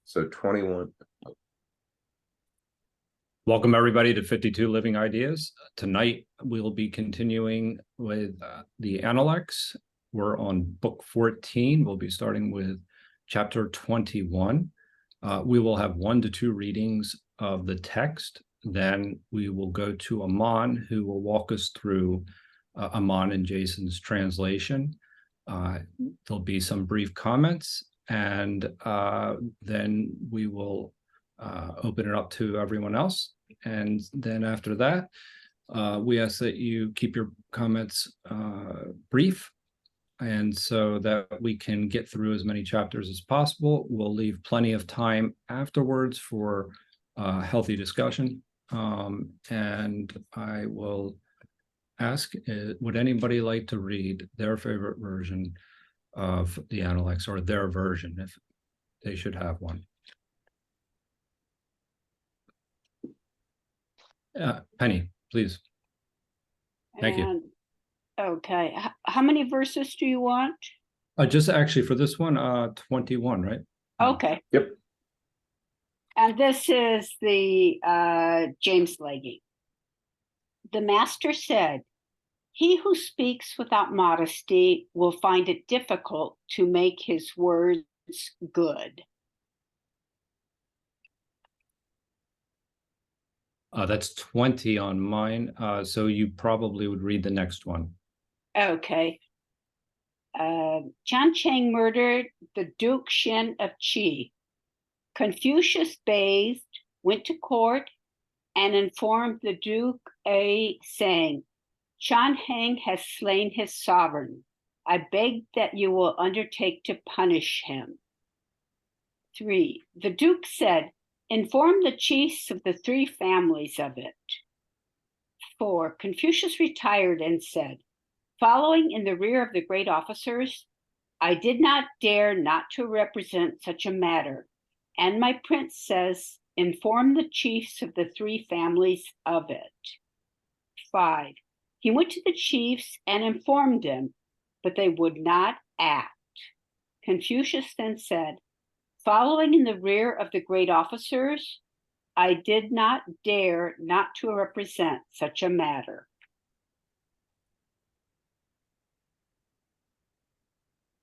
So 21. Welcome everybody to 52 Living Ideas. Tonight we'll be continuing with the Analects. We're on book 14. We'll be starting with chapter 21. We will have 1 to 2 readings of the text. Then we will go to Aman, who will walk us through Aman and Jason's translation. There'll be some brief comments, and then we will open it up to everyone else. And then after that, we ask that you keep your comments brief, and so that we can get through as many chapters as possible. We'll leave plenty of time afterwards for healthy discussion. And I will ask, would anybody like to read their favorite version of the Analects, or their version, if they should have one? Penny, please. Thank you. Okay. How many verses do you want? Just actually for this one, 21, right? Okay. Yep. And this is the James Legge. The master said, "He who speaks without modesty will find it difficult to make his words good." That's 20 on mine, so you probably would read the next one. Okay. Chan Chang murdered the Duke Xin of Qi. Confucius bathed, went to court, and informed the Duke A, saying, "Chan Hang has slain his sovereign. I beg that you will undertake to punish him." 3. The Duke said, "Inform the chiefs of the 3 families of it." 4. Confucius retired and said, "Following in the rear of the great officers, I did not dare not to represent such a matter, and my prince says, inform the chiefs of the 3 families of it." 5. He went to the chiefs and informed them, but they would not act. Confucius then said, "Following in the rear of the great officers, I did not dare not to represent such a matter."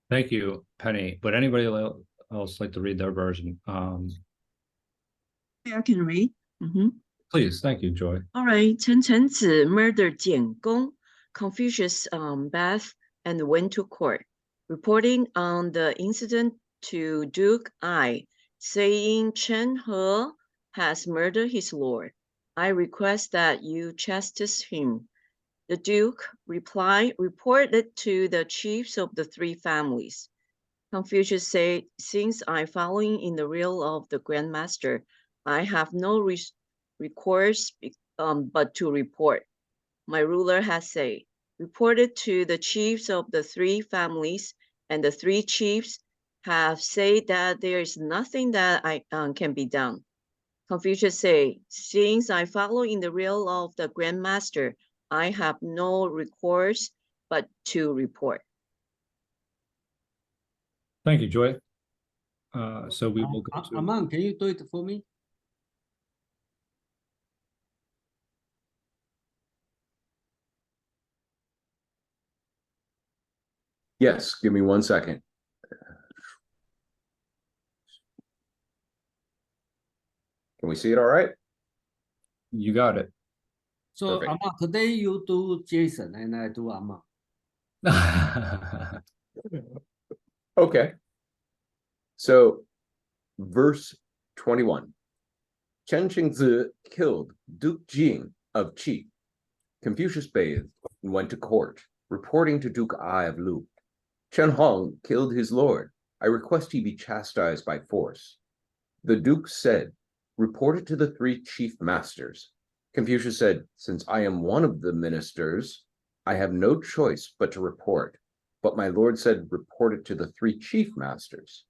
Thank you, Penny. Would anybody else like to read their version? I can read. Please, thank you, Joy. All right. Chen Chenzi murdered Jian Gong. Confucius bathed and went to court, reporting on the incident to Duke I, saying, "Chen He has murdered his lord. I request that you chastise him." The Duke replied, "Reported to the chiefs of the 3 families." Confucius said, "Since I following in the rear of the Grand Master, I have no recourse but to report. My ruler has said, reported to the chiefs of the 3 families, and the 3 chiefs have said that there is nothing that can be done." Confucius said, "Since I follow in the rear of the Grand Master, I have no recourse but to report." Thank you, Joy. So we will go to... Aman, can you do it for me? Yes, give me 1 second. Can we see it all right? You got it. So Perfect. Aman, today you do Jason and I do Aman. Okay. So, verse 21. Chen Qingzi killed Duke Jing of Qi. Confucius bathed and went to court, reporting to Duke I of Lu. Chen Hong killed his lord. I request he be chastised by force. The Duke said, report it to the 3 chief masters. Confucius said, since I am one of the ministers, I have no choice but to report. But my lord said, report it to the 3 chief masters.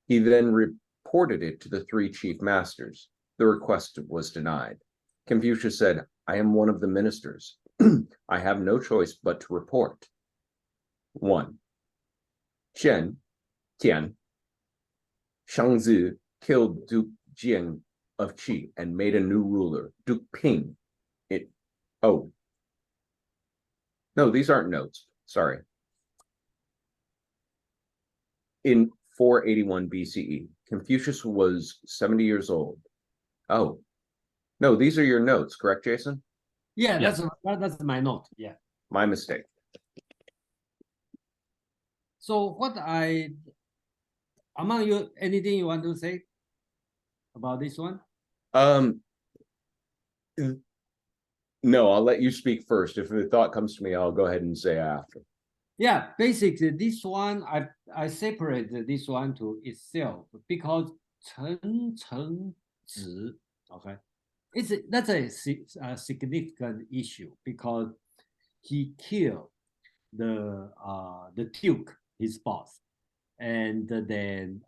He then reported it to the 3 chief masters. The request was denied. Confucius said, I am one of the ministers. I have no choice but to report. 1. Tian, Shangzi, killed Duke Jing of Qi and made a new ruler, Duke Ping. Oh, no, these aren't notes. Sorry. In 481 BCE, Confucius was 70 years old. Oh, no, these are your notes, correct, Jason? Yeah, Yes. that's my note. Yeah. My mistake. So among you, anything you want to say about this one? No, I'll let you speak first. If the thought comes to me, I'll go ahead and say after. Yeah, basically this one I separated this one to itself because Chen Zi, okay, that's a significant issue because he killed the Duke, his boss, and then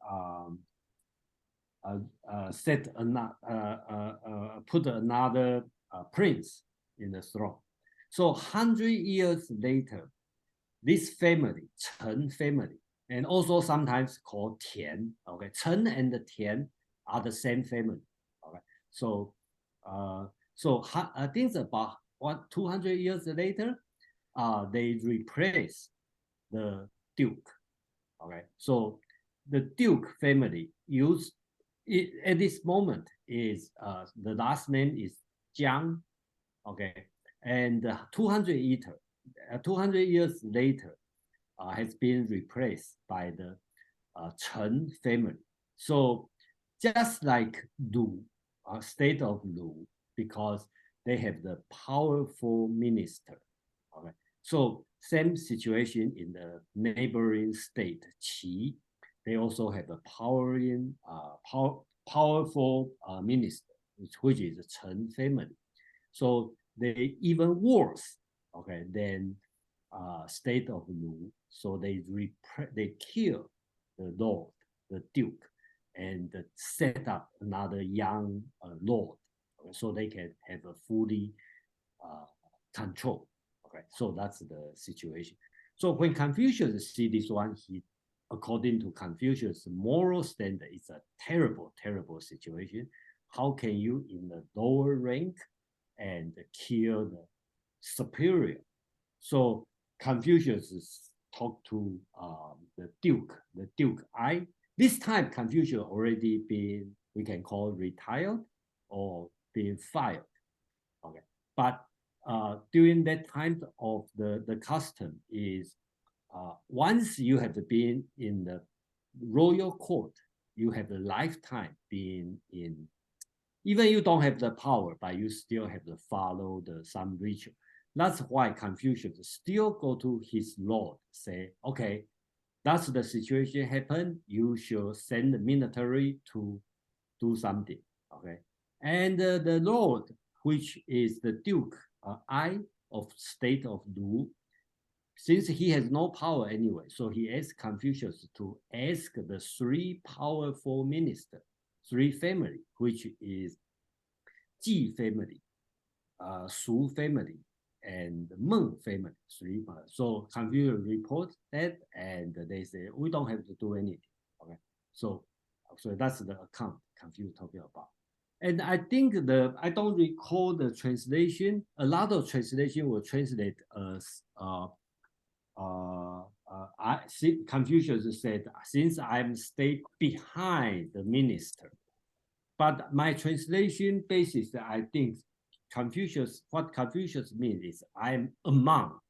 put another prince in the throne. So 100 years later, this family, Chen family, and also sometimes called Tian, okay, Chen and Tian are the same family, okay. So, I think about 200 years later, they replace the Duke, okay. So the Duke family at this moment is the last name is Jiang, okay, and 200 years later has been replaced by the Chen family. So just like Lu, state of Lu, because they have the powerful minister. Okay, so same situation in the neighboring state Qi. They also have a powerful minister, which is the Chen family. So they even worse, okay, than state of Lu. So they kill the lord, the duke, and set up another young lord, okay, so they can have a fully control. Okay, so that's the situation. So when Confucius see this one, he, according to Confucius' moral standard, it's a terrible, terrible situation. How can you in the lower rank and kill the superior? So Confucius talked to the Duke I. This time Confucius already been, we can call retired or being fired. Okay, but during that time of the custom is once you have been in the royal court, you have a lifetime being in, even you don't have the power, but you still have to follow some ritual. That's why Confucius still go to his lord, say, okay, that's the situation happen. You should send the military to do something, okay? And the lord, which is the Duke I of state of Lu, since he has no power anyway, so he asked Confucius to ask the three powerful ministers, three family, which is Ji family, Su family, and Meng family. Three. So Confucius report that, and they say we don't have to do anything. Okay, so that's the account Confucius talking about. And I think I don't recall the translation. A lot of translation will translate as Confucius said, since I'm stayed behind the minister. But my translation basis, I think what Confucius means is I'm among,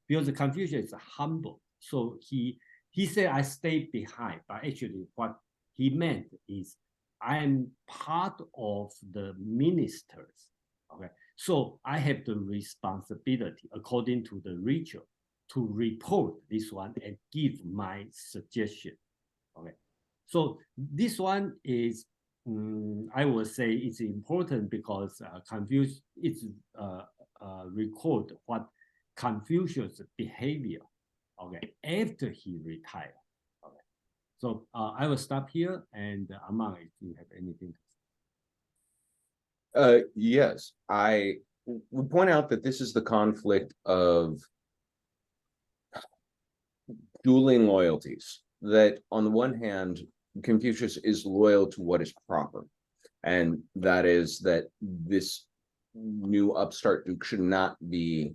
because Confucius is humble. So he said I stay behind, but actually what he meant is I'm part of the ministers. Okay, so I have the responsibility according to the ritual to report this one and give my suggestion. Okay, so this one is, I would say it's important because Confucius record what Confucius' behavior, okay, after he retired. Okay, so I will stop here, and Amang, if you have anything to say. Yes, I would point out that this is the conflict of dueling loyalties. That on the one hand, Confucius is loyal to what is proper, and that is that this new upstart duke should not be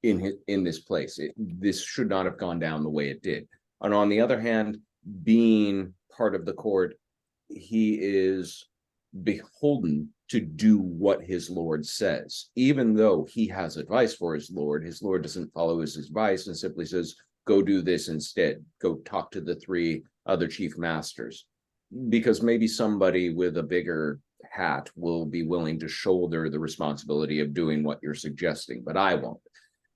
in this place. This should not have gone down the way it did. And on the other hand, being part of the court, he is beholden to do what his lord says, even though he has advice for his lord doesn't follow his advice and simply says, go do this instead, go talk to the three other chief masters, because maybe somebody with a bigger hat will be willing to shoulder the responsibility of doing what you're suggesting, but I won't.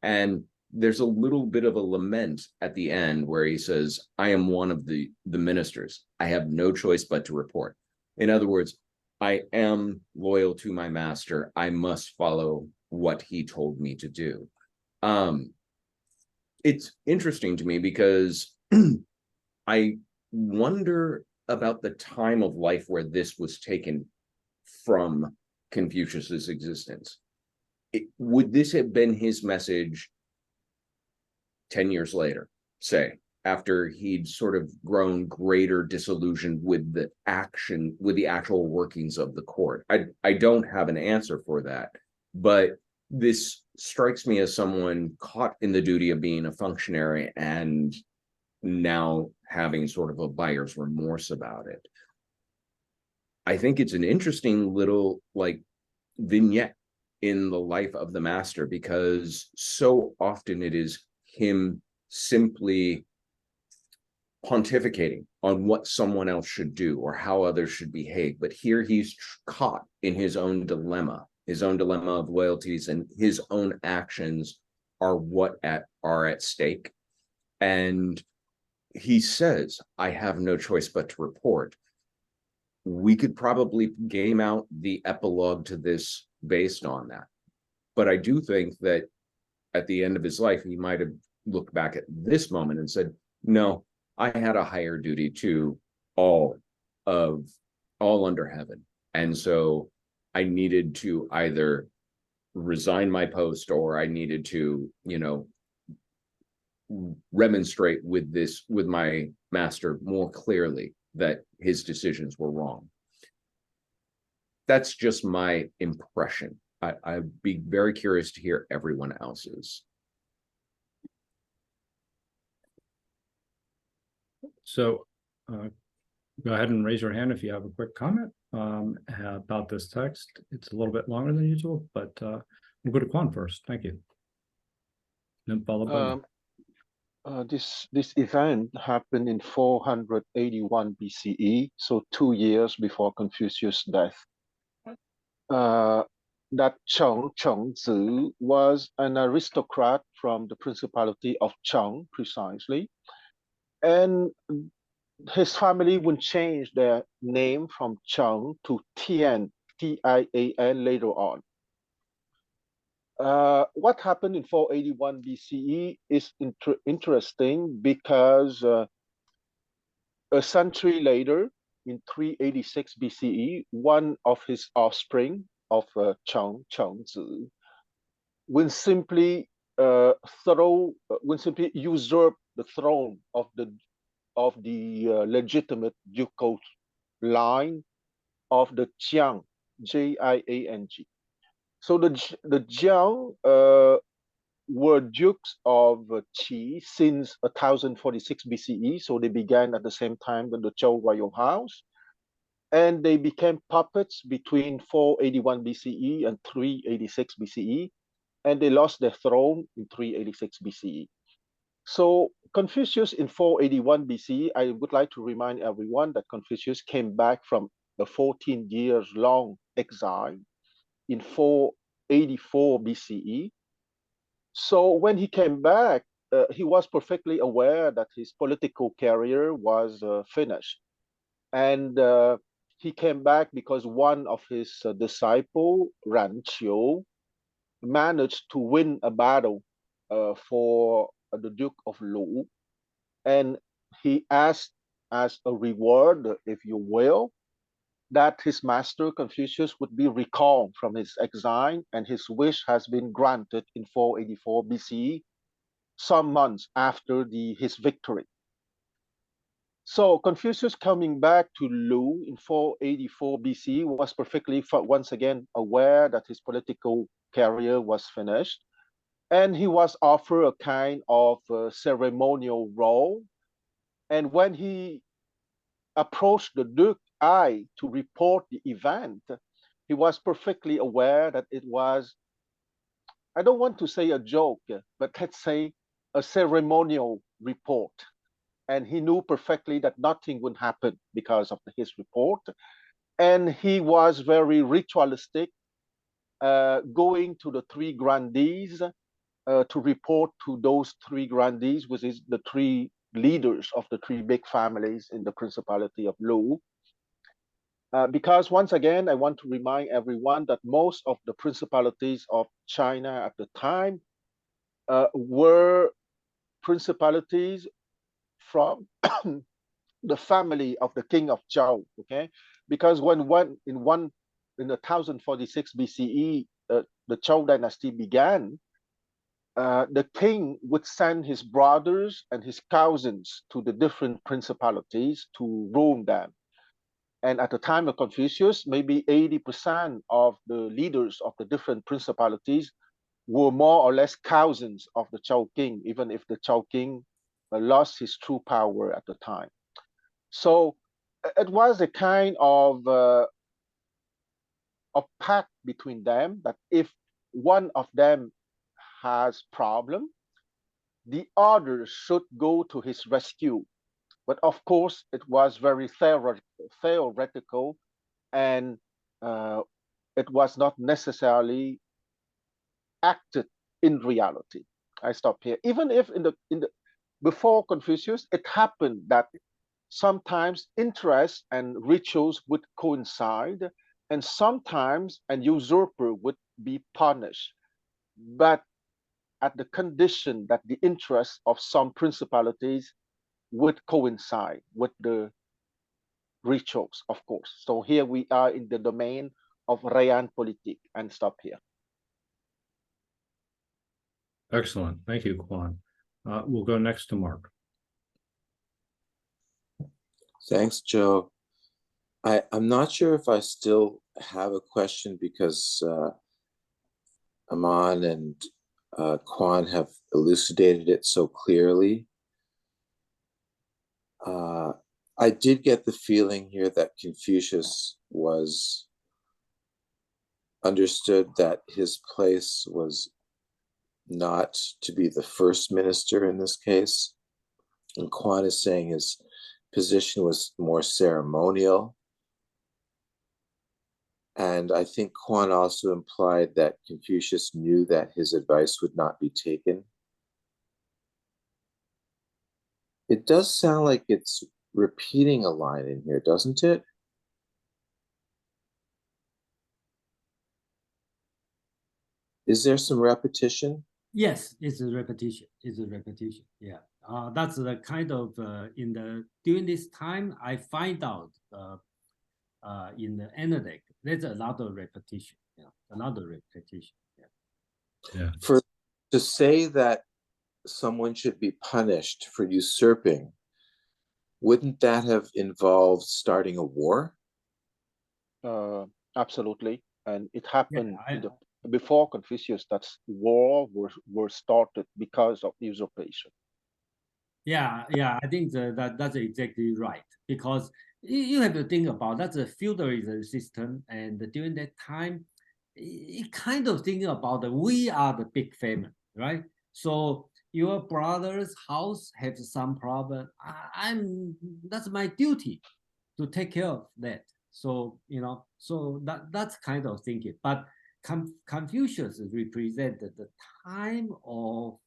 And there's a little bit of a lament at the end where he says, I am one of the ministers, I have no choice but to report. In other words, I am loyal to my master, I must follow what he told me to do. It's interesting to me because I wonder about the time of life where this was taken from Confucius's existence. Would this have been his message 10 years later, say, after he'd sort of grown greater disillusioned with the actual workings of the court? I don't have an answer for that, but this strikes me as someone caught in the duty of being a functionary and now having sort of a buyer's remorse about it. I think it's an interesting little like vignette in the life of the master, because so often it is him simply pontificating on what someone else should do or how others should behave. But here he's caught in his own dilemma of loyalties, and his own actions are what are at stake. And he says, I have no choice but to report. We could probably game out the epilogue to this based on that. But I do think that at the end of his life, he might have looked back at this moment and said, no, I had a higher duty to all under heaven. And so I needed to either resign my post, or I needed to, remonstrate with my master more clearly that his decisions were wrong. That's just my impression. I'd be very curious to hear everyone else's. So go ahead and raise your hand if you have a quick comment about this text. It's a little bit longer than usual, but we'll go to Quan first. Thank you. Then followed by this event happened in 481 BCE, so 2 years before Confucius' death. That Chengzi was an aristocrat from the Principality of Cheng, precisely, and his family would change their name from Cheng to Tian, T-I-A-N, later on. What happened in 481 BCE is interesting because a century later, in 386 BCE, one of his offspring of Chengzi will simply usurp the throne of the legitimate ducal line of the Jiang, Jiang. So the Jiang were dukes of Qi since 1046 BCE. So they began at the same time with the Zhou royal house, and they became puppets between 481 BCE and 386 BCE, and they lost their throne in 386 BCE. So Confucius in 481 BCE, I would like to remind everyone that Confucius came back from a 14 years long exile in 484 BCE. So when he came back, he was perfectly aware that his political career was finished. And he came back because one of his disciples, Ran Qiu, managed to win a battle for the Duke of Lu. And he asked as a reward, if you will, that his master Confucius would be recalled from his exile, and his wish has been granted in 484 BCE, some months after his victory. So Confucius coming back to Lu in 484 BC was perfectly once again aware that his political career was finished, and he was offered a kind of ceremonial role. And when he approached the Duke Ai to report the event, he was perfectly aware that it was, I don't want to say a joke, but let's say a ceremonial report. And he knew perfectly that nothing would happen because of his report. And he was very ritualistic, going to the three grandees to report to those three grandees, which is the three leaders of the three big families in the Principality of Lu. Because once again, I want to remind everyone that most of the principalities of China at the time were principalities from the family of the king of Zhao. Okay, because when in 1046 BCE, the Zhou dynasty began, the king would send his brothers and his cousins to the different principalities to rule them. And at the time of Confucius, maybe 80% of the leaders of the different principalities were more or less cousins of the Zhou king, even if the Zhou king lost his true power at the time. So it was a kind of a pact between them that if one of them has problem, the others should go to his rescue. But of course, it was very theoretical, and it was not necessarily acted in reality. I stop here. Even if in the before Confucius, it happened that sometimes interests and rituals would coincide, and sometimes an usurper would be punished, but at the condition that the interests of some principalities would coincide with the rituals, of course. So here we are in the domain of realpolitik, and stop here. Excellent. Thank you, Quan. We'll go next to Mark. Thanks, Joe. I'm not sure if I still have a question because Aman and Quan have elucidated it so clearly. I did get the feeling here that Confucius was understood that his place was not to be the first minister in this case. And Quan is saying his position was more ceremonial. And I think Quan also implied that Confucius knew that his advice would not be taken. It does sound like it's repeating a line in here, doesn't it? Is there some repetition? Yes, it's a repetition. It's a repetition. Yeah, that's the kind of during this time I find out in the Analects there's a lot of repetition. Yeah, another repetition. Yeah. To say that someone should be punished for usurping, wouldn't that have involved starting a war? Absolutely, and it happened before Confucius. That war were started because of usurpation. Yeah, I think that's exactly right, because you have to think about that's a feudalism system, and during that time, it kind of thinking about that we are the big family, right? So your brother's house has some problem. That's my duty to take care of that. So so that's kind of thinking. But Confucius represented the time of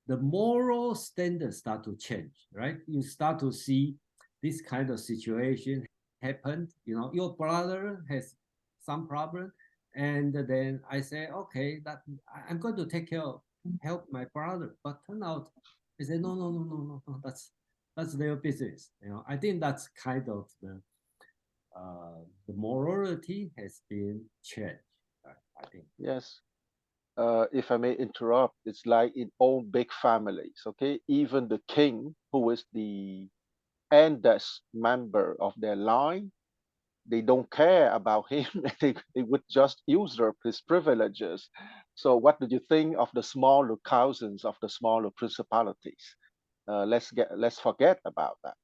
the moral standards start to change, right? You start to see this kind of situation happen. Your brother has some problem, and then I say, okay, that I'm going to take care of, help my brother. But turn out, they say, no, that's their business. I think that's kind of the morality has been changed. I think. Yes. If I may interrupt, it's like in all big families, okay? Even the king, who is the eldest member of their line. They don't care about him. They would just usurp his privileges. So what do you think of the smaller cousins of the smaller principalities? Let's forget about that.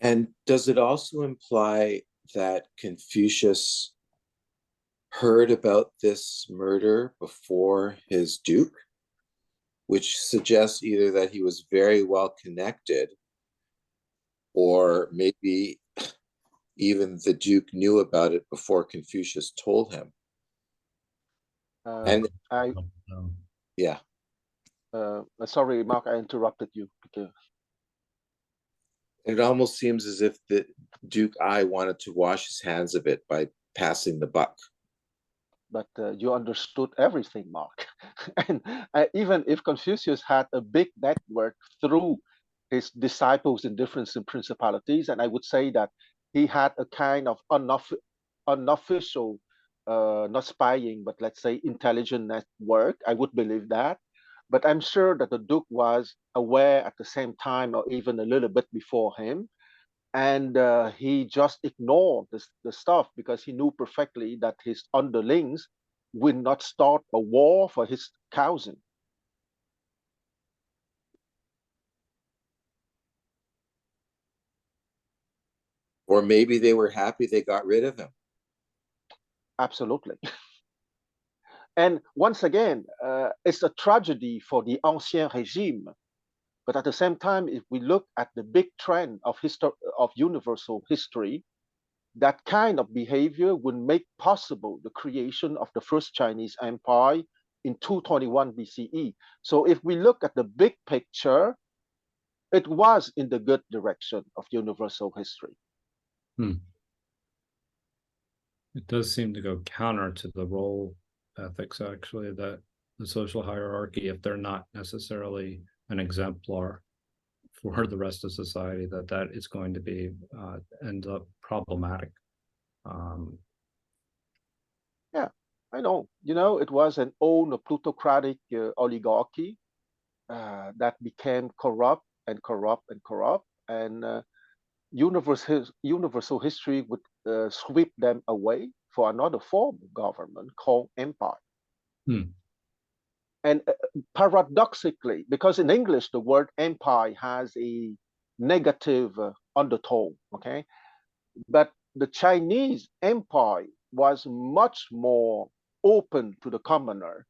And does it also imply that Confucius heard about this murder before his duke, which suggests either that he was very well connected, or maybe even the duke knew about it before Confucius told him? And I yeah, sorry, Mark, I interrupted you because it almost seems as if the Duke I wanted to wash his hands of it by passing the buck. but you understood everything, Mark. And even if Confucius had a big network through his disciples in different principalities, and I would say that he had a kind of unofficial, not spying, but let's say intelligent network, I would believe that. But I'm sure that the Duke was aware at the same time, or even a little bit before him, and he just ignored the stuff because he knew perfectly that his underlings would not start a war for his cousin. Or maybe they were happy they got rid of him. Absolutely. And once again, it's a tragedy for the Ancien Régime. But at the same time, if we look at the big trend of universal history, that kind of behavior would make possible the creation of the first Chinese empire in 221 BCE. So if we look at the big picture, it was in the good direction of universal history. It does seem to go counter to the role ethics, actually, that the social hierarchy, if they're not necessarily an exemplar for the rest of society, that is going to be end up problematic. Yeah, I know. You know, it was an old plutocratic oligarchy that became corrupt and corrupt and corrupt, and universal history would sweep them away for another form of government called empire. And paradoxically, because in English the word empire has a negative undertone, okay, but the Chinese empire was much more open to the commoner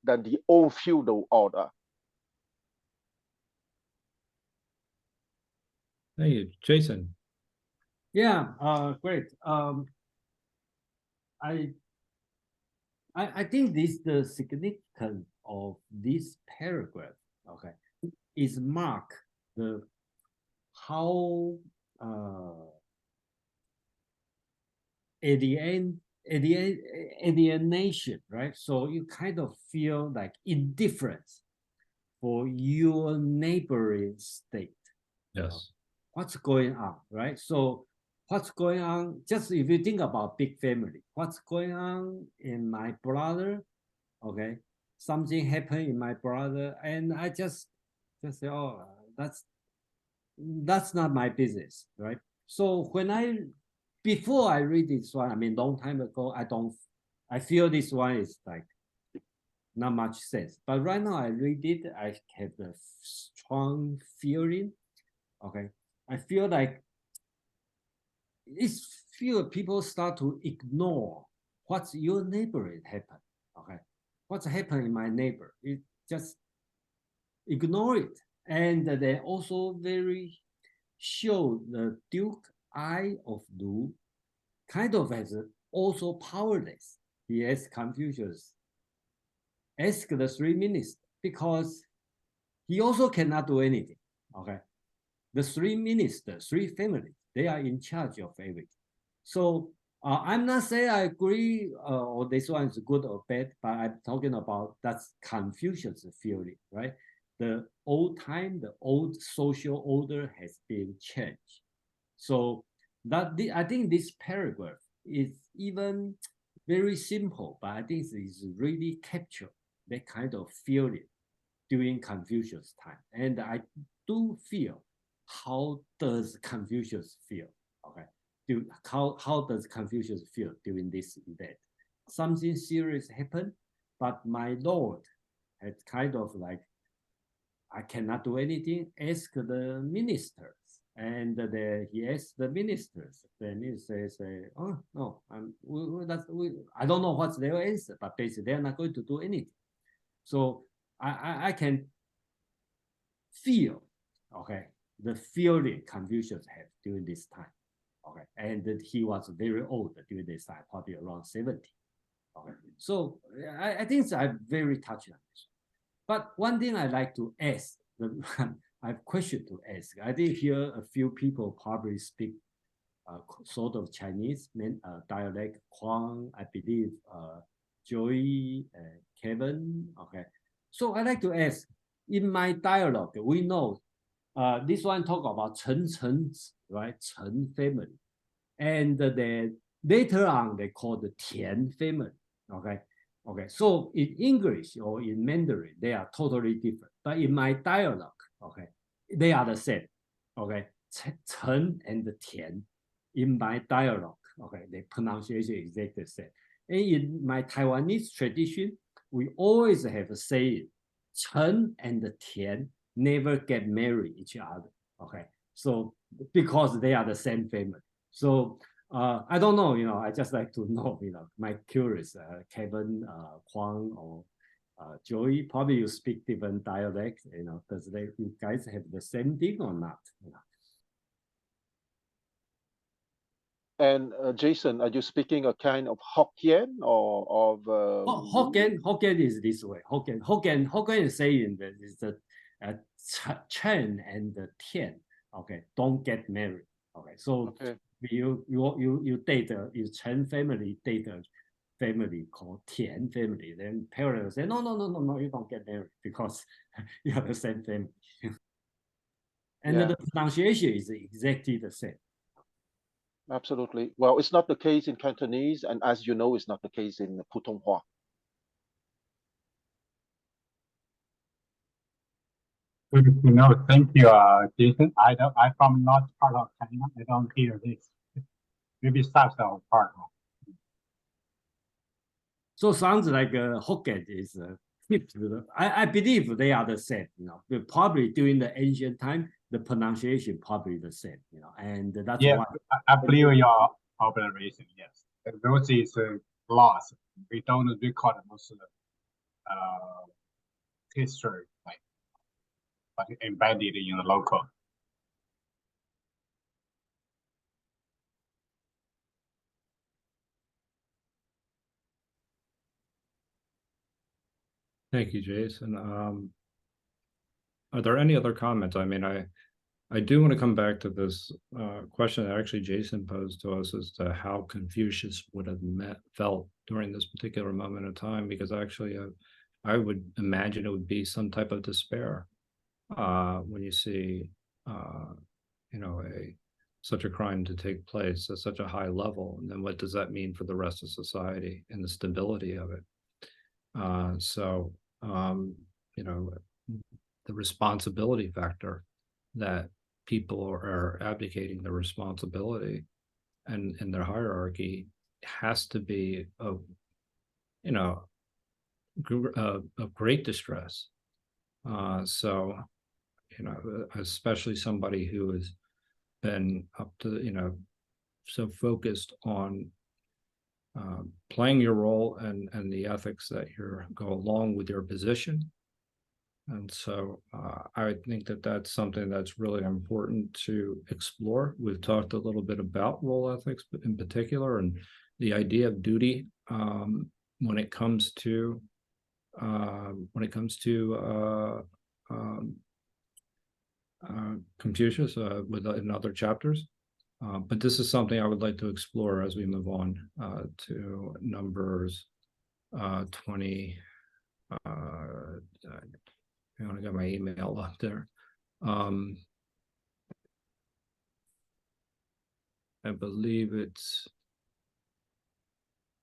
than the old feudal order. Hey, Jason. Yeah, great. I think the significance of this paragraph, okay, is mark the how alienation, right? So you kind of feel like indifference for your neighboring state. Yes. What's going on, right? So what's going on, just if you think about big family, what's going on in my brother, okay, something happened in my brother, and I just say, oh, that's not my business, right? So before I read this one, I mean, long time ago, I feel this one is like not much sense. But right now I read it, I have a strong feeling, okay? I feel like people start to ignore what's your neighborhood happen, okay? What's happening in my neighbor? It just ignore it. And they also very show the Duke I of Lu kind of as also powerless. He asked Confucius, ask the three ministers, because he also cannot do anything, okay? The three ministers, three families, they are in charge of everything. So I'm not saying I agree or this one is good or bad, but I'm talking about that's Confucius' theory, right? The old social order has been changed. So I think this paragraph is even very simple, but I think it's really capture that kind of feeling. during Confucius' time. And I do feel, how does Confucius feel? Okay, how does Confucius feel during this event? Something serious happened, but my Lord had kind of like, I cannot do anything, ask the ministers. And he asked the ministers. The ministers say, oh, no, I don't know what's their answer, but basically they're not going to do anything. So I can feel, okay, the feeling Confucius had during this time. Okay, and that he was very old during this time, probably around 70. Okay, so I think I'm very touched on this. But one thing I like to ask, I have a question to ask. I did hear a few people probably speak sort of Chinese dialect, Huang, I believe, Joey, Kevin. Okay, so I like to ask, in my dialogue, we know this one talk about Chen, right? Chen family. And then later on, they call the Tian family. Okay. Okay. So in English or in Mandarin, they are totally different. But in my dialogue, okay, they are the same. Okay. Chen and Tian. In my dialogue, okay, the pronunciation is exactly the same. And in my Taiwanese tradition, we always have a saying, Chen and Tian never get married each other. Okay. So because they are the same family. So I don't know, I just like to know, my curious, Kevin, Huang, or Joey, probably you speak different dialects, does you guys have the same thing or not? And Jason, are you speaking a kind of Hokkien or of? Hokkien is this way. Hokkien is saying that is the Chen and the Tian. Okay, don't get married. Okay, so Okay. you date you Chen family date a family called Tian family. Then parents say no, you don't get married because you have the same family. And Yeah. the pronunciation is exactly the same. Absolutely. Well, it's not the case in Cantonese, and as you know, it's not the case in Putonghua. Good to know. Thank you, Jason. I'm from not part of China. I don't hear this. Maybe south of part of. So sounds like Hokkien is flipped. I believe they are the same. But probably during the ancient time, the pronunciation probably the same. And that's why. I believe your observation. Yes, those is lost. We don't record those history, but embedded in the local. Thank you, Jason. Are there any other comments? I mean, I do want to come back to this question that actually Jason posed to us as to how Confucius would have felt during this particular moment of time, because actually I would imagine it would be some type of despair when you see, such a crime to take place at such a high level. And then what does that mean for the rest of society and the stability of it? The responsibility factor that people are abdicating the responsibility and their hierarchy has to be of great distress. Especially somebody who has been up to, so focused on playing your role and the ethics that go along with your position. And so I think that that's something that's really important to explore. We've talked a little bit about role ethics in particular, and the idea of duty when it comes to Confucius in other chapters. But this is something I would like to explore as we move on to numbers 20. I want to get my email up there. I believe it's.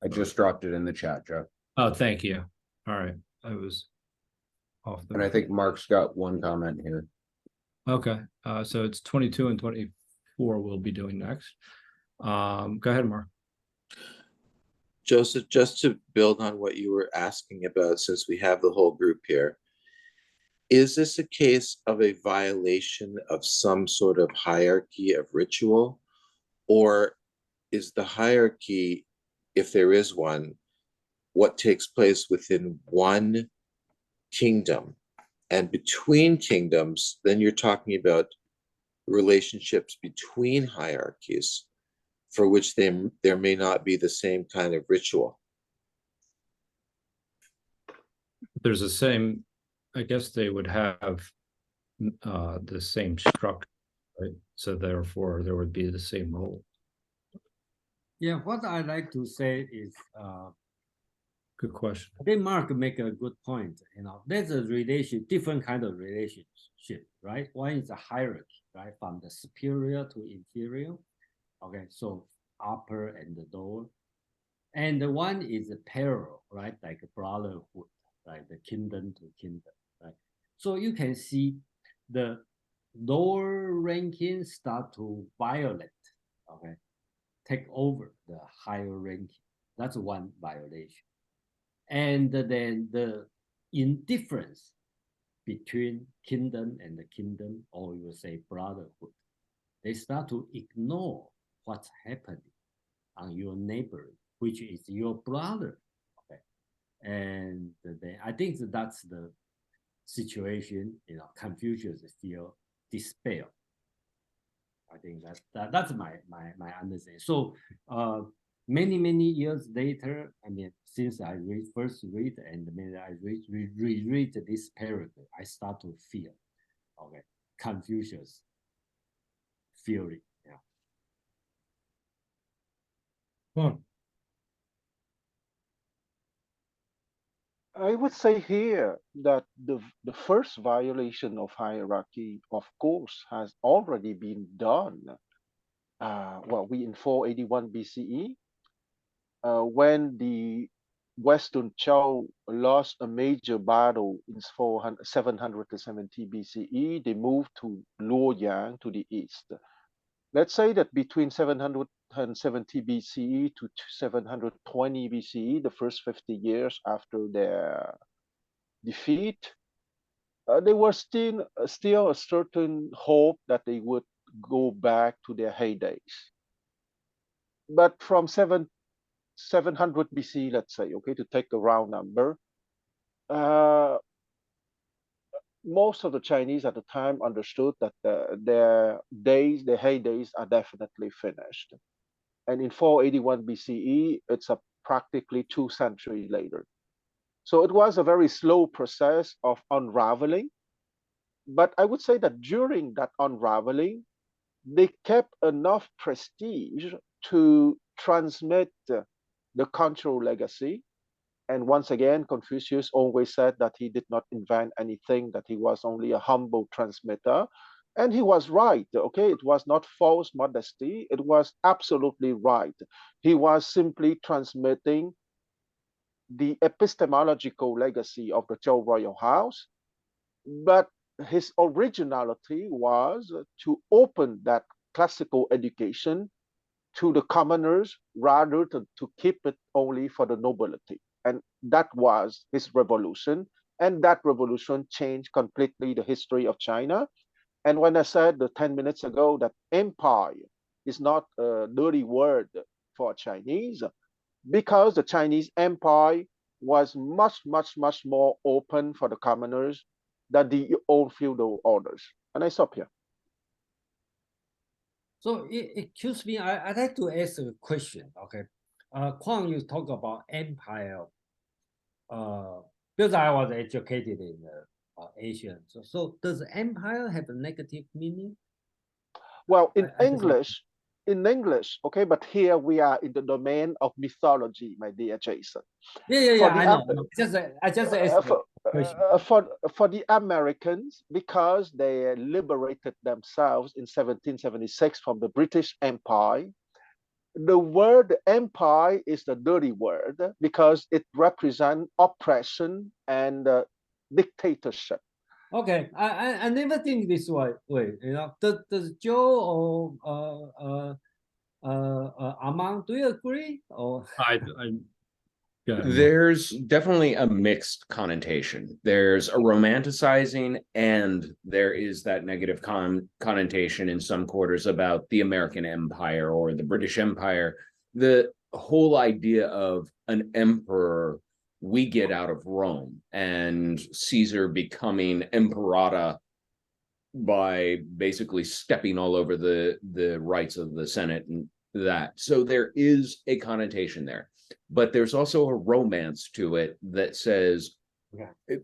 I just dropped it in the chat, Joe. Oh, thank you. All right. I was off the. And I think Mark's got one comment here. Okay, so it's 22 and 24 we'll be doing next. Go ahead, Mark. Joseph, just to build on what you were asking about, since we have the whole group here, is this a case of a violation of some sort of hierarchy of ritual? Or is the hierarchy, if there is one, what takes place within one kingdom? And between kingdoms, then you're talking about relationships between hierarchies for which there may not be the same kind of ritual. There's the same, I guess they would have the same structure, right? So therefore there would be the same role. Yeah, what I like to say is, Good question. I think Mark make a good point. There's a different kind of relationship, right? One is a hierarchy, right, from the superior to inferior. Okay, so upper and the lower, and the one is a parallel, right, like a brotherhood, like the kingdom to kingdom, right? So you can see the lower ranking start to violate, okay, take over the higher ranking. That's one violation. And then the indifference between kingdom and the kingdom, or you will say brotherhood, they start to ignore what's happening on your neighbor, which is your brother. Okay, and then I think that's the situation. Confucius feel despair. I think that's my understanding. So many years later, I mean, since I first read and then I reread this paragraph, I start to feel, okay, Confucius theory. Yeah. Well, I would say here that the first violation of hierarchy, of course, has already been done. We in 481 BCE, when the Western Zhou lost a major battle in 770 BCE, they moved to Luoyang to the east. Let's say that between 770 BCE to 720 BCE, the first 50 years after their defeat, there was still a certain hope that they would go back to their heydays. But from 700 BC, let's say, okay, to take a round number, most of the Chinese at the time understood that their heydays are definitely finished. And in 481 BCE, it's practically 2 centuries later. So it was a very slow process of unraveling. But I would say that during that unraveling, they kept enough prestige to transmit the cultural legacy. And once again, Confucius always said that he did not invent anything, that he was only a humble transmitter. And he was right, okay? It was not false modesty. It was absolutely right. He was simply transmitting the epistemological legacy of the Zhou royal house. But his originality was to open that classical education to the commoners rather than to keep it only for the nobility. And that was his revolution. And that revolution changed completely the history of China. And when I said 10 minutes ago that empire is not a dirty word for Chinese, because the Chinese empire was much more open for the commoners than the old feudal orders. And I stop here. So excuse me, I'd like to ask a question, okay? Kwang, you talk about empire, because I was educated in Asia. So does empire have a negative meaning? Well, in English, okay, but here we are in the domain of mythology, my dear Jason. Yeah, I know. I just asked for the Americans, because they liberated themselves in 1776 from the British Empire, the word empire is the dirty word because it represents oppression and dictatorship. Okay, I never think this way. Does Joe or Armand, do you agree? Or Yeah, There's definitely a mixed connotation. There's a romanticizing, and there is that negative connotation in some quarters about the American Empire or the British Empire. The whole idea of an emperor we get out of Rome, and Caesar becoming emperata by basically stepping all over the rights of the Senate and that. So there is a connotation there, but there's also a romance to it that says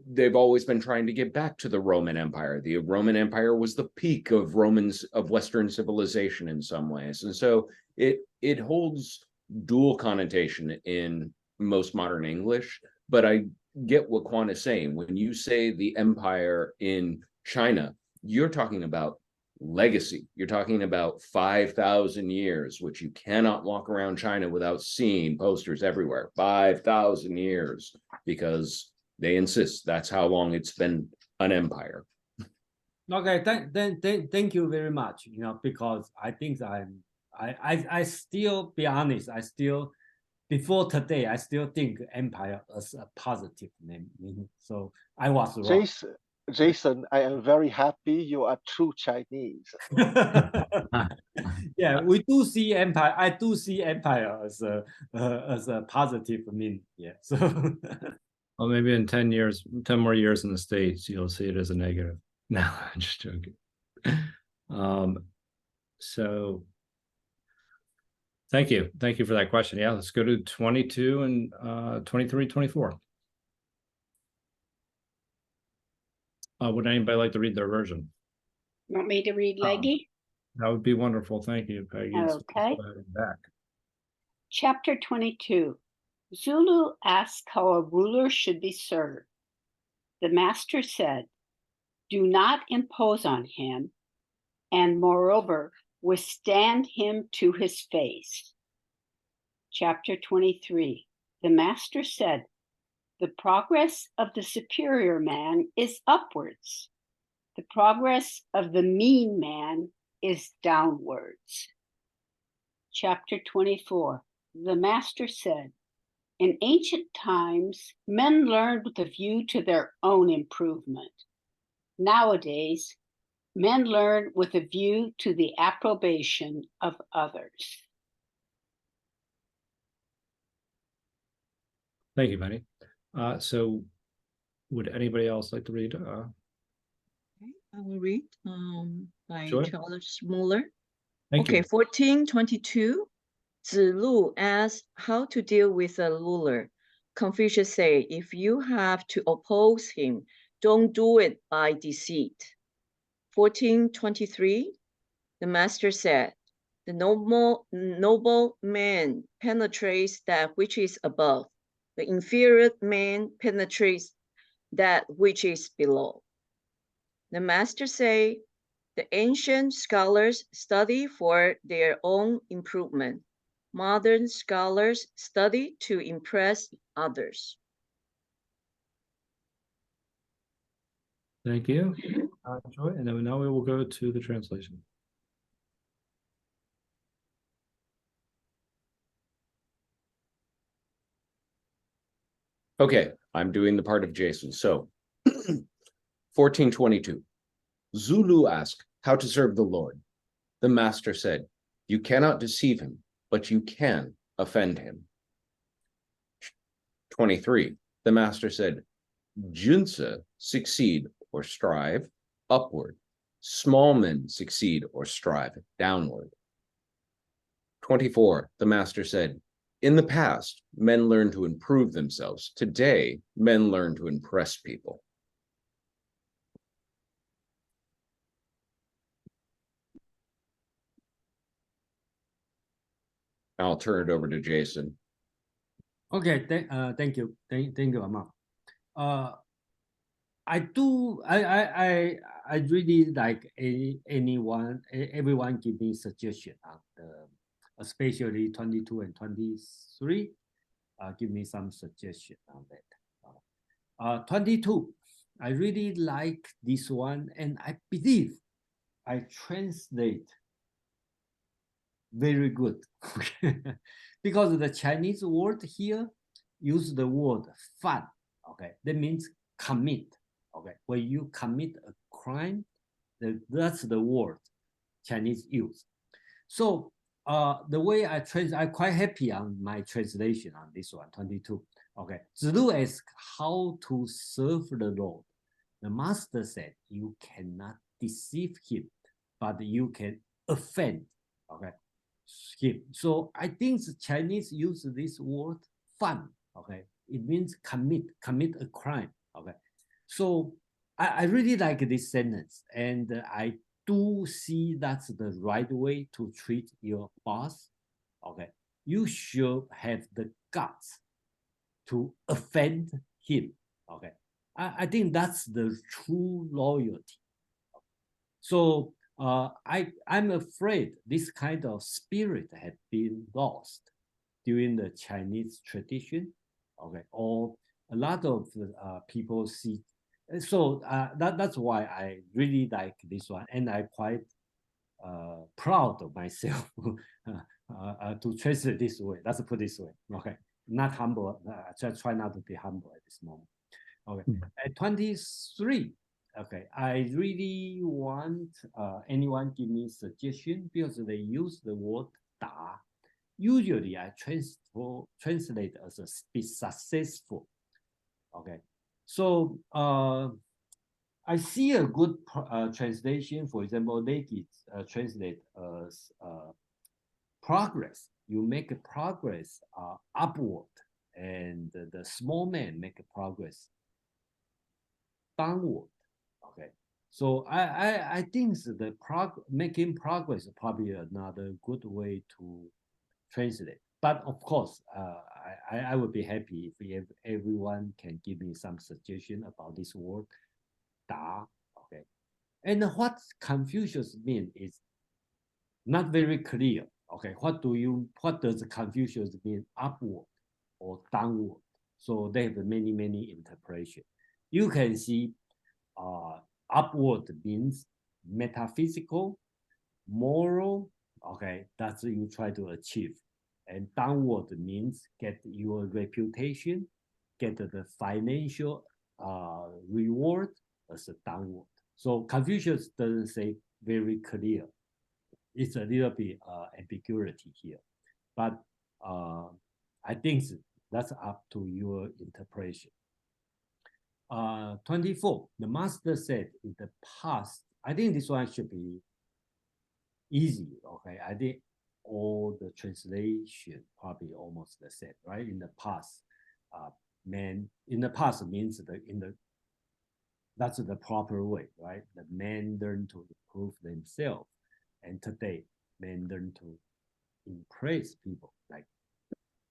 they've always been trying to get back to the Roman Empire. The Roman Empire was the peak of Western civilization in some ways, and so it holds dual connotation in most modern English. But I get what Quan is saying. When you say the empire in China, you're talking about legacy. You're talking about 5,000 years, which you cannot walk around China without seeing posters everywhere. 5,000 years, because they insist that's how long it's been an empire. Okay, thank you very much. Because I think I still, be honest, before today, I still think empire as a positive name. So I was wrong. Jason, I am very happy you are true Chinese. Yeah, we do see empire. I do see empire as a positive meaning. Yeah. So well, maybe in 10 more years in the States, you'll see it as a negative. No, I'm just joking. So thank you for that question. Yeah, let's go to 22 and 23, 24. Would anybody like to read their version? Want me to read Leggy? That would be wonderful. Thank you, Peggy. Okay. Back. Chapter 22. Zulu asked how a ruler should be served. The master said, "Do not impose on him, and moreover, withstand him to his face." Chapter 23. The master said, "The progress of the superior man is upwards. The progress of the mean man is downwards." Chapter 24. The master said, "In ancient times, men learned with a view to their own improvement. Nowadays, men learn with a view to the approbation of others." Thank you, Benny. So would anybody else like to read? Okay, I will read by Sure. Charles Muller. Thank Okay, you. 1422. Zilu asked how to deal with a ruler. Confucius said, if you have to oppose him, don't do it by deceit. 1423. The master said, the noble man penetrates that which is above. The inferior man penetrates that which is below. The master said, the ancient scholars study for their own improvement. Modern scholars study to impress others. Thank you, Joy. And then now we will go to the translation. Okay, I'm doing the part of Jason. So 1422. Zulu asked how to serve the Lord. The master said, you cannot deceive him, but you can offend him. 23. The master said, Junsa succeed or strive upward. Small men succeed or strive downward. 24. The master said, in the past, men learned to improve themselves. Today, men learn to impress people. I'll turn it over to Jason. okay, thank you, thank you, Amar. I really like everyone give me suggestion on especially 22 and 23. Give me some suggestion on that. 22. I really like this one, and I believe I translate very good. Because the Chinese word here use the word fan. Okay, that means commit. Okay, when you commit a crime, that's the word Chinese use. So the way I I'm quite happy on my translation on this one, 22. Okay, Zilu asks how to serve the Lord. The master said, you cannot deceive him, but you can offend, okay, him. So I think the Chinese use this word "fan." Okay, it means commit a crime. Okay, so I really like this sentence, and I do see that's the right way to treat your boss. Okay, you should have the guts to offend him. Okay, I think that's the true loyalty. So I'm afraid this kind of spirit had been lost during the Chinese tradition. Okay, or a lot of people see. So that's why I really like this one, and I quite proud of myself to translate this way. Let's put this way. Okay, not humble. Just try not to be humble at this moment. Okay, at 23. Okay, I really want anyone give me suggestion because they use the word "da." Usually, I translate as a be successful. Okay, so I see a good translation. For example, they translate as progress. You make a progress upward, and the small man make a progress downward. Okay, so I think the making progress is probably another good way to translate. But of course, I would be happy if everyone can give me some suggestion about this word, da. Okay, and what Confucius mean is not very clear. Okay, what does Confucius mean, upward or downward? So they have many interpretations. You can see upward means metaphysical, moral. Okay, that's what you try to achieve. And downward means get your reputation, get the financial reward as a downward. So Confucius doesn't say very clear. It's a little bit ambiguity here, but I think that's up to your interpretation. 24, the master said in the past, I think this one should be easy, okay? I think all the translation probably almost the same, right? In the past, man, in the past means that's the proper way, right? The men learn to improve themselves, and today men learn to impress people, like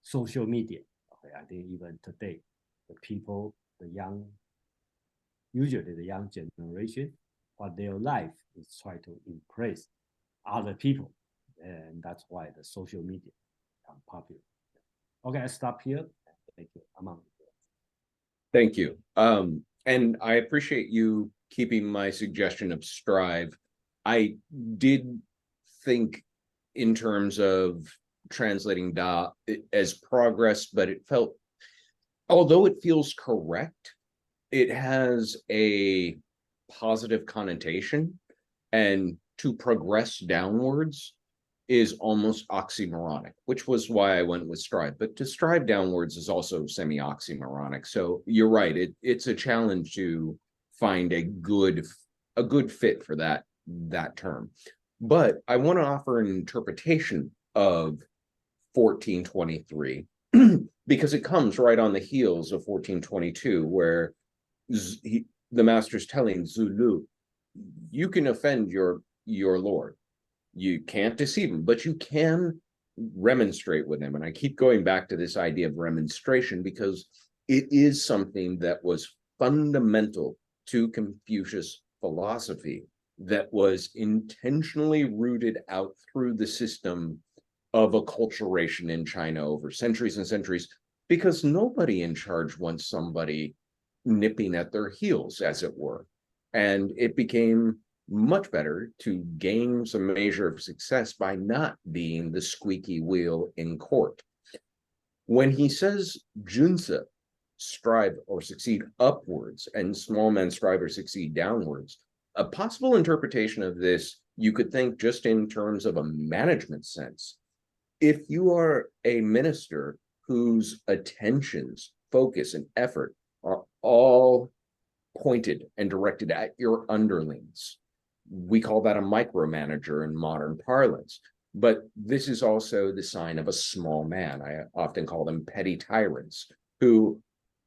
social media. Okay, I think even today, the people, usually the young generation, what their life is try to impress other people, and that's why the social media become popular. Okay, I stop here. Thank you. Thank you. And I appreciate you keeping my suggestion of strive. I did think in terms of translating da as progress, but it felt, although it feels correct, it has a positive connotation, and to progress downwards is almost oxymoronic, which was why I went with strive. But to strive downwards is also semi-oxymoronic. So you're right. It's a challenge to find a good fit for that term. But I want to offer an interpretation of 1423 because it comes right on the heels of 1422, where the master's telling Zulu, you can offend your lord. You can't deceive him, but you can remonstrate with him. And I keep going back to this idea of remonstration because it is something that was fundamental to Confucius philosophy that was intentionally rooted out through the system of acculturation in China over centuries and centuries, because nobody in charge wants somebody nipping at their heels, as it were. And it became much better to gain some measure of success by not being the squeaky wheel in court. When he says junzi, strive or succeed upwards, and small men strive or succeed downwards, a possible interpretation of this, you could think just in terms of a management sense. If you are a minister whose attentions, focus, and effort are all pointed and directed at your underlings, we call that a micromanager in modern parlance. But this is also the sign of a small man. I often call them petty tyrants who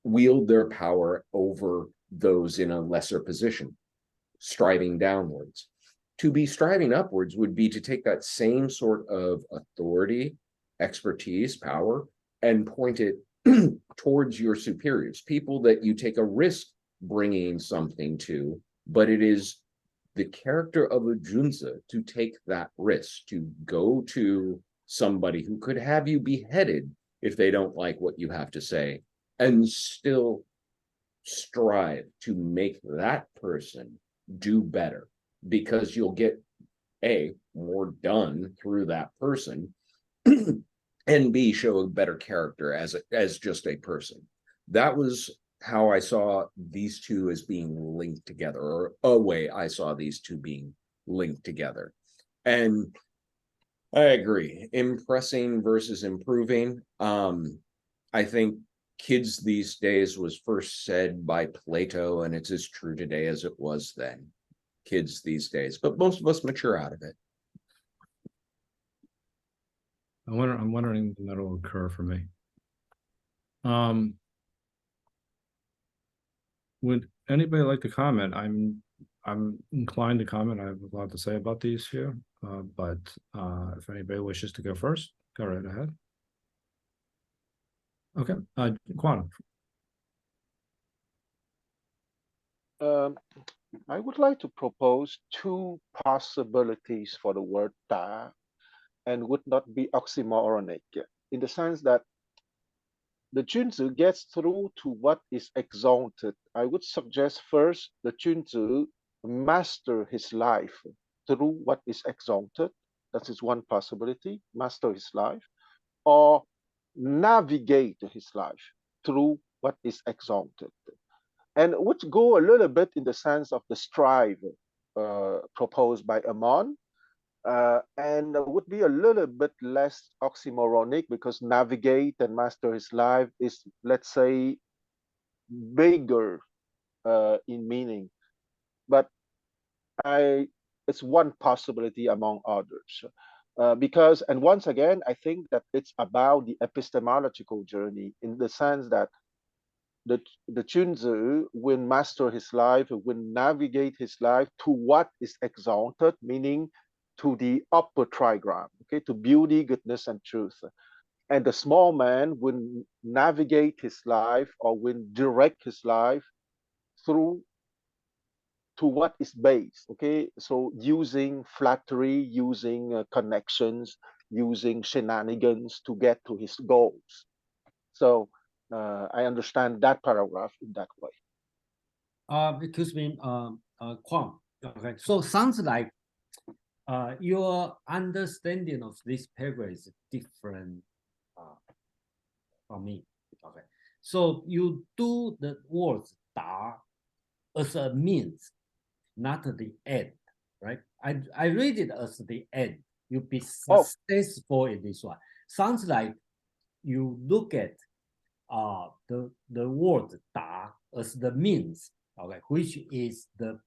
wield their power over those in a lesser position, striving downwards. To be striving upwards would be to take that same sort of authority, expertise, power, and point it towards your superiors, people that you take a risk bringing something to, but it is the character of a junzi to take that risk, to go to somebody who could have you beheaded if they don't like what you have to say, and still strive to make that person do better, because you'll get A, more done through that person, and B, show a better character as just a person. That was how I saw these two as being linked together, or a way I saw these two being linked together. And I agree, impressing versus improving. I think kids these days was first said by Plato, and it's as true today as it was then. Kids these days, but most of us mature out of it. I'm wondering when that'll occur for me. Would anybody like to comment? I'm inclined to comment. I have a lot to say about these few, but if anybody wishes to go first, go right ahead. Okay, Quan. I would like to propose two possibilities for the word da, and would not be oxymoronic, in the sense that the Junzi gets through to what is exalted. I would suggest first the Junzi master his life through what is exalted. That is one possibility, master his life, or navigate his life through what is exalted. And which go a little bit in the sense of the strive proposed by Amon, and would be a little bit less oxymoronic, because navigate and master his life is, let's say, bigger in meaning. But it's one possibility among others. Because, and once again, I think that it's about the epistemological journey, in the sense that the Junzi will master his life, will navigate his life to what is exalted, meaning to the upper trigram, okay, to beauty, goodness, and truth. And the small man will navigate his life, or will direct his life through to what is base, okay? So using flattery, using connections, using shenanigans to get to his goals. So I understand that paragraph in that way. Excuse me, Kwang. Okay, so sounds like your understanding of this paragraph is different from me. Okay, so you do the words da as a means, not the end, right? I read it as the end. You be successful in this one. Sounds like you look at the word da as the means, okay, which is the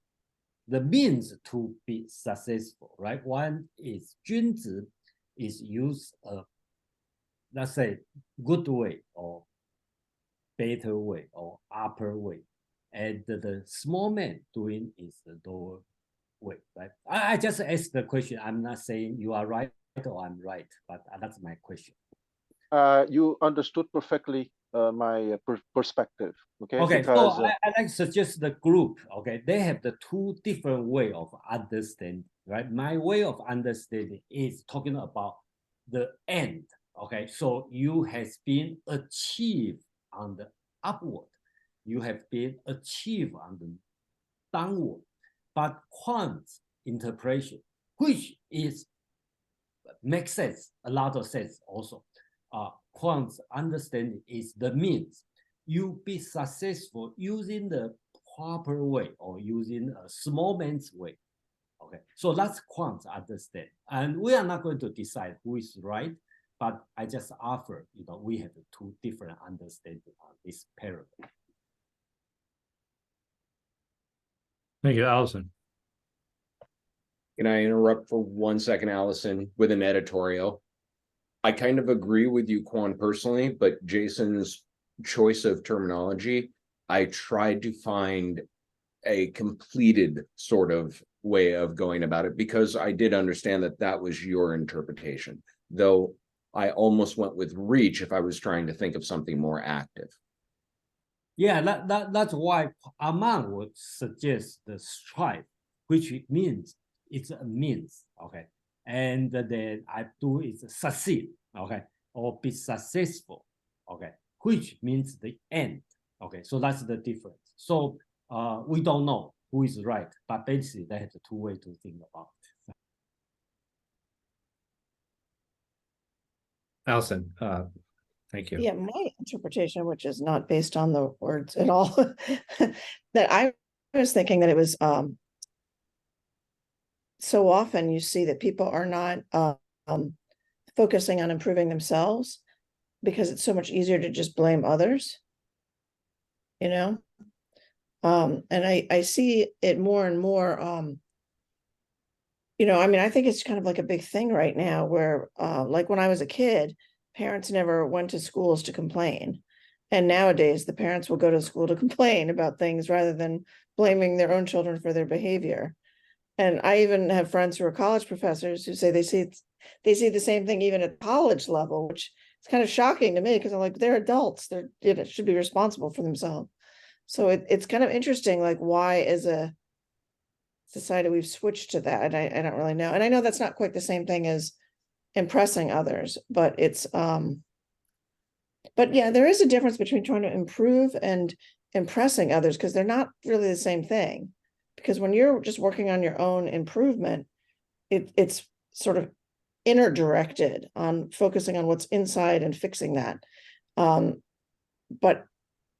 means to be successful, right? One is 君子 is used let's say good way or better way or upper way, and the small man doing is the lower way, right? I just asked the question. I'm not saying you are right or I'm right, but that's my question. You understood perfectly my perspective. Okay. Okay, because, so I like to suggest the group. Okay, they have the two different way of understanding, right? My way of understanding is talking about the end. Okay, so you has been achieved on the upward. you have been achieved on the downward. But Quant's interpretation, which is makes sense, a lot of sense also. Quant's understanding is the means. You be successful using the proper way or using a small man's way. Okay, so that's Quant's understand. And we are not going to decide who is right, but I just offer, we have two different understanding on this parable. Thank you, Allison. Can I interrupt for 1 second, Allison, with an editorial? I kind of agree with you, Quan, personally, but Jason's choice of terminology, I tried to find a completed sort of way of going about it because I did understand that that was your interpretation, though I almost went with reach if I was trying to think of something more active. Yeah, that's why Aman would suggest the strive, which means it's a means, okay? And then I do is succeed, okay? Or be successful, okay? Which means the end, okay? So that's the difference. So we don't know who is right, but basically they have the two ways to think about it. Allison, thank you. Yeah, my interpretation, which is not based on the words at all, that I was thinking that it was so often you see that people are not focusing on improving themselves because it's so much easier to just blame others, and I see it more and more, I mean, I think it's kind of like a big thing right now where like when I was a kid, parents never went to schools to complain. And nowadays the parents will go to school to complain about things rather than blaming their own children for their behavior. And I even have friends who are college professors who say they see the same thing even at college level, which is kind of shocking to me because I'm like, they're adults. They're should be responsible for themselves. So it's kind of interesting, like why as a society we've switched to that. And I don't really know. And I know that's not quite the same thing as impressing others, but it's but yeah, there is a difference between trying to improve and impressing others because they're not really the same thing. Because when you're just working on your own improvement, it's sort of inner directed on focusing on what's inside and fixing that. But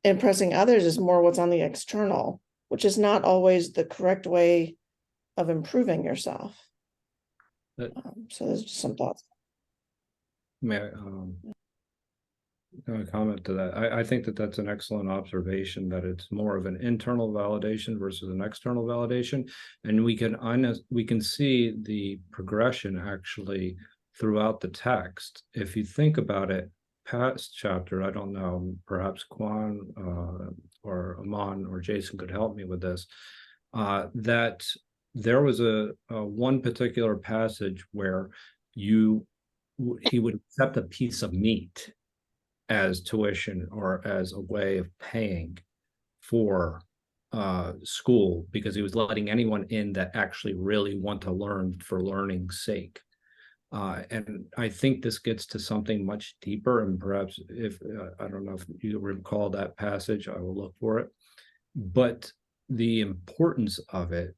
impressing others is more what's on the external, which is not always the correct way of improving yourself. So there's just some thoughts. May I comment to that? I think that that's an excellent observation, that it's more of an internal validation versus an external validation. And we can see the progression actually throughout the text. If you think about it, past chapter, I don't know, perhaps Quan or Aman or Jason could help me with this, that there was a one particular passage where he would accept a piece of meat as tuition or as a way of paying for school because he was letting anyone in that actually really want to learn for learning's sake. And I think this gets to something much deeper, and perhaps if I don't know if you recall that passage, I will look for it. But the importance of it,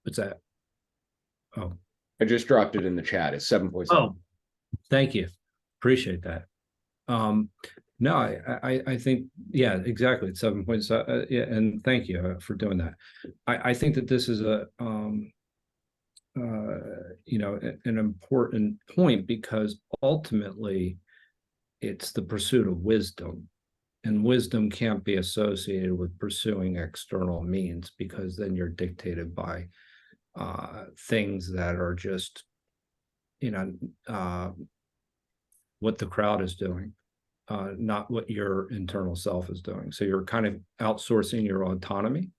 what's that? Oh, I just dropped it in the chat. It's 7.7. Oh, thank you. Appreciate that. No, I think, yeah, exactly. It's 7.7. Yeah, and thank you for doing that. I think that this is a an important point because ultimately it's the pursuit of wisdom, and wisdom can't be associated with pursuing external means because then you're dictated by things that are just what the crowd is doing, not what your internal self is doing. So you're kind of outsourcing your autonomy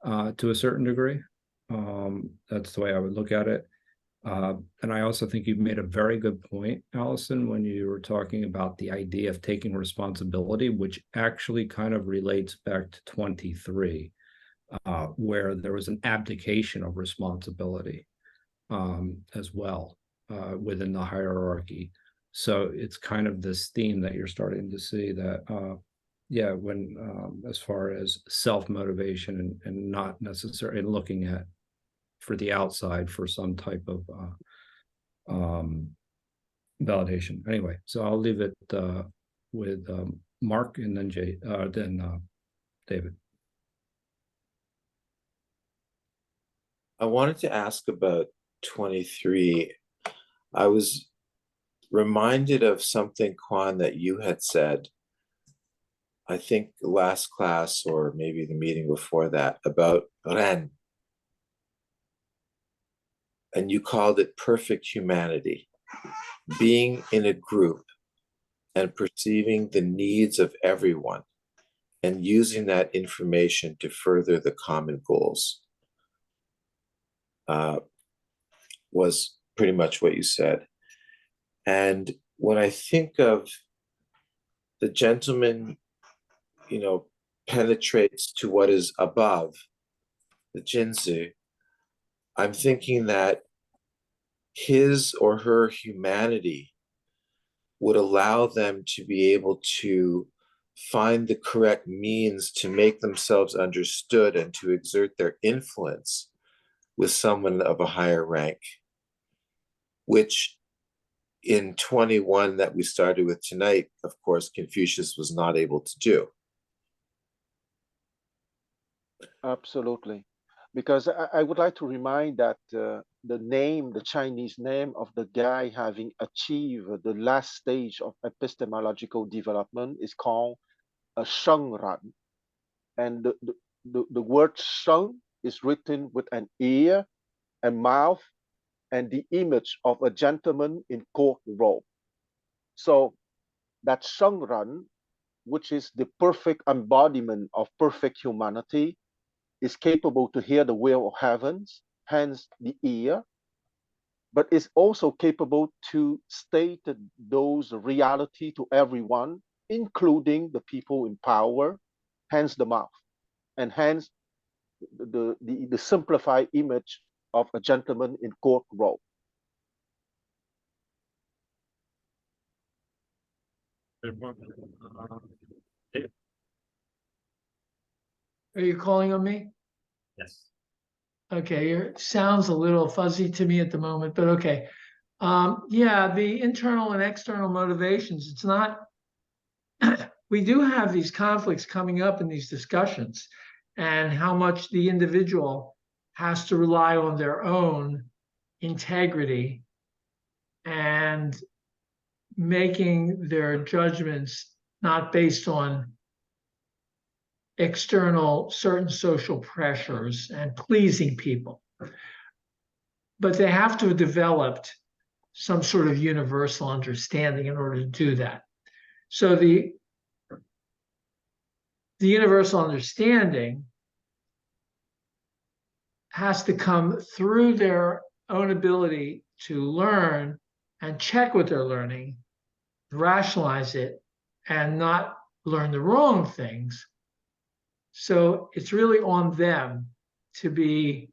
to a certain degree. That's the way I would look at it. And I also think you've made a very good point, Allison, when you were talking about the idea of taking responsibility, which actually kind of relates back to 23, where there was an abdication of responsibility as well within the hierarchy. So it's kind of this theme that you're starting to see that, yeah, when as far as self-motivation and not necessarily looking at for the outside for some type of validation. Anyway, so I'll leave it with Mark and then David. I wanted to ask about 23. I was reminded of something, Quan, that you had said, I think last class or maybe the meeting before that, about Ren. And you called it perfect humanity, being in a group and perceiving the needs of everyone and using that information to further the common goals. Was pretty much what you said. And when I think of the gentleman, you know, penetrates to what is above, the Jinzi, I'm thinking that his or her humanity would allow them to be able to find the correct means to make themselves understood and to exert their influence with someone of a higher rank, which in 21 that we started with tonight, of course, Confucius was not able to do. Absolutely. Because I would like to remind that the Chinese name of the guy having achieved the last stage of epistemological development is called a Sheng Ran. And the word Sheng is written with an ear, a mouth, and the image of a gentleman in court robe. So that Sheng Ran, which is the perfect embodiment of perfect humanity, is capable to hear the will of heavens, hence the ear, but is also capable to state those reality to everyone, including the people in power, hence the mouth, and hence the simplified image of a gentleman in court robe. Are you calling on me? Yes. Okay, sounds a little fuzzy to me at the moment, but okay. Yeah, the internal and external motivations, it's not, we do have these conflicts coming up in these discussions and how much the individual has to rely on their own integrity and making their judgments not based on external certain social pressures and pleasing people. But they have to have developed some sort of universal understanding in order to do that. So the universal understanding has to come through their own ability to learn and check what they're learning, rationalize it, and not learn the wrong things. So it's really on them to be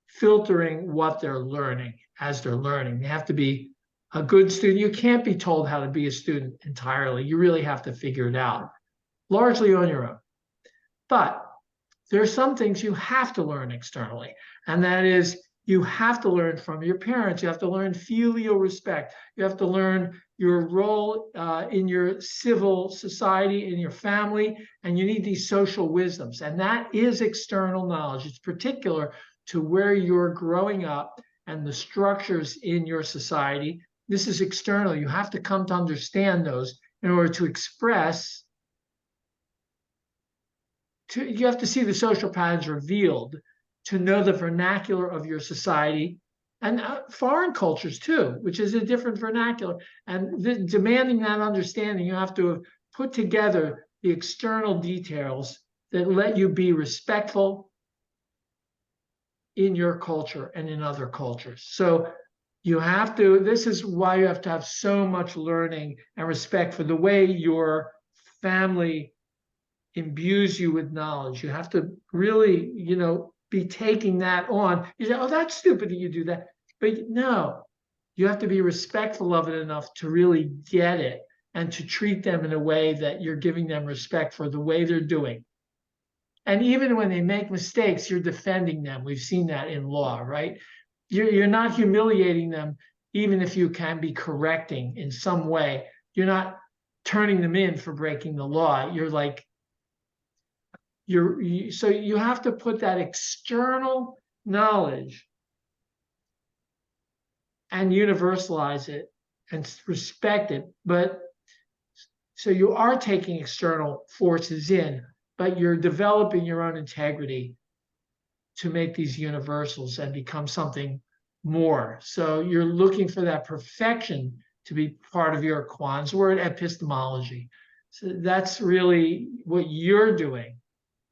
filtering what they're learning as they're learning. They have to be a good student. You can't be told how to be a student entirely. You really have to figure it out, largely on your own. But there are some things you have to learn externally, and that is you have to learn from your parents. You have to learn filial respect. You have to learn your role in your civil society, in your family, and you need these social wisdoms. And that is external knowledge. It's particular to where you're growing up and the structures in your society. This is external. You have to come to understand those in order to express. You have to see the social patterns revealed to know the vernacular of your society and foreign cultures too, which is a different vernacular. And demanding that understanding, you have to have put together the external details that let you be respectful in your culture and in other cultures. So you have to, this is why you have to have so much learning and respect for the way your family imbues you with knowledge. You have to really, be taking that on. You say, oh, that's stupid that you do that. But no, you have to be respectful of it enough to really get it and to treat them in a way that you're giving them respect for the way they're doing. And even when they make mistakes, you're defending them. We've seen that in law, right? You're not humiliating them, even if you can be correcting in some way. You're not turning them in for breaking the law. You're like, so you have to put that external knowledge and universalize it and respect it. But so you are taking external forces in, but you're developing your own integrity to make these universals and become something more. So you're looking for that perfection to be part of your Quan's word epistemology. So that's really what you're doing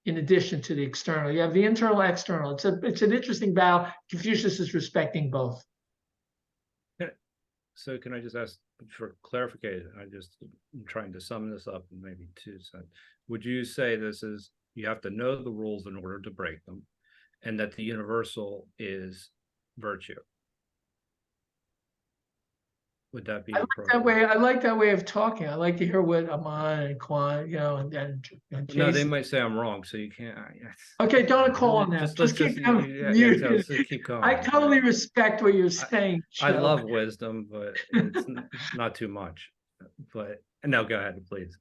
in addition to the external. You have the internal, external. It's an interesting battle. Confucius is respecting both. So can I just ask for clarification? I'm trying to sum this up in maybe 2 cents. Would you say this is, you have to know the rules in order to break them, and that the universal is virtue? Would that be I like that way of talking. I like to hear what Aman and Quan, and No, Jason. they might say I'm wrong, so you can't. Okay, don't call on them. Just keep them muted. Let's just keep going. I totally respect what you're saying. I Joe. love wisdom, but it's not too much. But no, go ahead, please.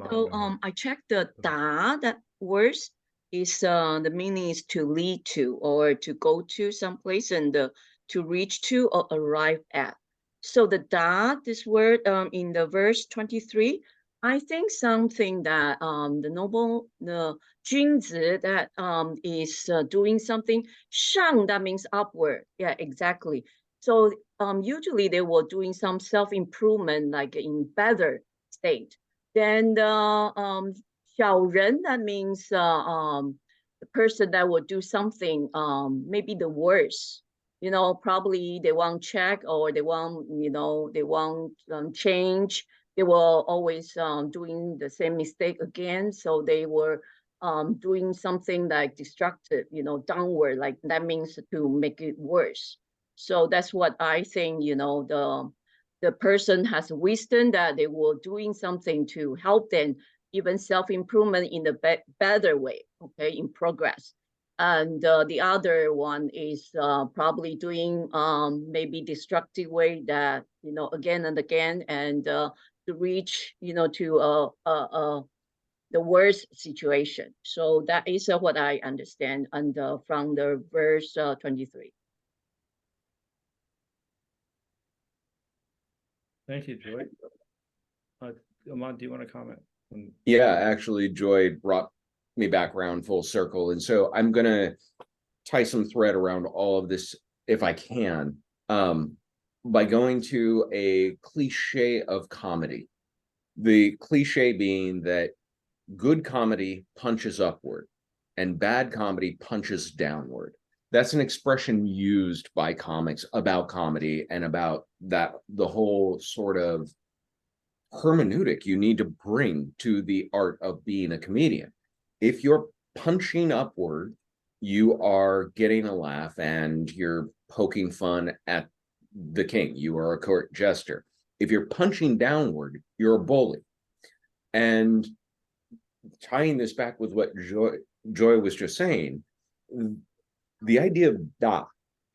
So I checked the da, that words is the meaning is to lead to or to go to someplace, and to reach to or arrive at. So the da, this word in the verse 23, I think something that the 君子 that is doing something. 上 that means upward. Yeah, exactly. So usually they were doing some self-improvement, like in better state. Then the 小人, that means the person that will do something maybe the worst. Probably they won't check, or they won't, they won't change. They were always doing the same mistake again. So they were doing something like destructive, downward, like that means to make it worse. So that's what I think, the person has wisdom that they were doing something to help them, even self-improvement in a better way, okay, in progress. And the other one is probably doing maybe destructive way that, again and again, and to reach, to the worst situation. So that is what I understand, and from the verse 23. Thank you, Joy. Aman, do you want to comment? Yeah, actually, Joy brought me back around full circle. And so I'm going to tie some thread around all of this, if I can, by going to a cliche of comedy. The cliche being that good comedy punches upward and bad comedy punches downward. That's an expression used by comics about comedy and about that, the whole sort of hermeneutic you need to bring to the art of being a comedian. If you're punching upward, you are getting a laugh and you're poking fun at the king. You are a court jester. If you're punching downward, you're a bully. And tying this back with what Joy was just saying, the idea of da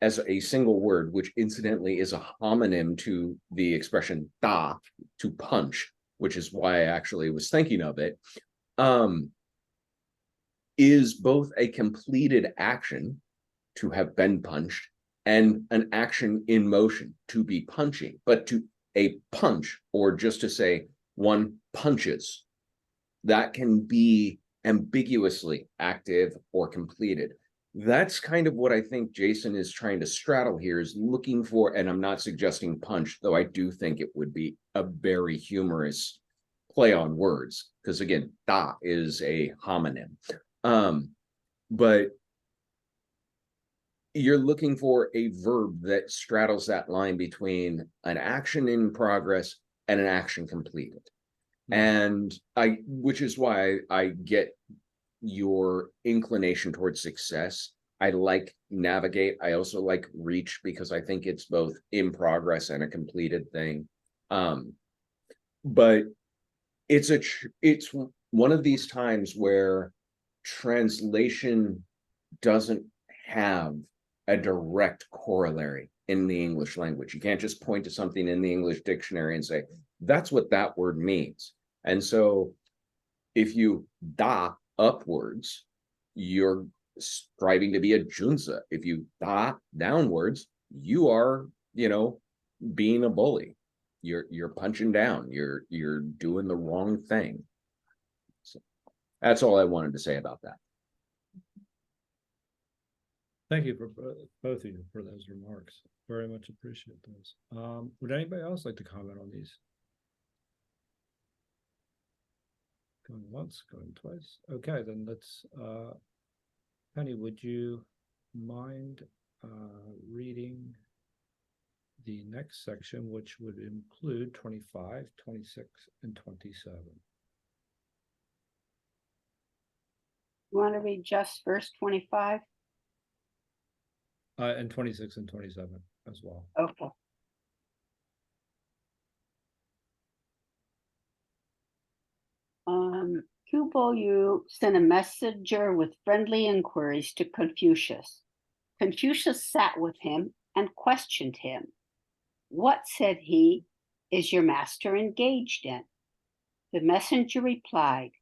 as a single word, which incidentally is a homonym to the expression da, to punch, which is why I actually was thinking of it, is both a completed action, to have been punched, and an action in motion, to be punching. But to a punch, or just to say one punches, that can be ambiguously active or completed. That's kind of what I think Jason is trying to straddle here, is looking for, and I'm not suggesting punch, though I do think it would be a very humorous play on words, because again, da is a homonym. But you're looking for a verb that straddles that line between an action in progress and an action completed. And which is why I get your inclination towards success. I like navigate. I also like reach because I think it's both in progress and a completed thing. But it's one of these times where translation doesn't have a direct corollary in the English language. You can't just point to something in the English dictionary and say, that's what that word means. And so if you da upwards, you're striving to be a junzi. If you da downwards, you are, being a bully. You're punching down. You're doing the wrong thing. So that's all I wanted to say about that. Thank you for both of you for those remarks. Very much appreciate those. Would anybody else like to comment on these? Going once, going twice. Okay, then let's, Penny, would you mind reading the next section, which would include 25, 26, and 27? You want to read just verse 25? And 26 and 27 as well. Okay. Hu Yu sent a messenger with friendly inquiries to Confucius. Confucius sat with him and questioned him. What, said he, is your master engaged in? The messenger replied,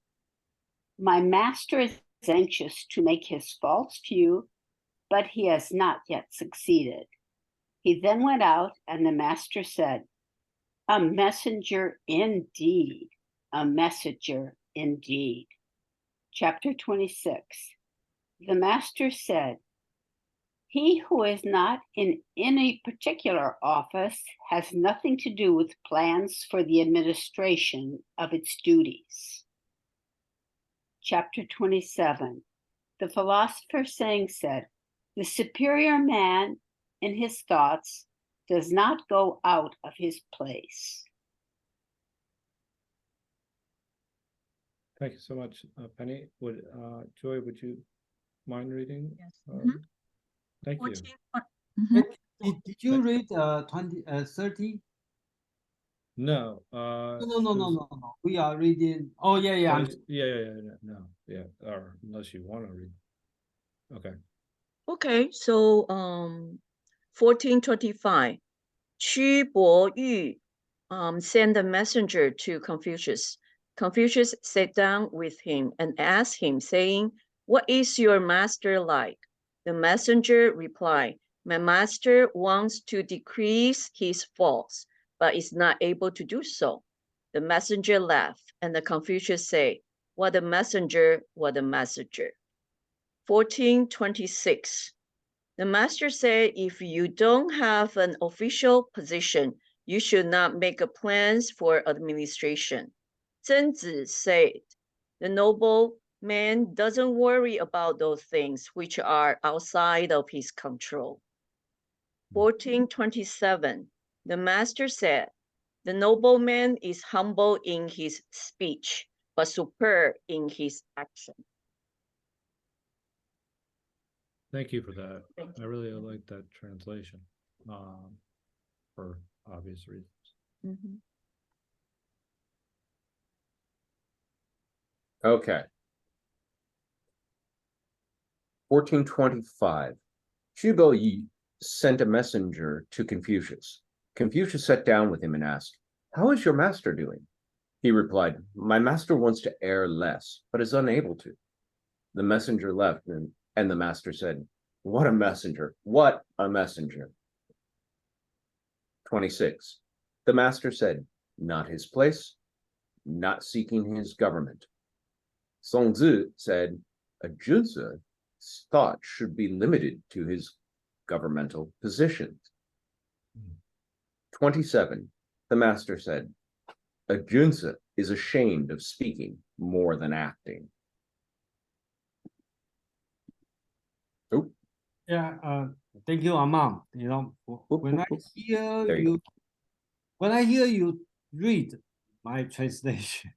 my master is anxious to make his false view, but he has not yet succeeded. He then went out, and the master said, a messenger indeed, a messenger indeed. Chapter 26. The master said, he who is not in any particular office has nothing to do with plans for the administration of its duties. Chapter 27. The philosopher Sang said, the superior man in his thoughts does not go out of his place. Thank you so much, Penny. Joy, would you mind reading? Yes. Thank you. 14. Did you read 30? No. No. We are reading. Oh yeah. Yeah. Or unless you want to read. Okay. Okay, so 1425. Qu Yu sent a messenger to Confucius. Confucius sat down with him and asked him, saying, what is your master like? The messenger replied, my master wants to decrease his faults, but is not able to do so. The messenger laughed, and the Confucius said, what a messenger, what a messenger. 1426. The master said, if you don't have an official position, you should not make plans for administration. Zhenzi said, the noble man doesn't worry about those things which are outside of his control. 1427. The master said, the noble man is humble in his speech, but superb in his action. Thank you for that. Thank I really like that translation for obvious reasons. Mm-hmm. Okay. 1425. Zhu Yi sent a messenger to Confucius. Confucius sat down with him and asked, how is your master doing? He replied, my master wants to err less, but is unable to. The messenger left, and the master said, what a messenger, what a messenger. 26. The master said, not his place, not seeking his government. Songzi said, a junzi thought should be limited to his governmental positions. 27. The master said, a junzi is ashamed of speaking more than acting. Oh. Yeah, thank you, Amam. When I hear you read my translation,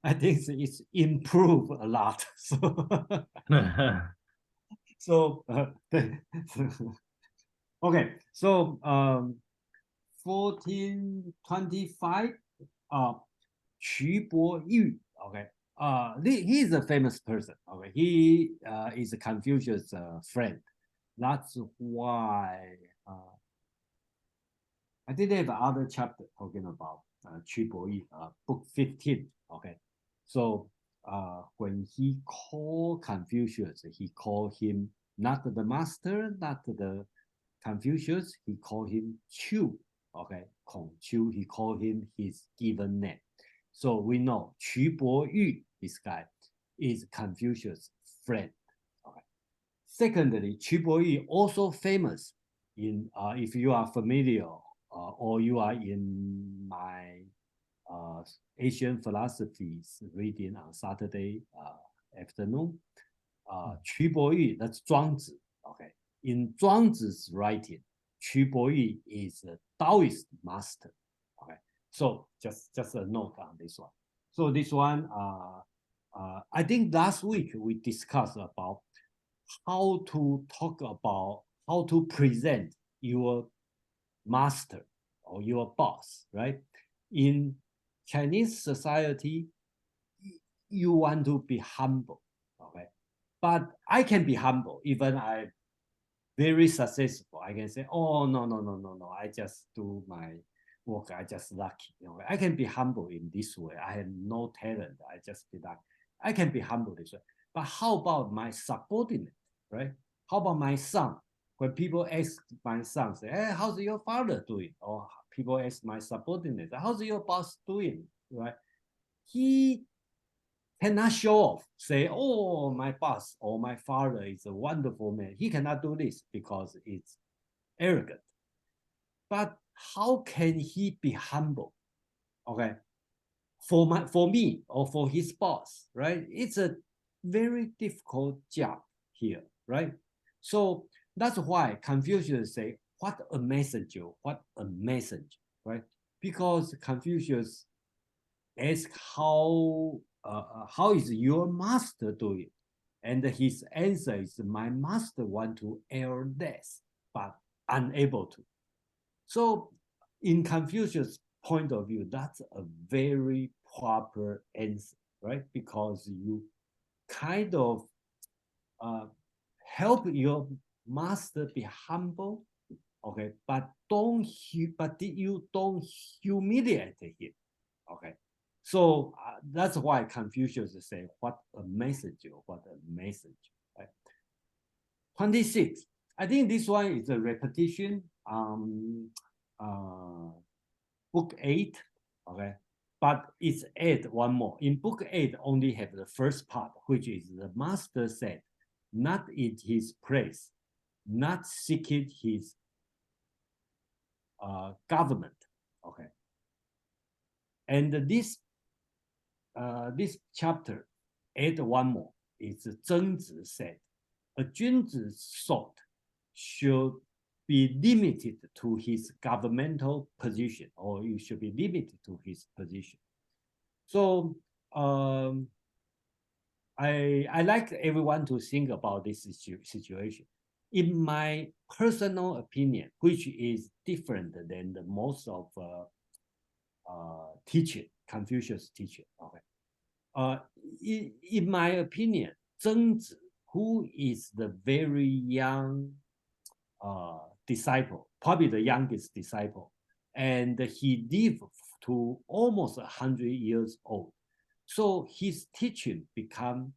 I think it's improved a lot. So, okay, so 1425, Qu Boyu, okay, he is a famous person. Okay, he is a Confucius friend. That's why I did have other chapter talking about Qu Boyu, book 15. Okay, so when he called Confucius, he called him not the master, not the Confucius, he called him Chu. Okay, Kong Chu, he called him his given name. So we know Qu Boyu, this guy, is Confucius' friend. Okay. Secondly, Qu Boyu also famous in, if you are familiar or you are in my Asian philosophies reading on Saturday afternoon, Qu Boyu, that's Zhuangzi. Okay, in Zhuangzi's writing, Qu Boyu is a Taoist master. Okay, so just a note on this one. So this one, I think last week we discussed about how to talk about how to present your master or your boss, right? In Chinese society, you want to be humble, okay? But I can be humble, even I'm very successful. I can say, oh, no, I just do my work, I just lucky. You know, I can be humble in this way. I have no talent, I just be lucky. I can be humble this way. But how about my subordinate, right? How about my son? When people ask my son, say, hey, how's your father doing? Or people ask my subordinate, how's your boss doing, right? He cannot show off, say, oh, my boss or my father is a wonderful man. He cannot do this because it's arrogant. But how can he be humble? Okay, for me or for his boss, right? It's a very difficult job here, right? So that's why Confucius say, what a messenger, what a message, right? Because Confucius ask how is your master doing? And his answer is, my master want to err less, but unable to. So in Confucius' point of view, that's a very proper answer, right? Because you kind of help your master be humble, okay, but you don't humiliate him, okay. So that's why Confucius say, what a message, what a message, right? 26. I think this one is a repetition. Book 8, okay, but it's add one more. In book 8, only have the first part, which is the master said, not in his place, not seeking his government, okay. And this chapter add one more. It's Zhengzi said, a Junzi's thought should be limited to his governmental position, or you should be limited to his position. So I like everyone to think about this situation. In my personal opinion, which is different than the most of teaching, Confucius teaching, okay. In my opinion, Zhengzi, who is the very young disciple, probably the youngest disciple, and he lived to almost 100 years old. So his teaching become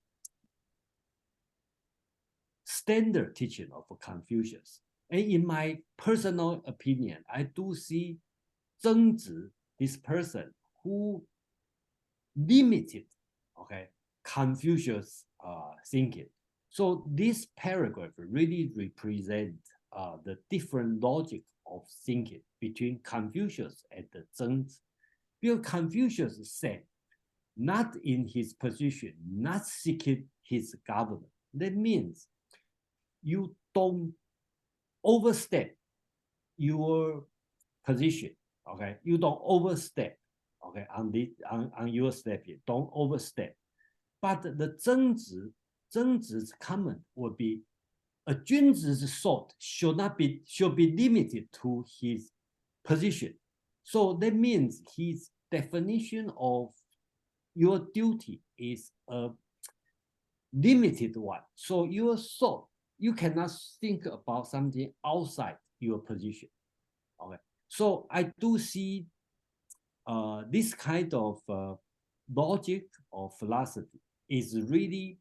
standard teaching of Confucius. And in my personal opinion, I do see Zhengzi, this person who limited, okay, Confucius thinking. So this paragraph really represents the different logic of thinking between Confucius and the Zhengzi. Because Confucius said, not in his position, not seeking his government. That means you don't overstep your position, okay? You don't overstep, okay, on your step here. Don't overstep. But the 曾子's comment would be a 君子's thought should be limited to his position. So that means his definition of your duty is a limited one. So your thought, you cannot think about something outside your position. Okay. So I do see this kind of logic or philosophy is really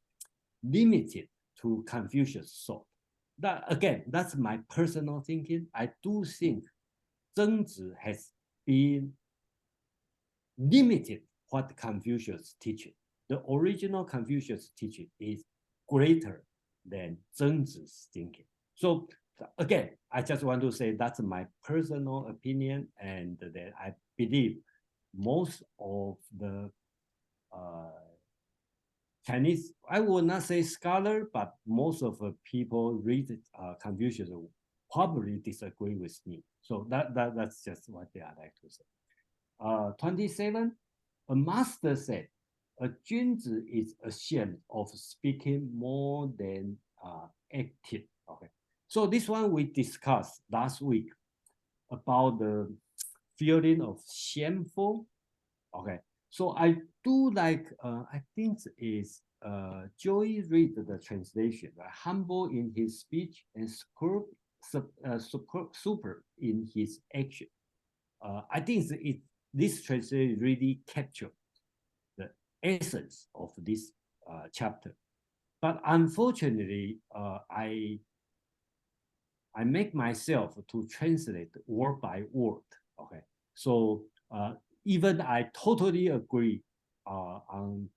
limited to Confucius' thought. That again, that's my personal thinking. I do think Zhengzi has been limited what Confucius teaching. The original Confucius teaching is greater than Zhengzi's thinking. So again, I just want to say that's my personal opinion, and that I believe most of the Chinese, I will not say scholar, but most of the people read Confucius probably disagree with me. So that's just what I like to say. 27, a master said, a 君子 is ashamed of speaking more than acting. Okay, so this one we discussed last week about the feeling of shameful. Okay, so I do like, I think is Joey read the translation, humble in his speech and super in his action. I think this translation really captured the essence of this chapter. But unfortunately, I make myself to translate word by word. Okay, so even I totally agree on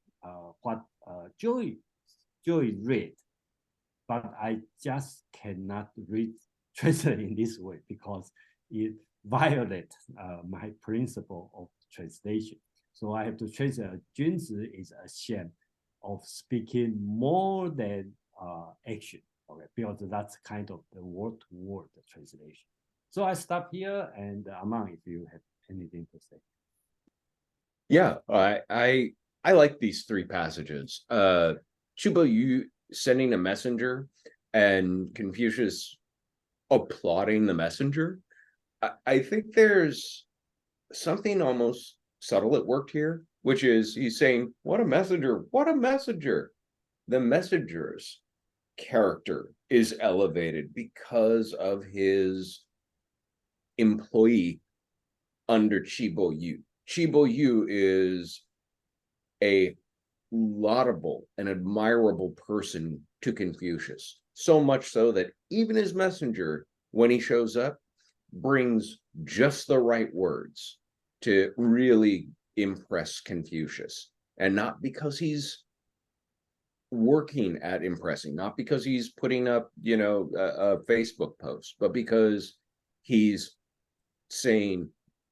what Joey read, but I just cannot translate in this way because it violates my principle of translation. So I have to translate 君子 is ashamed of speaking more than action. Okay, because that's kind of the word-to-word translation. So I stop here, and Amang, if you have anything to say. Yeah, I like these three passages. Chuba, you sending a messenger and Confucius applauding the messenger. I think there's something almost subtle at work here, which is he's saying, what a messenger, what a messenger. The messenger's character is elevated because of his employee under Chibo Yu. Chibo Yu is a laudable and admirable person to Confucius, so much so that even his messenger, when he shows up, brings just the right words to really impress Confucius, and not because he's working at impressing, not because he's putting up, you know, a Facebook post, but because he's saying,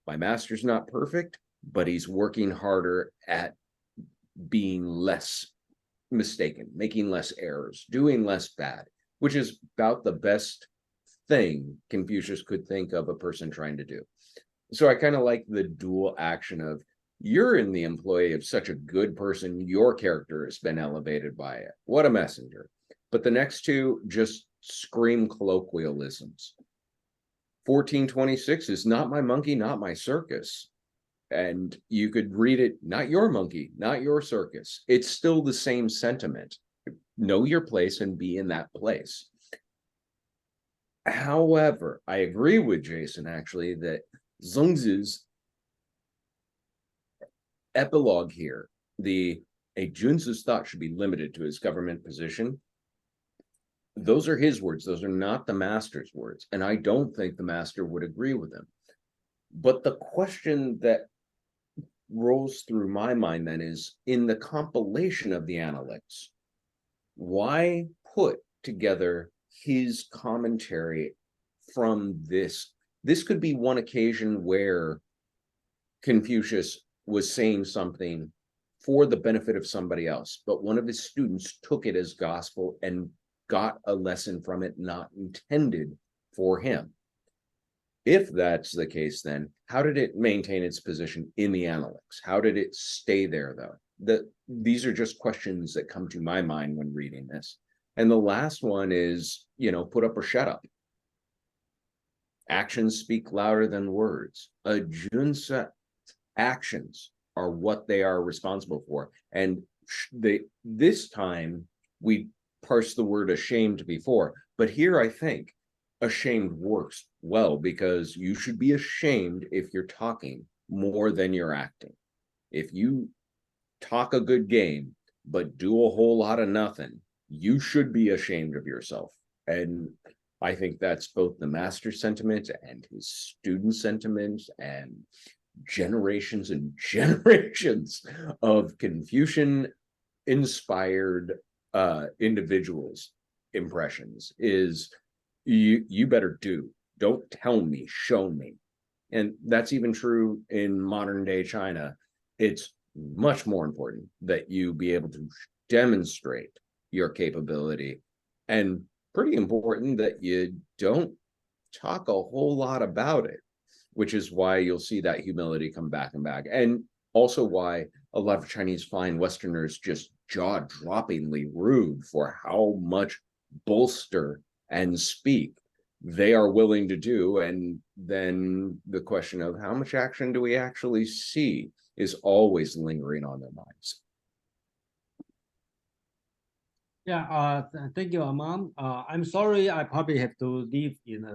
my master's not perfect, but he's working harder at being less mistaken, making less errors, doing less bad, which is about the best thing Confucius could think of a person trying to do. So I kind of like the dual action of, you're in the employee of such a good person, your character has been elevated by it. What a messenger. But the next two just scream colloquialisms. 1426 is not my monkey, not my circus. And you could read it, not your monkey, not your circus. It's still the same sentiment. Know your place and be in that place. However, I agree with Jason, actually, that Zhengzi's epilogue here, a Junzi's thought should be limited to his government position. Those are his words. Those are not the master's words. And I don't think the master would agree with him. But the question that rolls through my mind then is, in the compilation of the Analects, why put together his commentary from this? This could be one occasion where Confucius was saying something for the benefit of somebody else, but one of his students took it as gospel and got a lesson from it not intended for him. If that's the case, then how did it maintain its position in the Analects? How did it stay there, though? These are just questions that come to my mind when reading this. And the last one is, put up or shut up. Actions speak louder than words. A junsa actions are what they are responsible for. And this time we parsed the word ashamed before, but here I think ashamed works well, because you should be ashamed if you're talking more than you're acting. If you talk a good game but do a whole lot of nothing, you should be ashamed of yourself. And I think that's both the master sentiment and his student sentiment, and generations and generations of Confucian inspired individuals impressions is you better do. Don't tell me, show me. And that's even true in modern day China. It's much more important that you be able to demonstrate your capability, and pretty important that you don't talk a whole lot about it, which is why you'll see that humility come back and back. And also why a lot of Chinese find Westerners just jaw-droppingly rude for how much bolster and speak they are willing to do. And then the question of how much action do we actually see is always lingering on their minds. Yeah, thank you, Amam. I'm sorry, I probably have to leave in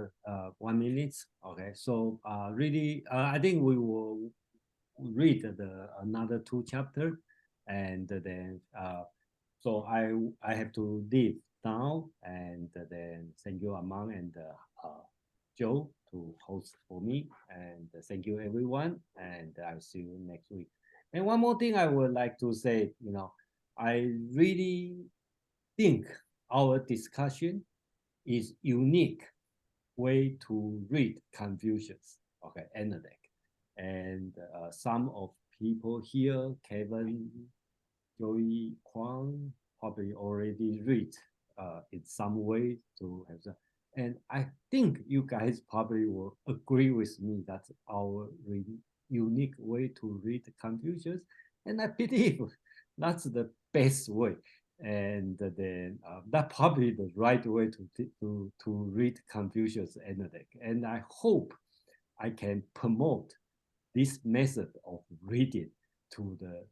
1 minute. Okay, so really, I think we will read another 2 chapters, and then so I have to leave now, and then thank you, Amam and Joe, to host for me, and thank you everyone, and I'll see you next week. And one more thing I would like to say, I really think our discussion is unique way to read Confucius, okay, Analects. And some of people here, Kevin, Joey, Kwang, probably already read in some way to have that. And I think you guys probably will agree with me that's our really unique way to read Confucius. And I believe that's the best way. And then that's probably the right way to read Confucius Analects. And I hope I can promote this method of reading to the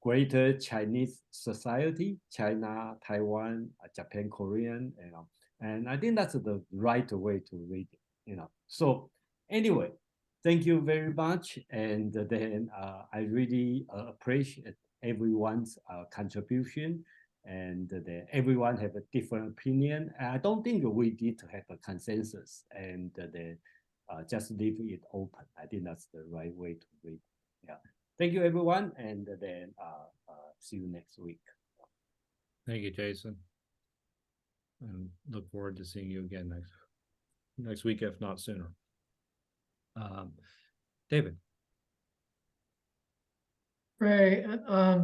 greater Chinese society, China, Taiwan, Japan, Korean, and I think that's the right way to read it, So anyway, thank you very much. And then I really appreciate everyone's contribution, and everyone have a different opinion. I don't think we need to have a consensus, and then just leave it open. I think that's the right way to read. Yeah. Thank you, everyone, and then see you next week. Thank you, Jason. And look forward to seeing you again next week, if not sooner. David. Ray, I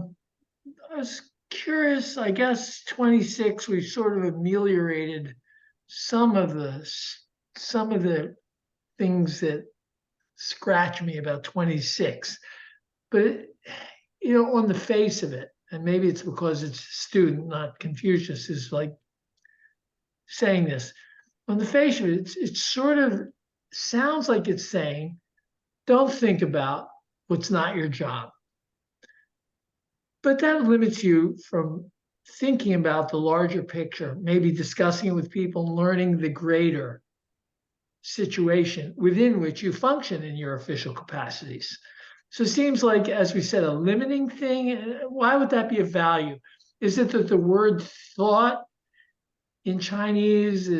was curious, I guess 26, we've sort of ameliorated some of the things that scratch me about 26. But, on the face of it, and maybe it's because it's a student, not Confucius, is like saying this. On the face of it, it sort of sounds like it's saying, don't think about what's not your job. But that limits you from thinking about the larger picture, maybe discussing it with people, learning the greater situation within which you function in your official capacities. So it seems like, as we said, a limiting thing. Why would that be of value? Is it that the word thought in Chinese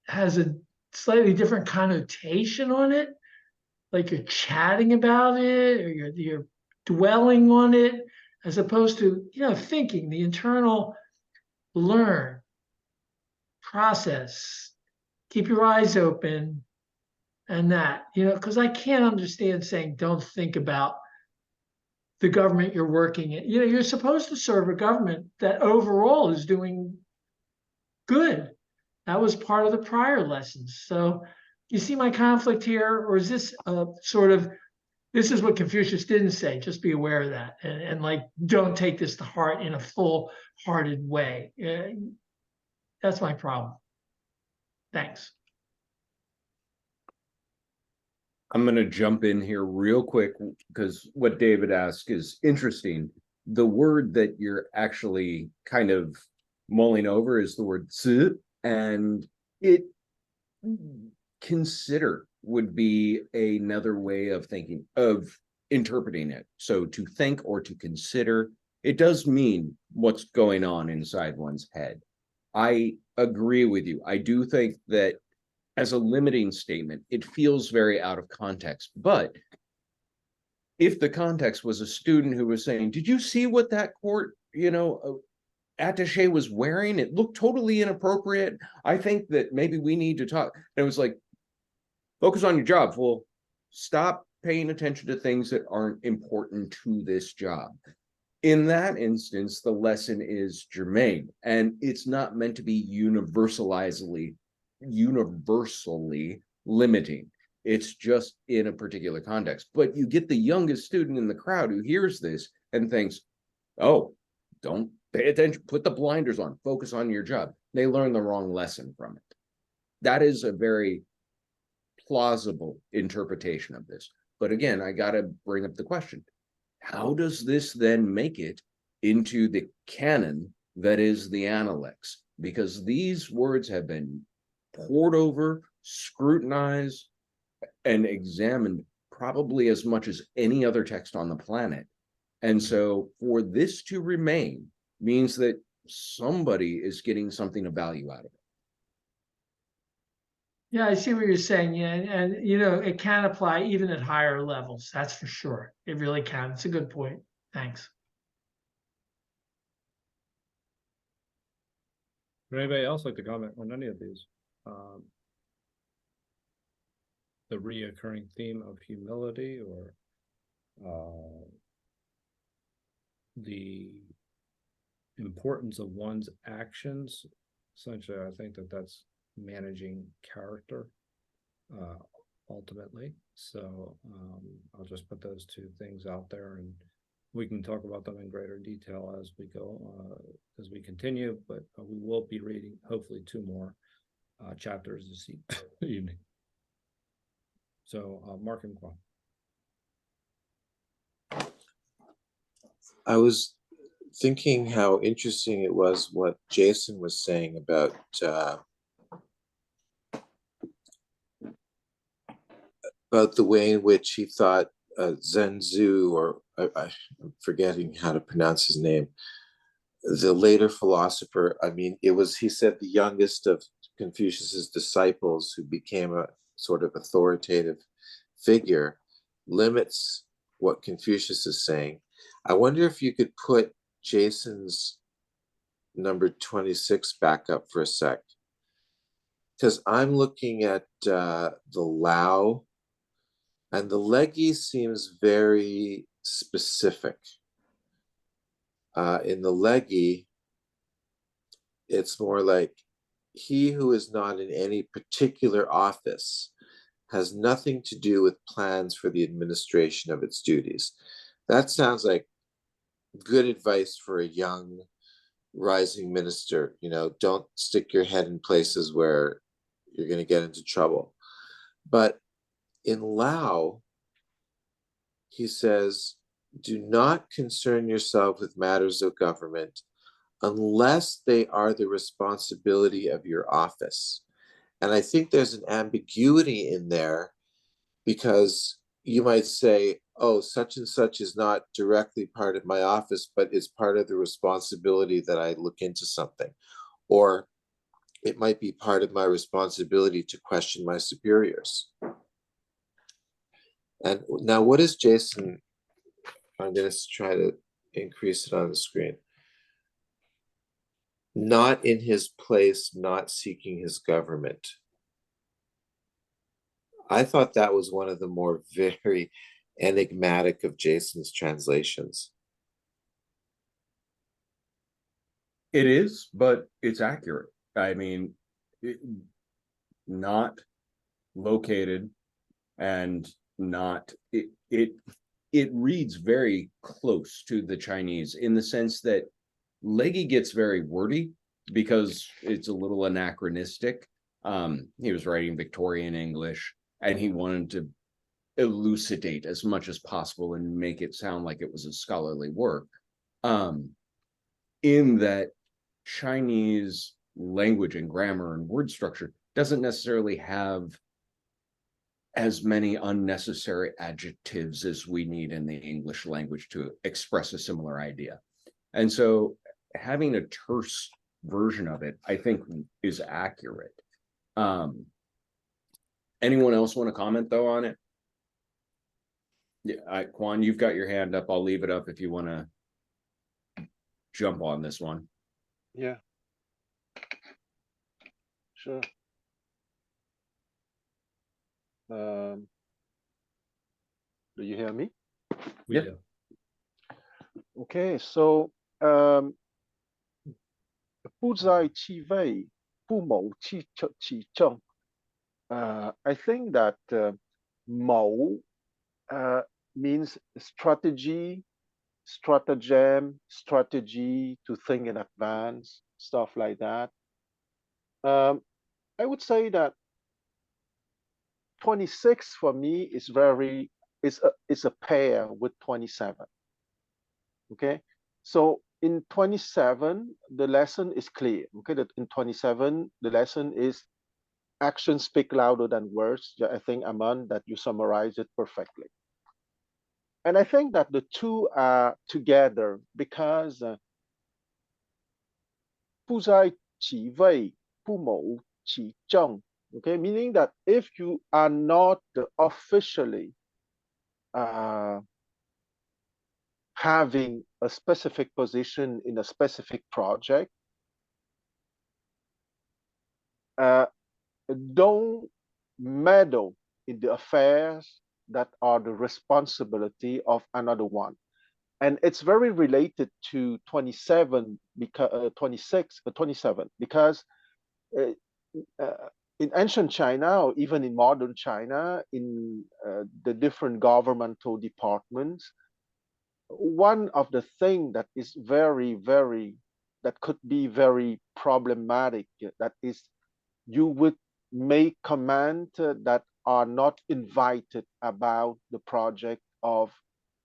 has a slightly different connotation on it? Like you're chatting about it, or you're dwelling on it, as opposed to, thinking, the internal learn, process, keep your eyes open, and that, because I can't understand saying don't think about the government you're working in. You're supposed to serve a government that overall is doing good. That was part of the prior lessons. So You see my conflict here, or is this sort of, this is what Confucius didn't say, just be aware of that, and like, don't take this to heart in a full-hearted way. That's my problem. Thanks. I'm going to jump in here real quick because what David asked is interesting. The word that you're actually kind of mulling over is the word zi, and it consider would be another way of thinking, of interpreting it. So to think or to consider, it does mean what's going on inside one's head. I agree with you. I do think that as a limiting statement, it feels very out of context. But if the context was a student who was saying, did you see what that court, attaché was wearing? It looked totally inappropriate. I think that maybe we need to talk. And it was like, focus on your job. Well, stop paying attention to things that aren't important to this job. In that instance, the lesson is germane, and it's not meant to be universally limiting. It's just in a particular context. But you get the youngest student in the crowd who hears this and thinks, oh, don't pay attention, put the blinders on, focus on your job. They learn the wrong lesson from it. That is a very plausible interpretation of this. But again, I got to bring up the question. How does this then make it into the canon that is the Analects? Because these words have been pored over, scrutinized, and examined probably as much as any other text on the planet. And so for this to remain means that somebody is getting something of value out of it. Yeah, I see what you're saying. Yeah, and it can apply even at higher levels. That's for sure. It really can. It's a good point. Thanks. Would anybody else like to comment on any of these? The reoccurring theme of humility, or the importance of one's actions. Essentially, I think that's managing character ultimately. So I'll just put those two things out there, and we can talk about them in greater detail as we go, as we continue, but we will be reading hopefully 2 more chapters this evening. So Mark and Quan. I was thinking how interesting it was what Jason was saying about the way in which he thought Zhenzu, or I'm forgetting how to pronounce his name, the later philosopher, he said the youngest of Confucius's disciples who became a sort of authoritative figure, limits what Confucius is saying. I wonder if you could put Jason's number 26 back up for a sec, because I'm looking at the Lao, and the Leggy seems very specific. In the Leggy, it's more like, he who is not in any particular office has nothing to do with plans for the administration of its duties. That sounds like good advice for a young rising minister. Don't stick your head in places where you're going to get into trouble. But in Lao, he says, do not concern yourself with matters of government unless they are the responsibility of your office. And I think there's an ambiguity in there, because you might say, oh, such and such is not directly part of my office, but it's part of the responsibility that I look into something. Or it might be part of my responsibility to question my superiors. And now, what is Jason? I'm going to try to increase it on the screen. Not in his place, not seeking his government. I thought that was one of the more very enigmatic of Jason's translations. It is, but it's accurate. Not located and not it reads very close to the Chinese in the sense that Leggy gets very wordy because it's a little anachronistic. He was writing Victorian English and he wanted to elucidate as much as possible and make it sound like it was a scholarly work. In that Chinese language and grammar and word structure doesn't necessarily have as many unnecessary adjectives as we need in the English language to express a similar idea. And so having a terse version of it, I think, is accurate. Anyone else want to comment though on it? Yeah, Quan, you've got your hand up. I'll leave it up if you want to jump on this one. Yeah. Sure. Do you hear me? We Yeah. do. Okay, so 不在其位，不谋其政. I think that 谋 means strategy, stratagem, strategy to think in advance, stuff like that. I would say that 26 for me is is a pair with 27. Okay, so in 27 the lesson is clear. Okay, that in 27 the lesson is actions speak louder than words. Yeah, I think, Aman, that you summarize it perfectly. And I think that the two are together because 不在其位，不谋其政. Okay, meaning that if you are not officially having a specific position in a specific project, don't meddle in the affairs that are the responsibility of another one. And it's very related to 27 because 27 because in ancient China, or even in modern China, in the different governmental departments, one of the things that is that could be very problematic, that is, you would make comments that are not invited about the project of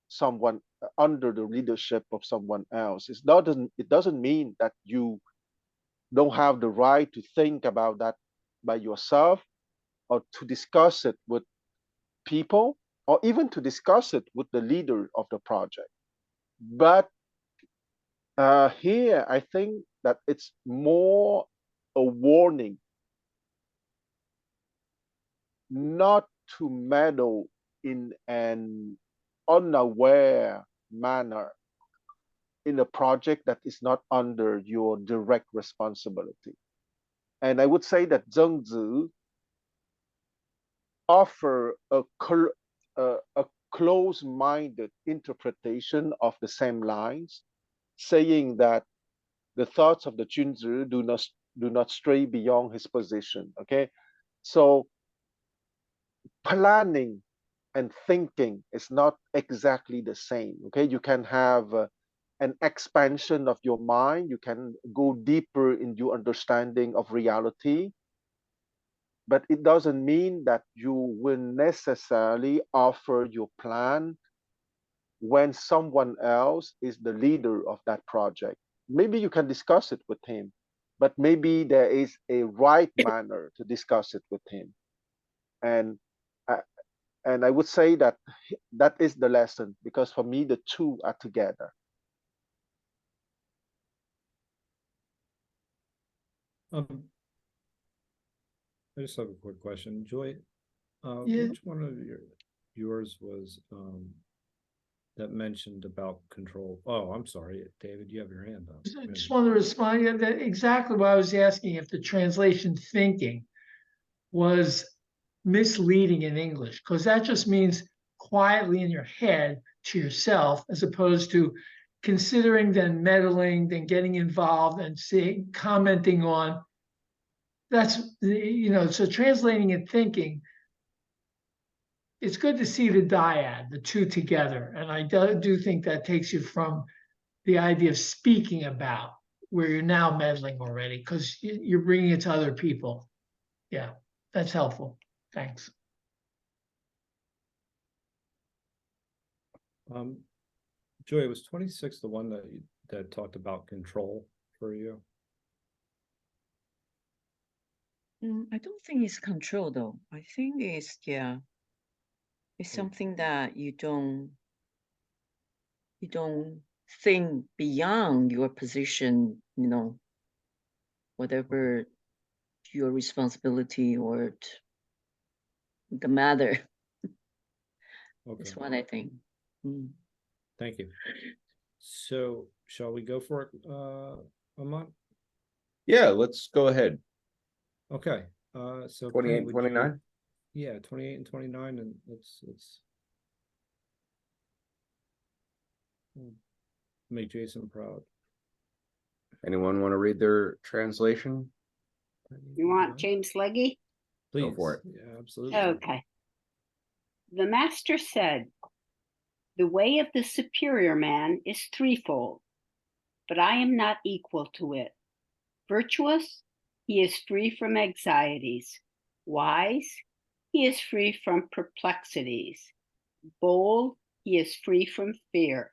someone under the leadership of someone else. It doesn't mean that you don't have the right to think about that by yourself, or to discuss it with people, or even to discuss it with the leader of the project. But here I think that it's more a warning not to meddle in an unaware manner in a project that is not under your direct responsibility. And I would say that Zhengzi offer a close-minded interpretation of the same lines, saying that the thoughts of the Junzi do not stray beyond his position. Okay, so planning and thinking is not exactly the same. Okay, you can have an expansion of your mind, you can go deeper in your understanding of reality, but it doesn't mean that you will necessarily offer your plan when someone else is the leader of that project. Maybe you can discuss it with him, but maybe there is a right manner to discuss it with him. And I would say that that is the lesson, because for me, the two are together. I just have a quick question, Joy. Yeah. Which one of yours was that mentioned about control? Oh, I'm sorry, David, you have your hand up. I just wanted to respond. Yeah, that exactly what I was asking, if the translation thinking was misleading in English, because that just means quietly in your head to yourself, as opposed to considering, then meddling, then getting involved and commenting on. That's, so translating and thinking it's good to see the dyad, the two together. And I do think that takes you from the idea of speaking about, where you're now meddling already, because you're bringing it to other people. Yeah, that's helpful. Thanks. Joy, was 26 the one that talked about control for you? I don't think it's control though. I think it's, yeah, it's something that you don't think beyond your position, you know, whatever your responsibility or the matter. Okay, That's what I think. thank you. So shall we go for it, Ahmad? Yeah, let's go ahead. Okay, so 28, Penny, would you- 29. Yeah, 28 and 29, and let's make Jason proud. Anyone want to read their translation? You want James Legge? Please. Go for it. Yeah, absolutely. Okay. The master said, "The way of the superior man is threefold, but I am not equal to it. Virtuous, he is free from anxieties. Wise, he is free from perplexities. Bold, he is free from fear."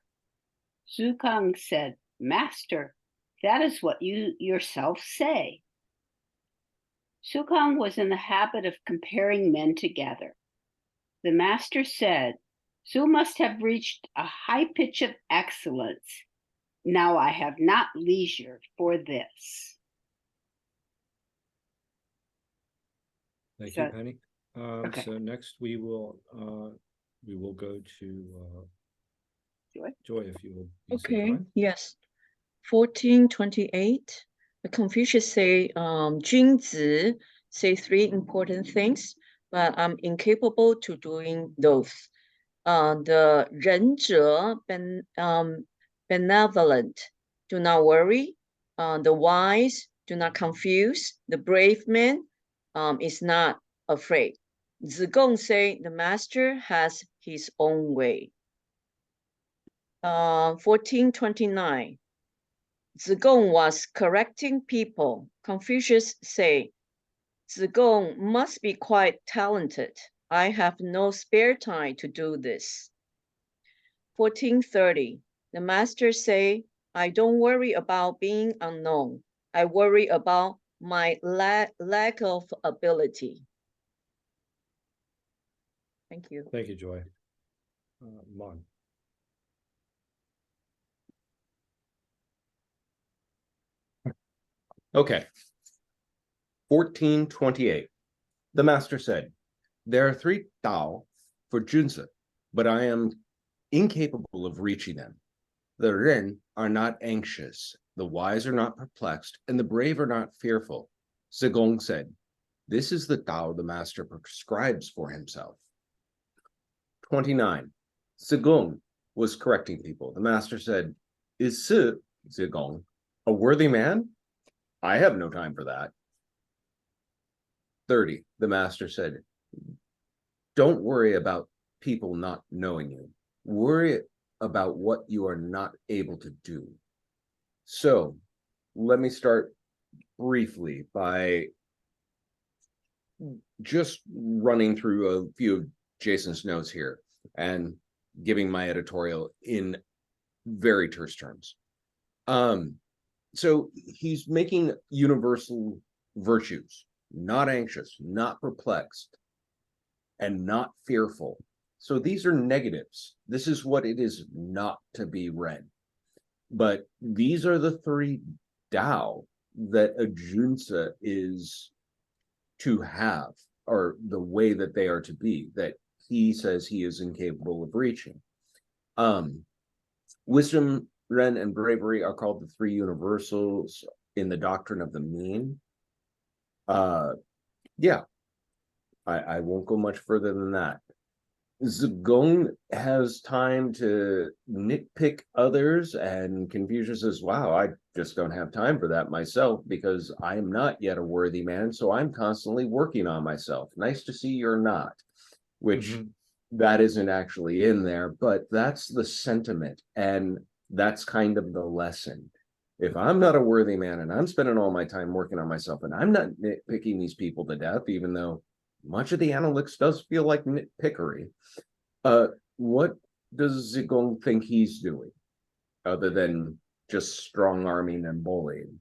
Zukang said, "Master, that is what you yourself say." Zukang was in the habit of comparing men together. The master said, "Su must have reached a high pitch of excellence. Now I have not leisure for this." Thank So- you, Penny. okay. So next we will go to Joy, if you will. Be so Okay, kind. yes. 1428. Confucius say, 君子 say three important things, but I'm incapable to doing those. The 仁者 benevolent, do not worry. The wise, do not confuse. The brave man is not afraid. Zigong say the master has his own way. 1429. Zigong was correcting people. Confucius say, Zigong must be quite talented. I have no spare time to do this. 1430. The master say, I don't worry about being unknown. I worry about my lack of ability. Thank you. Thank you, Joy. Mon. Okay. 1428. The master said, "There are three Tao for Junzi, but I am incapable of reaching them. The Ren are not anxious, the wise are not perplexed, and the brave are not fearful." Zigong said, "This is the Tao the master prescribes for himself." 29. Zigong was correcting people. The master said, "Is Si, Zigong, a worthy man? I have no time for that." 30. The master said, "Don't worry about people not knowing you. Worry about what you are not able to do." So let me start briefly by just running through a few of Jason's notes here and giving my editorial in very terse terms. So he's making universal virtues: not anxious, not perplexed, and not fearful. So these are negatives. This is what it is not to be read. But these are the three Tao that a Junzi is to have, or the way that they are to be, that he says he is incapable of reaching. Wisdom, Ren, and bravery are called the three universals in the doctrine of the mean. Yeah, I won't go much further than that. Zigong has time to nitpick others, and Confucius says, "Wow, I just don't have time for that myself because I am not yet a worthy man, so I'm constantly working on myself. Nice to see you're not," which that isn't actually in there, but that's the sentiment, and that's kind of the lesson. If I'm not a worthy man and I'm spending all my time working on myself and I'm not nitpicking these people to death, even though much of the Analects does feel like nitpickery, what does Zigong think he's doing other than just strong arming and bullying?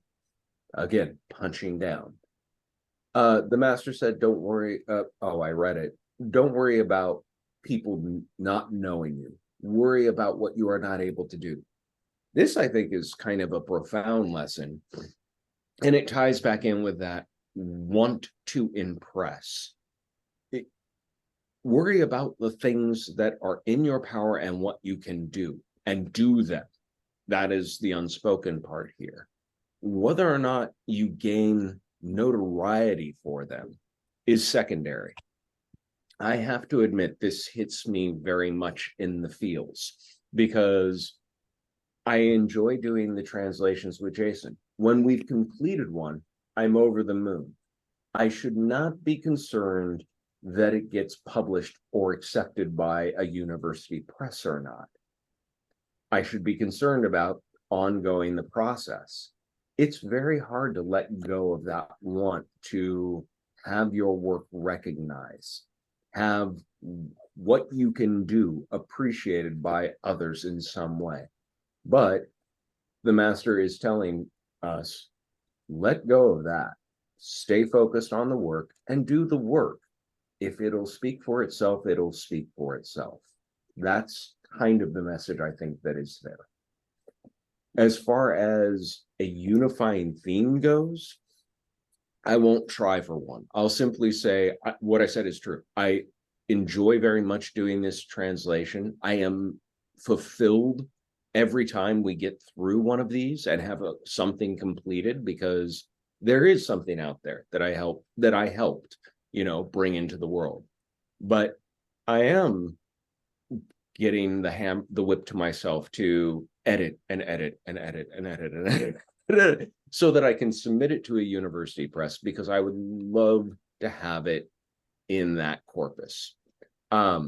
Again, punching down. The master said, don't worry. I read it. Don't worry about people not knowing you. Worry about what you are not able to do. This, I think, is kind of a profound lesson. And it ties back in with that want to impress. Worry about the things that are in your power and what you can do, and do them. That is the unspoken part here. Whether or not you gain notoriety for them is secondary. I have to admit, this hits me very much in the feels, because I enjoy doing the translations with Jason. When we've completed one, I'm over the moon. I should not be concerned that it gets published or accepted by a university press or not. I should be concerned about ongoing the process. It's very hard to let go of that want to have your work recognized, have what you can do appreciated by others in some way. But the master is telling us, let go of that, stay focused on the work and do the work. If it'll speak for itself, it'll speak for itself. That's kind of the message I think that is there. As far as a unifying theme goes, I won't try for one. I'll simply say what I said is true. I enjoy very much doing this translation. I am fulfilled every time we get through one of these and have something completed, because there is something out there that I helped, bring into the world. But I am getting the whip to myself to edit and edit and edit and edit and edit so that I can submit it to a university press, because I would love to have it in that corpus. I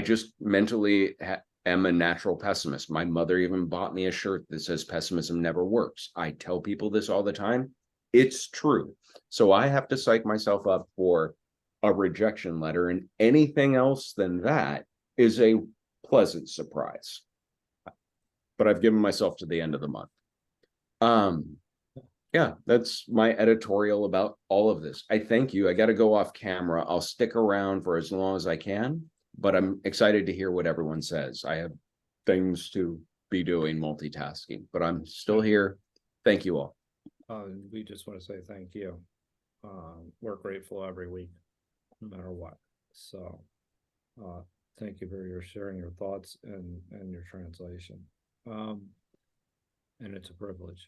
just mentally am a natural pessimist. My mother even bought me a shirt that says pessimism never works. I tell people this all the time. It's true. So I have to psych myself up for a rejection letter, and anything else than that is a pleasant surprise. But I've given myself to the end of the month. Yeah, that's my editorial about all of this. I thank you. I got to go off camera. I'll stick around for as long as I can, but I'm excited to hear what everyone says. I have things to be doing, multitasking, but I'm still here. Thank you all. We just want to say thank you. We're grateful every week, no matter what. So thank you for your sharing your thoughts and your translation. And it's a privilege.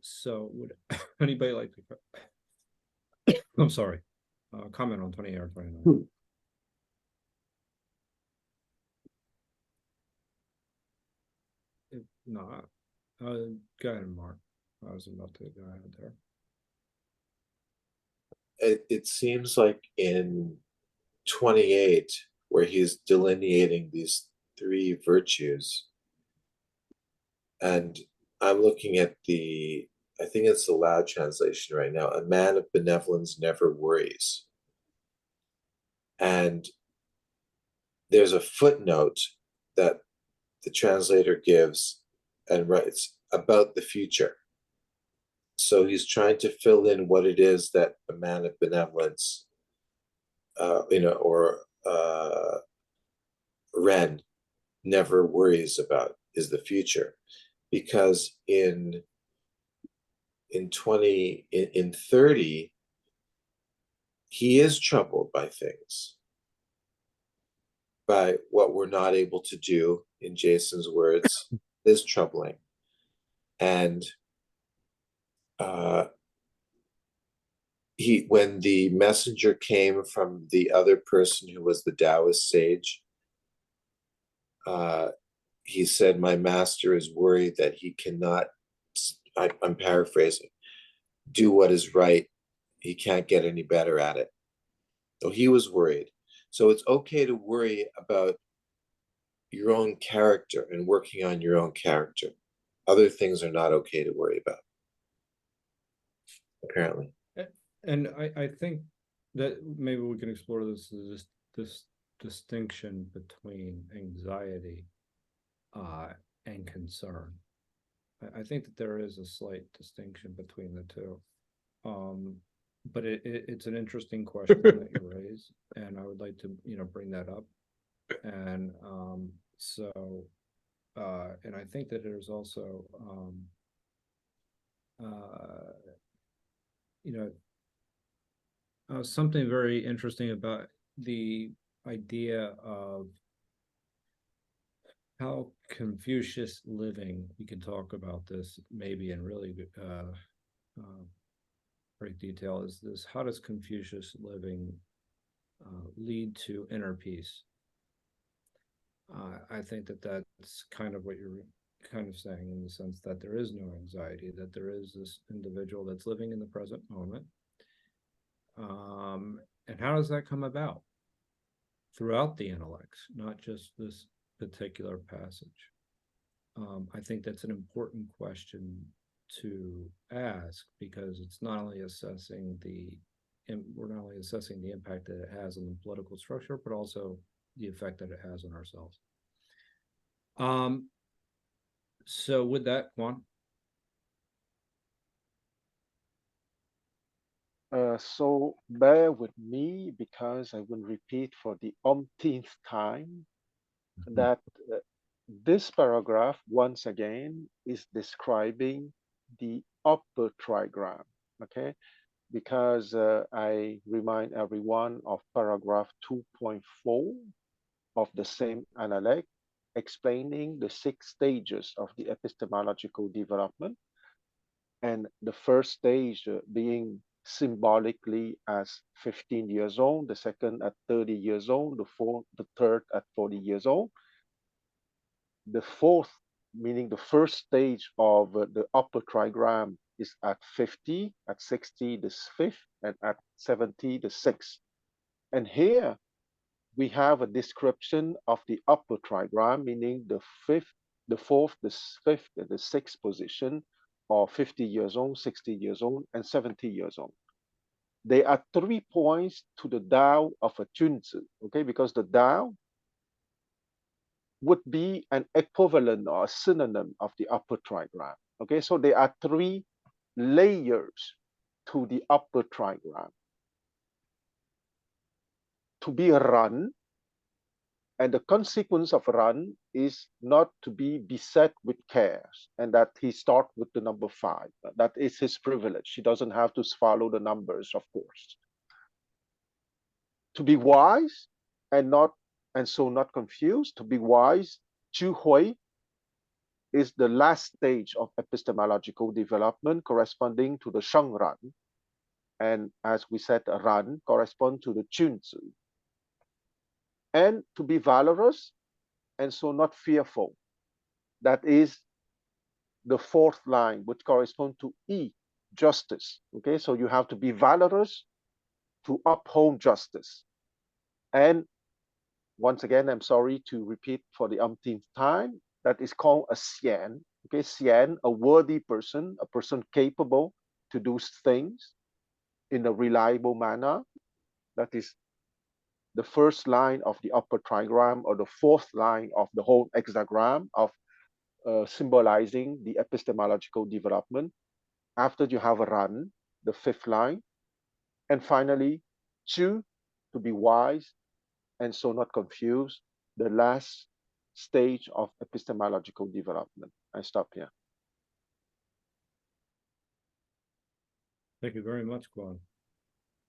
So would anybody like to I'm sorry, comment on 28 or 29? If not, go ahead, Mark. I was about to go ahead there. It seems like in 28, where he's delineating these three virtues, and I'm looking at I think it's the loud translation right now. A man of benevolence never worries. And there's a footnote that the translator gives and writes about the future. So he's trying to fill in what it is that a man of benevolence, or Ren never worries about is the future. Because in 30, he is troubled by things, by what we're not able to do, in Jason's words, is troubling. And when the messenger came from the other person who was the Taoist sage, he said, my master is worried that he cannot, I'm paraphrasing, do what is right. He can't get any better at it. So he was worried. So it's okay to worry about your own character and working on your own character. Other things are not okay to worry about, apparently. And I think that maybe we can explore this distinction between anxiety and concern. I think that there is a slight distinction between the two. But it's an interesting question that you raise, and I would like to, bring that up. And and I think that there's also, something very interesting about the idea of how Confucius living, we can talk about this maybe in really great detail, is this: how does Confucius living lead to inner peace? I think that that's kind of what you're kind of saying, in the sense that there is no anxiety, that there is this individual that's living in the present moment. And how does that come about? Throughout the Analects, not just this particular passage. I think that's an important question to ask, because it's not only assessing we're not only assessing the impact that it has on the political structure, but also the effect that it has on ourselves. So with that, Juan. So bear with me, because I will repeat for the umpteenth time that this paragraph, once again, is describing the upper trigram, okay? Because I remind everyone of paragraph 2.4 of the same Analect, explaining the 6 stages of the epistemological development. And the first stage being symbolically as 15 years old, the second at 30 years old, the third at 40 years old. The fourth, meaning the first stage of the upper trigram, is at 50, at 60, the fifth, and at 70, the sixth. And here we have a description of the upper trigram, meaning the fifth, the fourth, the fifth, and the sixth position, or 50 years old, 60 years old, and 70 years old. There are 3 points to the Tao of a Junzi, okay? Because the Tao would be an equivalent or a synonym of the upper trigram, okay? So there are 3 layers to the upper trigram. To be run, and the consequence of run is not to be beset with cares, and that he starts with the number 5. That is his privilege. He doesn't have to follow the numbers, of course. To be wise and so not confused. To be wise, Chu Hui, is the last stage of epistemological development, corresponding to the Sheng Ran. And as we said, Ran correspond to the Junzi. And to be valorous and so not fearful. That is the 4th line, which corresponds to Yi, justice. Okay, so you have to be valorous to uphold justice. And once again, I'm sorry to repeat for the umpteenth time, that is called a xian. Okay, xian, a worthy person, a person capable to do things in a reliable manner. That is the first line of the upper trigram, or the 4th line of the whole hexagram of symbolizing the epistemological development. After you have a Ran, the 5th line. And finally, Chu, to be wise and so not confused, the last stage of epistemological development. I stop here. Thank you very much, Juan.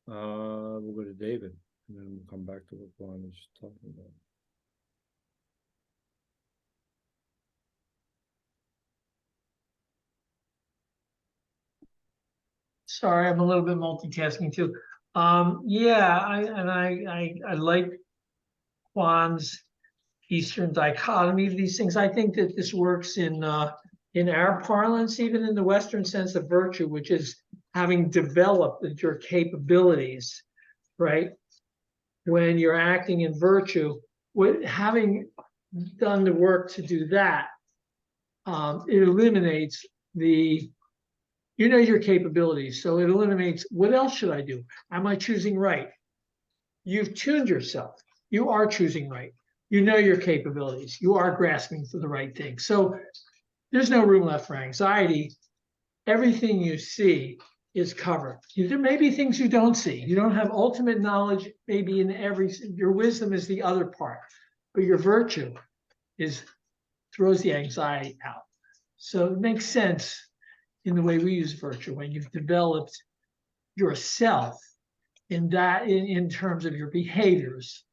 We'll go to David, and then we'll come back to what Juan was talking about. Sorry, I'm a little bit multitasking too. Yeah, I like Juan's Eastern dichotomy of these things. I think that this works in our parlance, even in the Western sense of virtue, which is having developed your capabilities, right? when you're acting in virtue, having done the work to do that, it eliminates your capabilities. So it eliminates, what else should I do? Am I choosing right? You've tuned yourself. You are choosing right. You know your capabilities. You are grasping for the right thing. So there's no room left for anxiety. Everything you see is covered. There may be things you don't see. You don't have ultimate knowledge, maybe in your wisdom is the other part, but your virtue throws the anxiety out. So it makes sense in the way we use virtue when you've developed yourself in terms of your behaviors.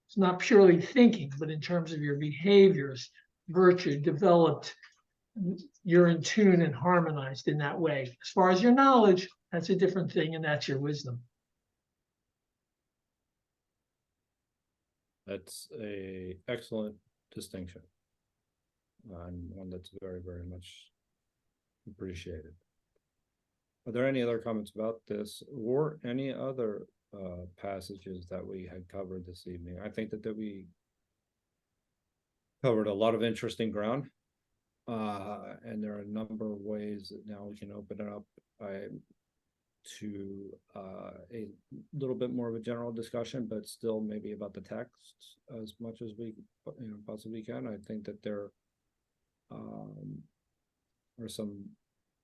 It's not purely thinking, but in terms of your behaviors, virtue developed, you're in tune and harmonized in that way. As far as your knowledge, that's a different thing, and that's your wisdom. That's a excellent distinction, and one that's very, very much appreciated. Are there any other comments about this or any other passages that we had covered this evening? I think that we covered a lot of interesting ground, and there are a number of ways that now we can open it up to a little bit more of a general discussion, but still maybe about the text as much as we possibly can. I think that there are some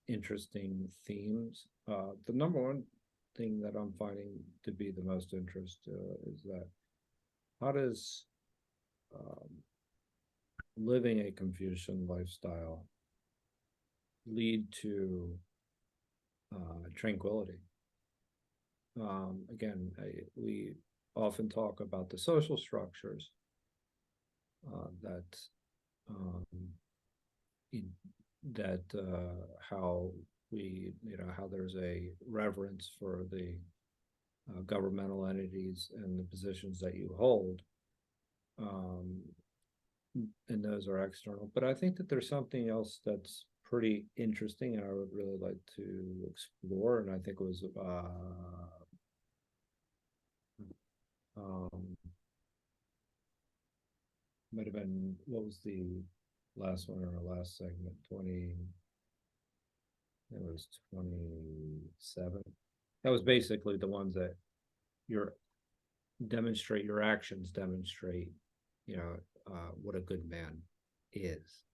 interesting themes. The number one thing that I'm finding to be the most interest is that how does living a Confucian lifestyle lead to tranquility? Again, we often talk about the social structures how there's a reverence for the governmental entities and the positions that you hold, and those are external. But I think that there's something else that's pretty interesting, and I would really like to explore. And I think it was might have been, what was the last one or our last segment? It was 27. That was basically the ones that your actions demonstrate, what a good man is.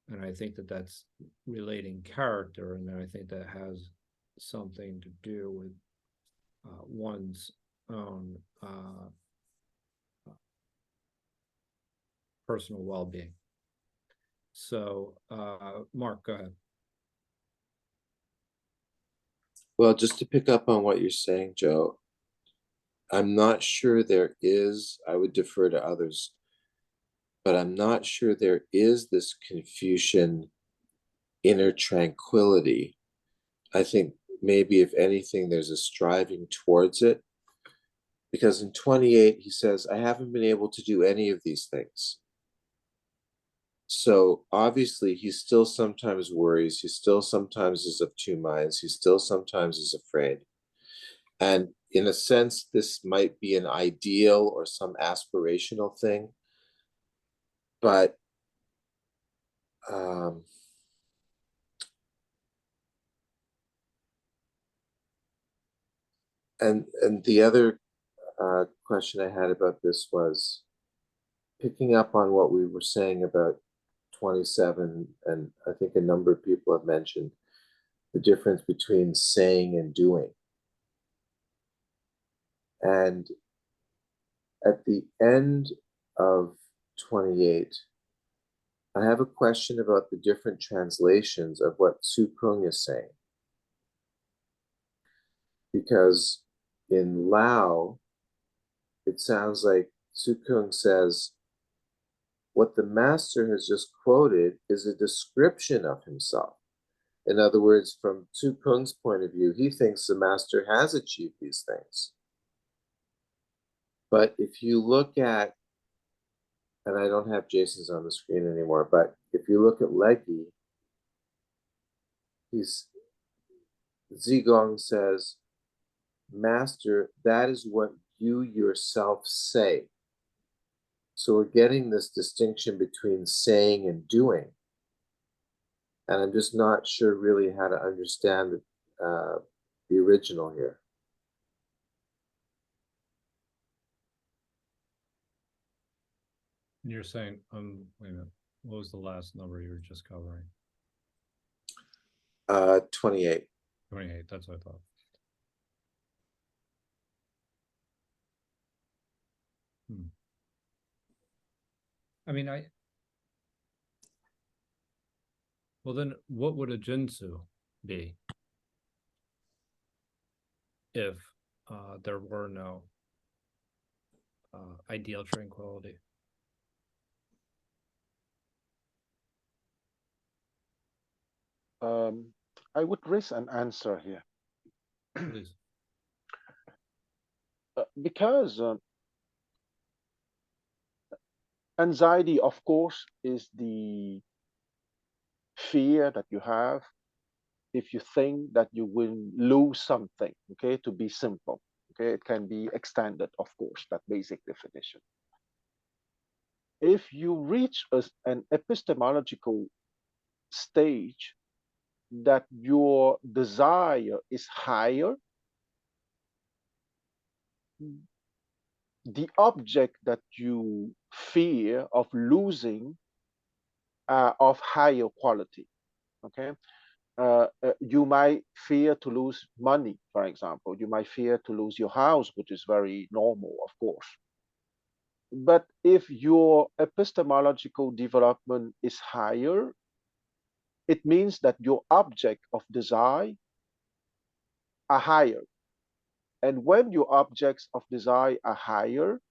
And I think that that's relating character, and I think that has something to do with one's own personal well-being. So, Mark, go ahead. Well, just to pick up on what you're saying, Joe, I'm not sure there is, I would defer to others, but I'm not sure there is this Confucian inner tranquility. I think maybe, if anything, there's a striving towards it. Because in 28, he says, I haven't been able to do any of these things. So obviously, he still sometimes worries. He still sometimes is of two minds. He still sometimes is afraid. And in a sense, this might be an ideal or some aspirational thing. But and the other question I had about this was picking up on what we were saying about 27, and I think a number of people have mentioned the difference between saying and doing. And at the end of 28, I have a question about the different translations of what Tzu Kung is saying. Because in Lao, it sounds like Tzu Kung says, what the master has just quoted is a description of himself. In other words, from Tzu Kung's point of view, he thinks the master has achieved these things. But if you look at, and I don't have Jason's on the screen anymore, but if you look at Leggy, Zigong says, Master, that is what you yourself say. So we're getting this distinction between saying and doing. And I'm just not sure really how to understand the original here. You're saying, wait a minute, what was the last number you were just covering? 28. 28, that's what I thought. I mean, well then what would a jinsu be if there were no ideal tranquility? I would raise an answer here. Please. Because anxiety, of course, is the fear that you have if you think that you will lose something, okay, to be simple. Okay, it can be extended, of course, that basic definition. If you reach an epistemological stage that your desire is higher, the object that you fear of losing are of higher quality. Okay, you might fear to lose money, for example. You might fear to lose your house, which is very normal, of course. But if your epistemological development is higher, it means that your object of desire are higher. And when your objects of desire are higher,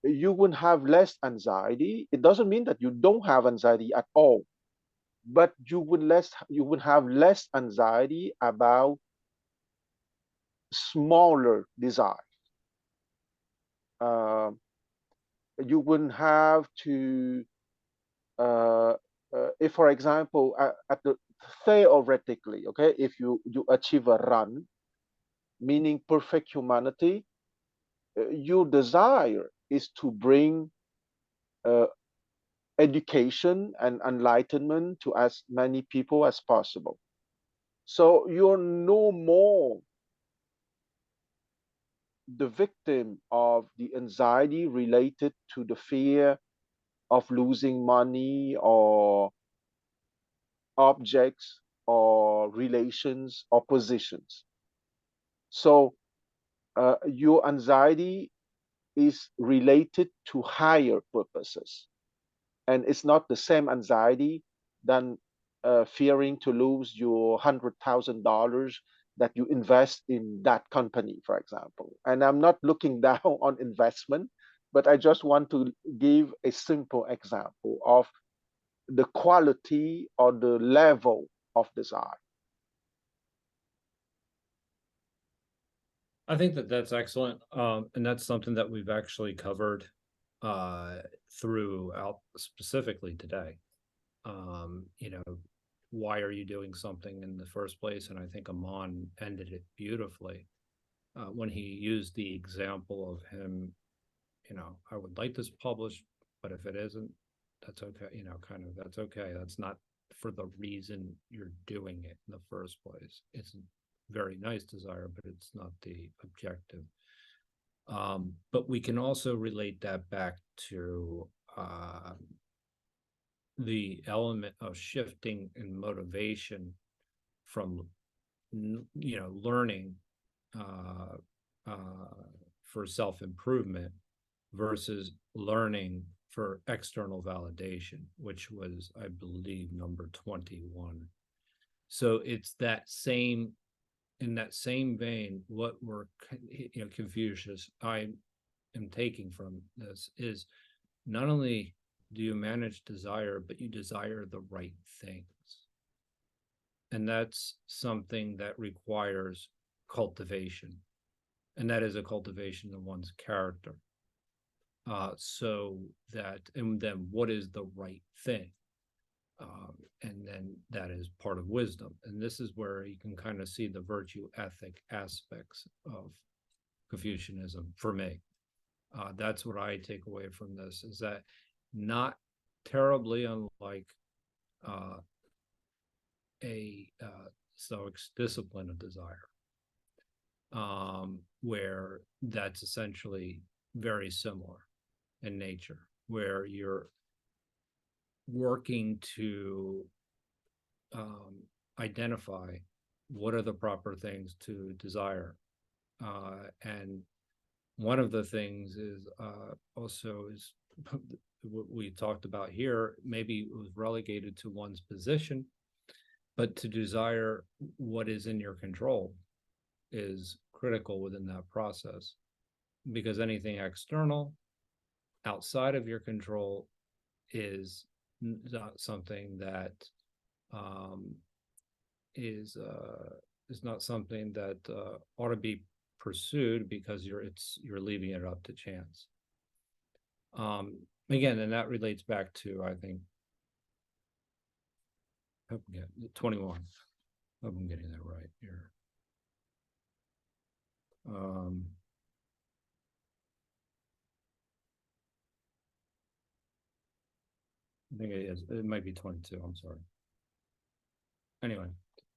you will have less anxiety. It doesn't mean that you don't have anxiety at all, but you would have less anxiety about smaller desires. You wouldn't have to, if, for example, theoretically, okay, if you achieve a run, meaning perfect humanity, your desire is to bring education and enlightenment to as many people as possible. So you're no more the victim of the anxiety related to the fear of losing money or objects or relations or positions. So your anxiety is related to higher purposes, and it's not the same anxiety than fearing to lose your $100,000 that you invest in that company, for example. And I'm not looking down on investment, but I just want to give a simple example of the quality or the level of desire. I think that that's excellent, and that's something that we've actually covered throughout specifically today. You know, why are you doing something in the first place? And I think Amon ended it beautifully when he used the example of him, you know, I would like this published, but if it isn't, that's okay, you know, kind of, that's okay. That's not for the reason you're doing it in the first place. It's a very nice desire, but it's not the objective. But we can also relate that back to the element of shifting in motivation from, you know, learning for self-improvement versus learning for external validation, which was, I believe, number 21. So it's that same, in that same vein, what we're, you know, Confucius, I am taking from this is not only do you manage desire, but you desire the right things. And that's something that requires cultivation. And that is a cultivation of one's character. So that, and then what is the right thing? And then that is part of wisdom. And this is where you can kind of see the virtue ethic aspects of Confucianism for me. That's what I take away from this, is that not terribly unlike a Stoic's discipline of desire, where that's essentially very similar in nature, where you're working to identify what are the proper things to desire. And one of the things is also is what we talked about here, maybe it was relegated to one's position, but to desire what is in your control is critical within that process, because anything external outside of your control is not something that is not something that ought to be pursued, because you're leaving it up to chance. Again, and that relates back to, I think, 21. I hope I'm getting that right here. I think it is. It might be 22. I'm sorry. Anyway,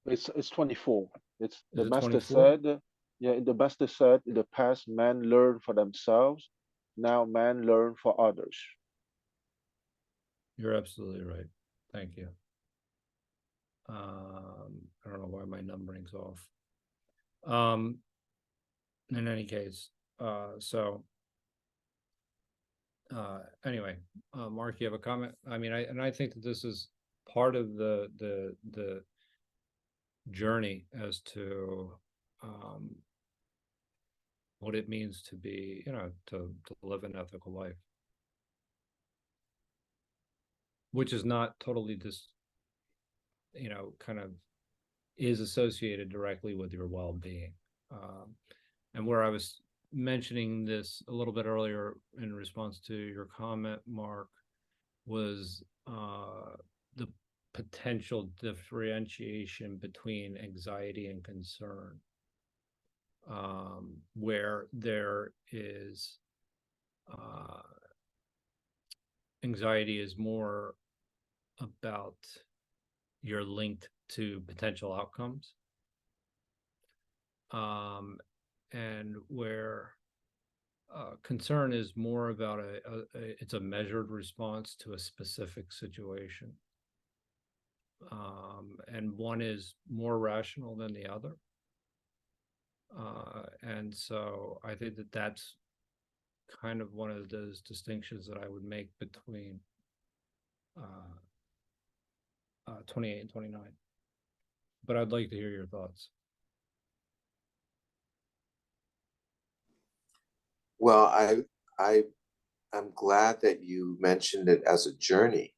It's 24. It's the it master 24? said, yeah, the master said, in the past, men learn for themselves. Now men learn for others. You're absolutely right. Thank you. I don't know why my numbering's off. In any case, anyway, Mark, you have a comment? I mean, I think that this is part of the journey as to what it means to be, to live an ethical life, which is not totally just, kind of is associated directly with your well-being. And where I was mentioning this a little bit earlier in response to your comment, Mark, was the potential differentiation between anxiety and concern, where there is anxiety is more about you're linked to potential outcomes, and where concern is more about it's a measured response to a specific situation, and one is more rational than the other, and so I think that that's kind of one of those distinctions that I would make between 28 and 29. But I'd like to hear your thoughts. Well, I'm glad that you mentioned it as a journey,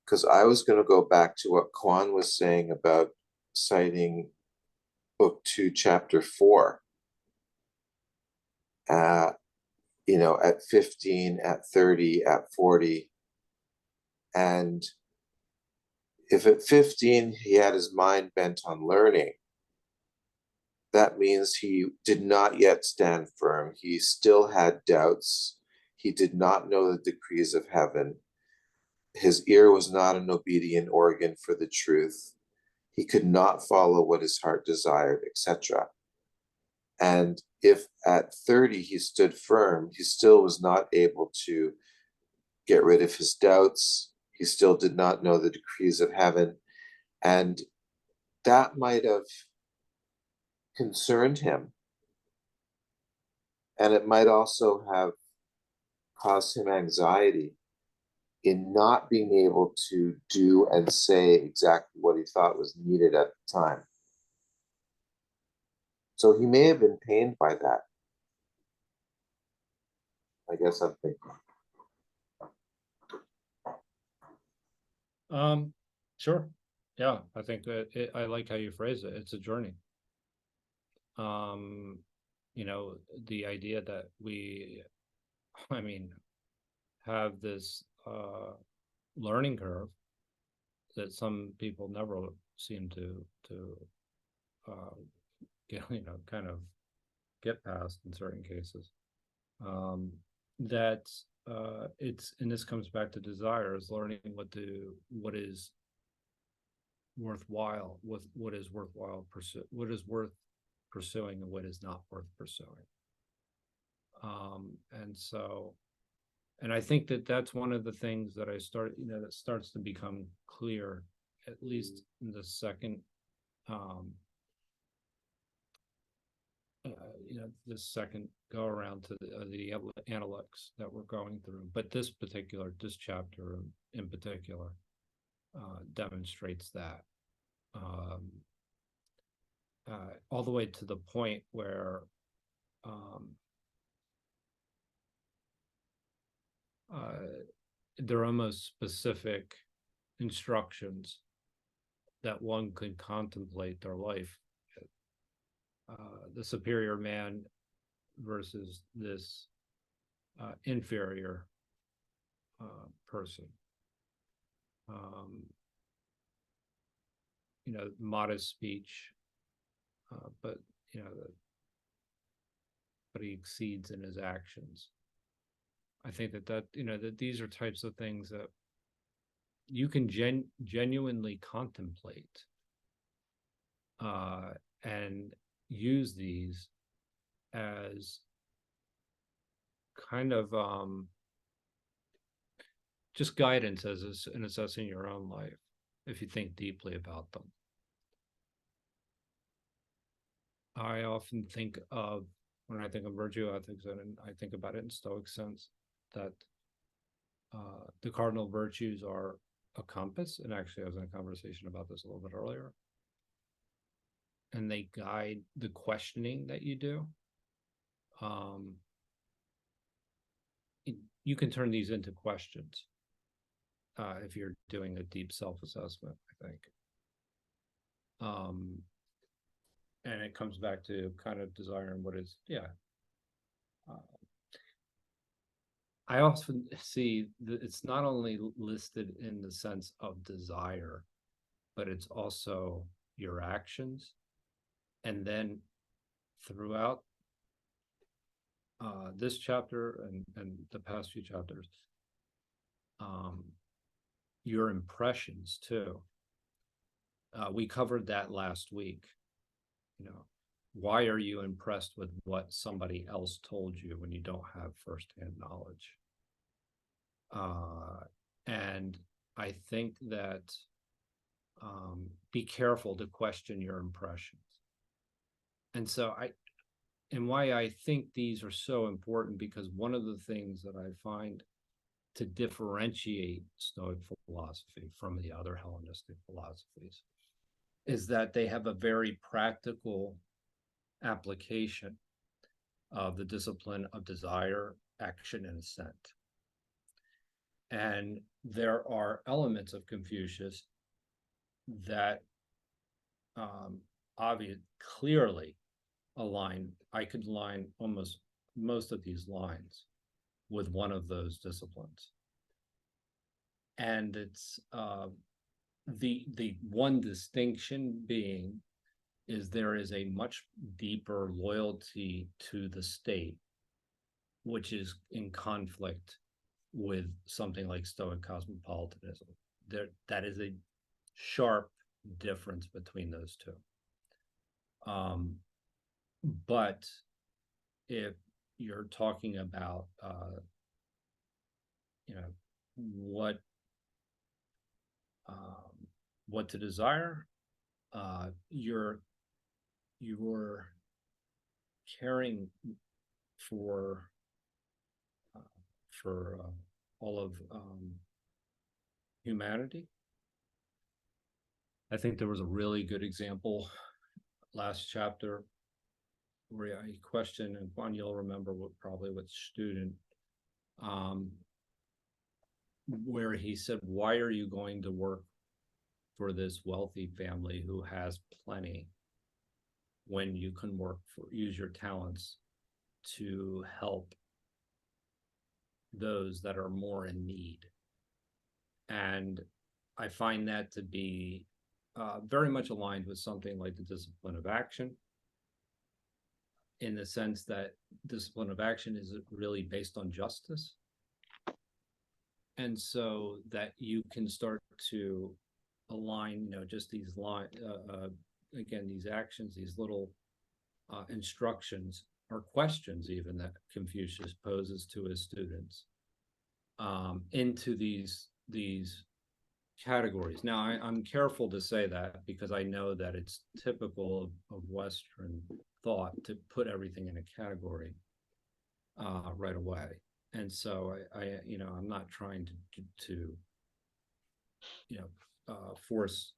because I was going to go back to what Kwan was saying about citing book 2, chapter 4. At 15, at 30, at 40. And if at 15 he had his mind bent on learning, that means he did not yet stand firm. He still had doubts. He did not know the decrees of heaven. His ear was not an obedient organ for the truth. He could not follow what his heart desired, etc. And if at 30 he stood firm, he still was not able to get rid of his doubts. He still did not know the decrees of heaven. And that might have concerned him. And it might also have caused him anxiety in not being able to do and say exactly what he thought was needed at the time. So he may have been pained by that. I guess I'm thinking. Sure. Yeah, I think that I like how you phrase it. It's a journey. The idea that we, have this learning curve that some people never seem to get, kind of get past in certain cases. That it's, and this comes back to desire, is learning what is worthwhile, what is worthwhile pursue, what is worth pursuing and what is not worth pursuing. And so, and I think that that's one of the things that that starts to become clear, at least in the second, the second go around to the Analects that we're going through. But this chapter in particular demonstrates that all the way to the point where there are almost specific instructions that one could contemplate their life. The superior man versus this inferior person. Modest speech, but but he exceeds in his actions. I think that these are types of things that you can genuinely contemplate and use these as kind of just guidance in assessing your own life, if you think deeply about them. I often think of, when I think of virtue ethics, and I think about it in Stoic sense, that the cardinal virtues are a compass, and actually I was in a conversation about this a little bit earlier, and they guide the questioning that you do. You can turn these into questions if you're doing a deep self-assessment, I think. And it comes back to kind of desire and what is, I often see that it's not only listed in the sense of desire, but it's also your actions. And then throughout this chapter and the past few chapters, your impressions too. We covered that last week. Why are you impressed with what somebody else told you when you don't have firsthand knowledge? And I think that be careful to question your impressions. And so why I think these are so important, because one of the things that I find to differentiate Stoic philosophy from the other Hellenistic philosophies is that they have a very practical application of the discipline of desire, action, and assent. And there are elements of Confucius that obviously clearly align. I could line almost most of these lines with one of those disciplines. And it's the one distinction being is there is a much deeper loyalty to the state, which is in conflict with something like Stoic cosmopolitanism. That is a sharp difference between those two. But if you're talking about what to desire, you're caring for all of humanity. I think there was a really good example last chapter where I questioned, and Juan, you'll remember probably what student, where he said, why are you going to work for this wealthy family who has plenty when you can use your talents to help those that are more in need? And I find that to be very much aligned with something like the discipline of action. in the sense that discipline of action is really based on justice. And so that you can start to align, just these again, these actions, these little instructions or questions even that Confucius poses to his students into these categories. Now, I'm careful to say that because I know that it's typical of Western thought to put everything in a category right away. And so I'm not trying to force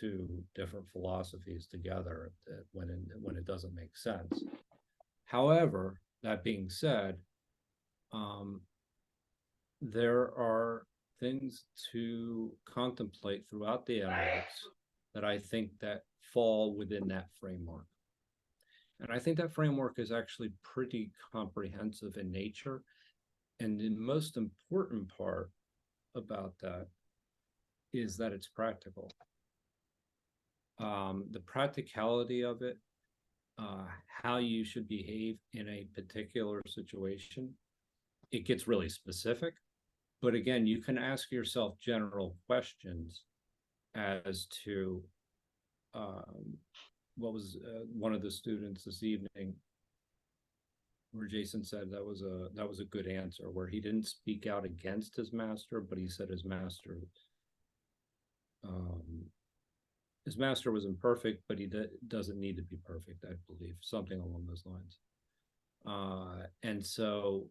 two different philosophies together when it doesn't make sense. However, that being said, there are things to contemplate throughout the Analects that I think that fall within that framework. And I think that framework is actually pretty comprehensive in nature. And the most important part about that is that it's practical. The practicality of it, how you should behave in a particular situation, it gets really specific. But again, you can ask yourself general questions as to what was one of the students this evening, where Jason said that was a good answer, where he didn't speak out against his master, but he said his master was imperfect, but he doesn't need to be perfect, I believe, something along those lines. And so,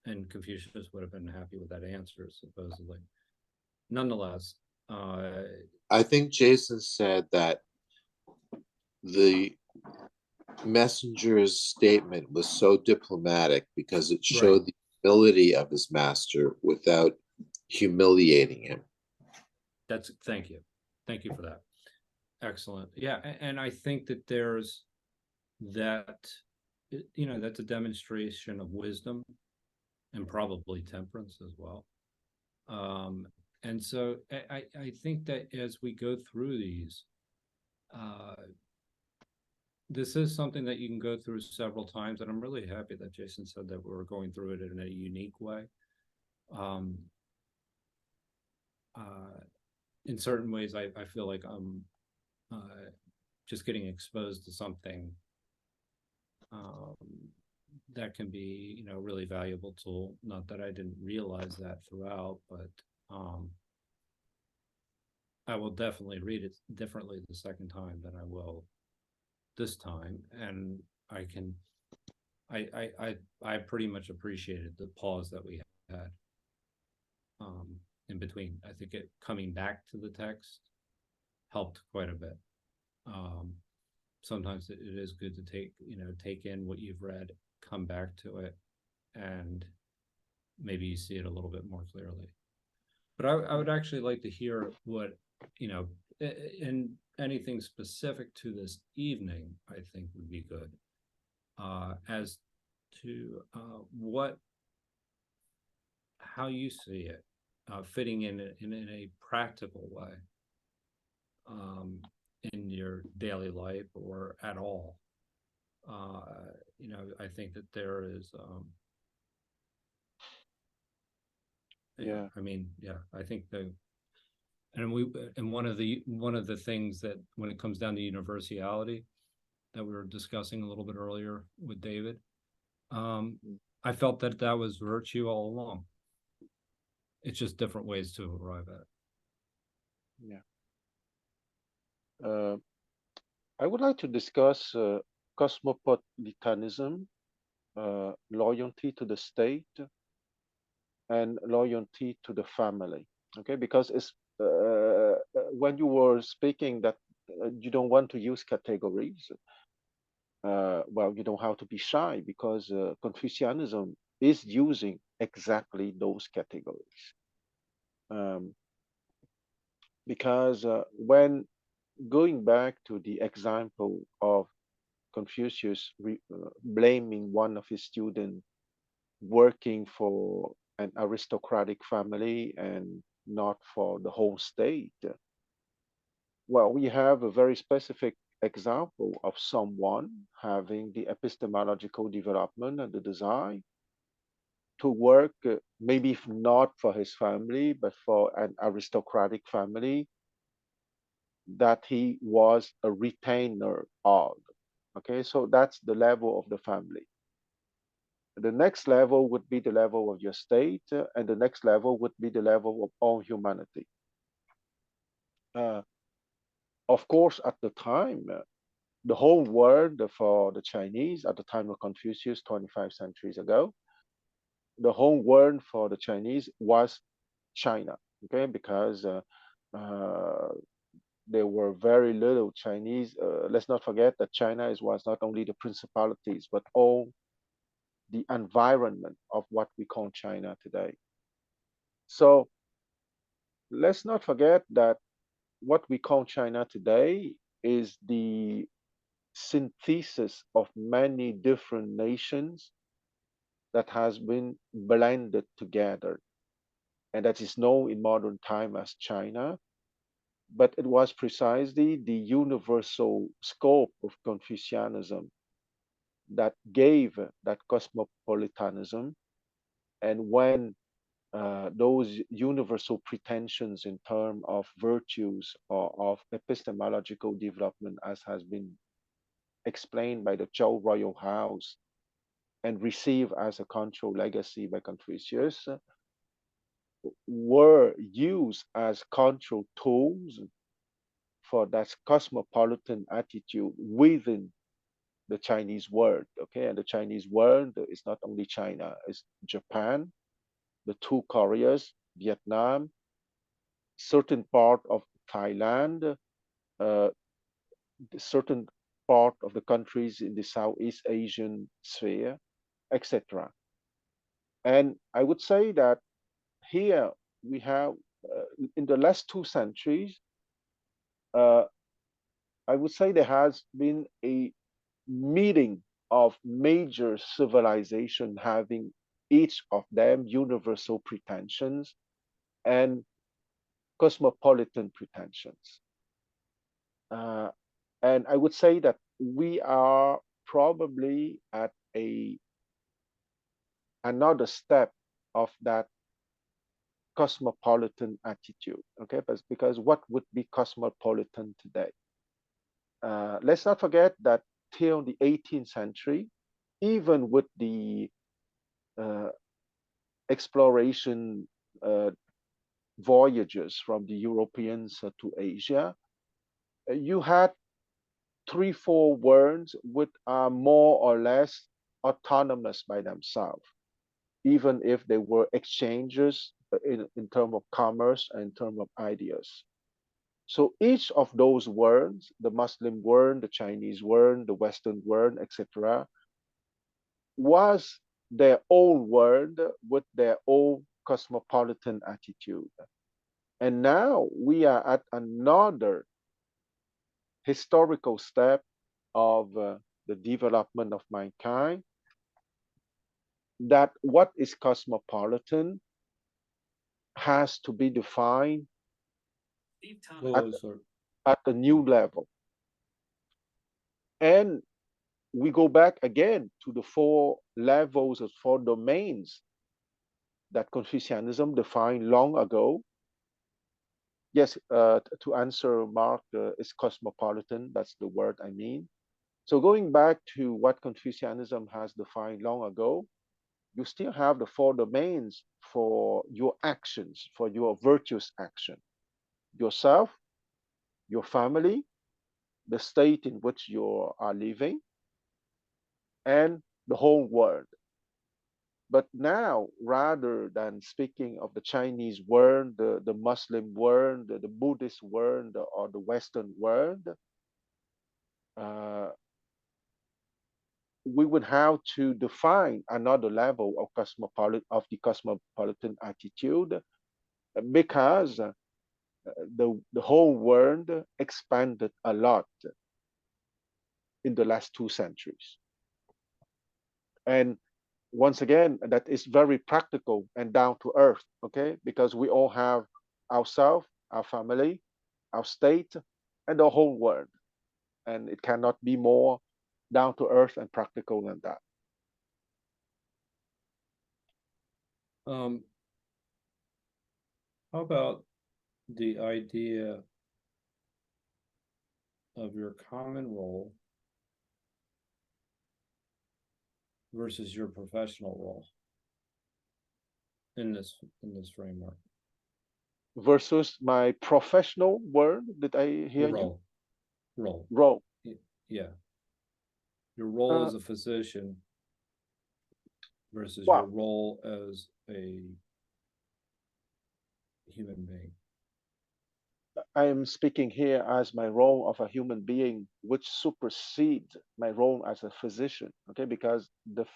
and Confucius would have been happy with that answer, supposedly. Nonetheless, I think Jason said that the messenger's statement was so diplomatic because it showed the ability of his master without humiliating him. Thank you for that. Excellent. Yeah, and I think that there's that, that's a demonstration of wisdom and probably temperance as well. And so I think that as we go through these, this is something that you can go through several times, and I'm really happy that Jason said that we're going through it in a unique way. In certain ways, I feel like I'm just getting exposed to something that can be, a really valuable tool. Not that I didn't realize that throughout, but I will definitely read it differently the second time than I will this time, and I pretty much appreciated the pause that we had in between. I think it coming back to the text helped quite a bit. Sometimes it is good to take in what you've read, come back to it, and maybe you see it a little bit more clearly. But I would actually like to hear what, in anything specific to this evening, I think would be good, as to how you see it fitting in a practical way in your daily life or at all. I think that there is I think one of the things that when it comes down to universality that we were discussing a little bit earlier with David, I felt that was virtue all along. It's just different ways to arrive at it. Yeah. I would like to discuss cosmopolitanism, loyalty to the state, and loyalty to the family. Okay, because it's when you were speaking that you don't want to use categories. Well, you don't have to be shy because Confucianism is using exactly those categories. Because when going back to the example of Confucius blaming one of his students working for an aristocratic family and not for the whole state, Well, we have a very specific example of someone having the epistemological development and the design to work, maybe not for his family, but for an aristocratic family that he was a retainer of. Okay, so that's the level of the family. The next level would be the level of your state, and the next level would be the level of all humanity. Of course, at the time, the whole world for the Chinese, at the time of Confucius, 25 centuries ago, the whole world for the Chinese was China, okay, because uh, there were very little Chinese. Let's not forget that China was not only the principalities, but all the environment of what we call China today. So let's not forget that what we call China today is the synthesis of many different nations that has been blended together, and that is known in modern time as China. But it was precisely the universal scope of Confucianism that gave that cosmopolitanism. And when those universal pretensions in terms of virtues or of epistemological development, as has been explained by the Zhou royal house and received as a control legacy by Confucius, were used as control tools for that cosmopolitan attitude within the Chinese world. Okay, and the Chinese world is not only China, it's Japan, the two Koreas, Vietnam, certain part of Thailand, uh, certain part of the countries in the Southeast Asian sphere, etc. And I would say that here we have, in the last 2 centuries, uh, I would say there has been a meeting of major civilization having each of them universal pretensions and cosmopolitan pretensions. And I would say that we are probably at another step of that cosmopolitan attitude. Okay, but because what would be cosmopolitan today? Let's not forget that till the 18th century, even with the uh, exploration voyages from the Europeans to Asia, you had 3, 4 worlds which are more or less autonomous by themselves, even if they were exchanges in terms of commerce and in terms of ideas. So each of those worlds, the Muslim world, the Chinese world, the Western world, etc., was their own world with their own cosmopolitan attitude. And now we are at another historical step of the development of mankind, that what is cosmopolitan has to be defined at a new level. And we go back again to the 4 levels or 4 domains that Confucianism defined long ago. Yes, to answer Mark, is cosmopolitan. That's the word I mean. So going back to what Confucianism has defined long ago, you still have the 4 domains for your actions, for your virtuous action: yourself, your family, the state in which you are living, and the whole world. But now, rather than speaking of the Chinese world, the Muslim world, the Buddhist world, or the Western world, we would have to define another level of the cosmopolitan attitude, because the whole world expanded a lot in the last 2 centuries. And once again, that is very practical and down to earth, okay? Because we all have ourselves, our family, our state, and the whole world. And it cannot be more down to earth and practical than that. How about the idea of your common role versus your professional role in this framework? Versus my professional world, did I hear you? Role. Yeah. Your role Uh, as a physician versus Well, your role as a human being. I am speaking here as my role of a human being, which supersedes my role as a physician. Okay, because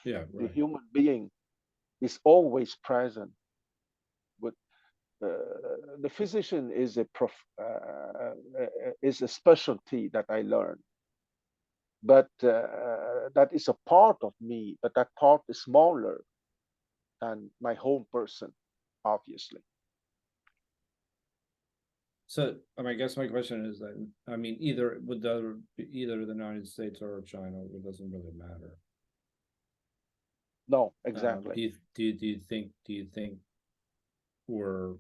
Yeah, the right. human being is always present. With the physician is is a specialty that I learned, but that is a part of me. But that part is smaller than my whole person, obviously. So, I guess my question is that, I mean, either either the United States or China, it doesn't really matter. No, exactly. Do you think we're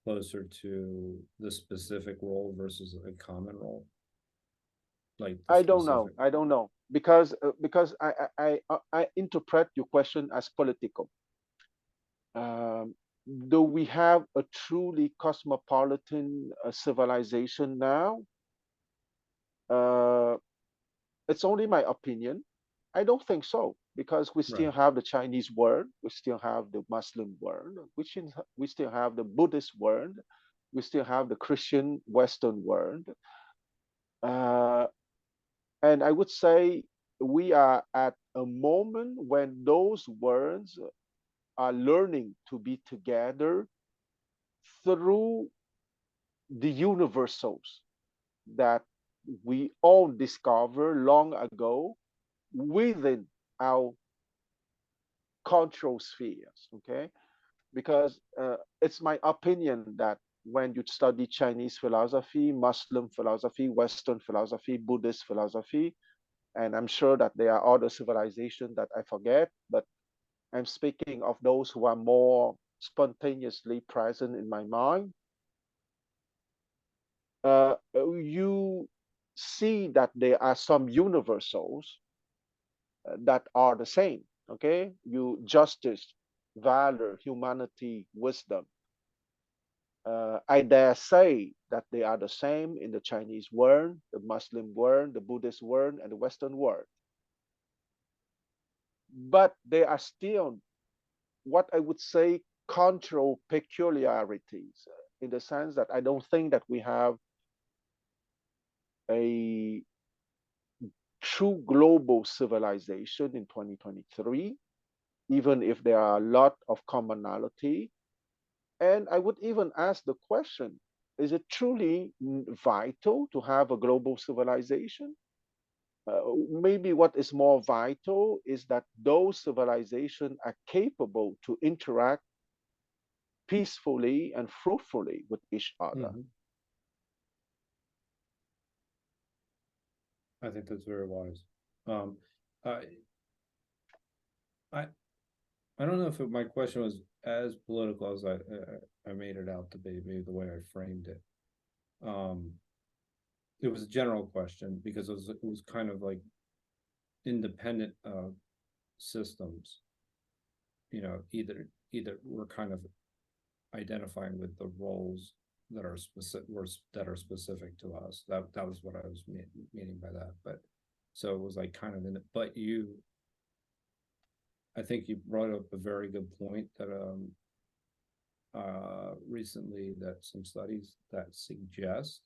closer to the specific role versus a common role? Like I don't know. I don't know because I interpret your question as political. Do we have a truly cosmopolitan civilization now? Uh, it's only my opinion. I don't think so because we still Right. have the Chinese world, we still have the Muslim world, we still have the Buddhist world, we still have the Christian Western world. Uh, and I would say we are at a moment when those worlds are learning to be together through the universals that we all discovered long ago within our cultural spheres. Okay, because it's my opinion that when you study Chinese philosophy, Muslim philosophy, Western philosophy, Buddhist philosophy, and I'm sure that there are other civilizations that I forget, but I'm speaking of those who are more spontaneously present in my mind. You see that there are some universals that are the same. Okay, you justice, valor, humanity, wisdom. I dare say that they are the same in the Chinese world, the Muslim world, the Buddhist world, and the Western world. But there are still what I would say cultural peculiarities in the sense that I don't think that we have a true global civilization in 2023, even if there are a lot of commonality. And I would even ask the question, is it truly vital to have a global civilization? Maybe what is more vital is that those civilizations are capable to interact peacefully and fruitfully with each other. Mm-hmm. I think that's very wise. I I I don't know if my question was as political as I made it out to be, maybe the way I framed it. It was a general question because it was kind of like independent systems. You know, either we're kind of identifying with the roles that are specific to us. That was what I was meaning by that. But so it was like kind of in it. But I think you brought up a very good point that recently that some studies that suggest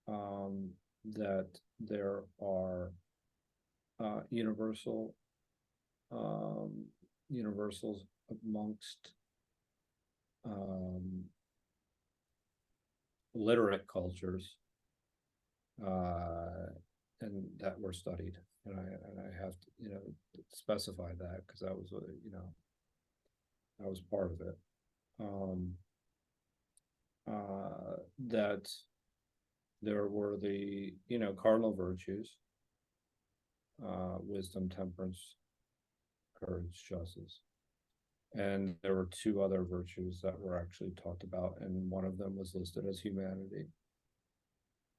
that there are universals amongst literate cultures and that were studied, and I have to specify that because that was that was part of it. That there were the, cardinal virtues, wisdom, temperance, courage, justice. And there were two other virtues that were actually talked about, and one of them was listed as humanity.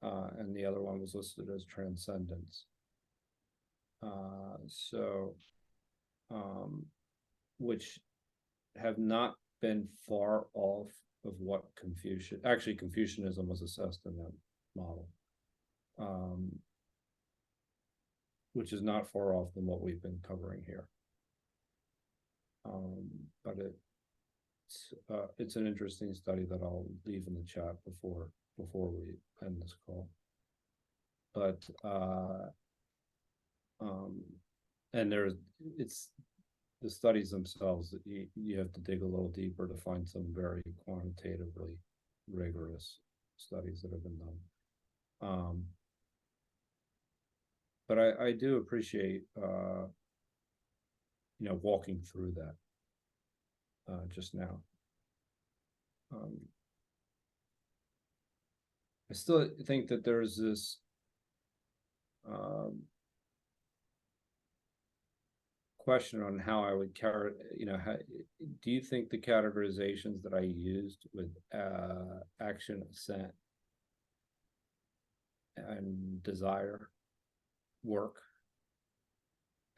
And the other one was listed as transcendence. Which have not been far off of what Confucianism was assessed in that model, which is not far off than what we've been covering here. But it's an interesting study that I'll leave in the chat before we end this call. But and it's the studies themselves that you have to dig a little deeper to find some very quantitatively rigorous studies that have been done. But I do appreciate walking through that just now. I still think that there's this question on how I would do you think the categorizations that I used with action, assent, and desire work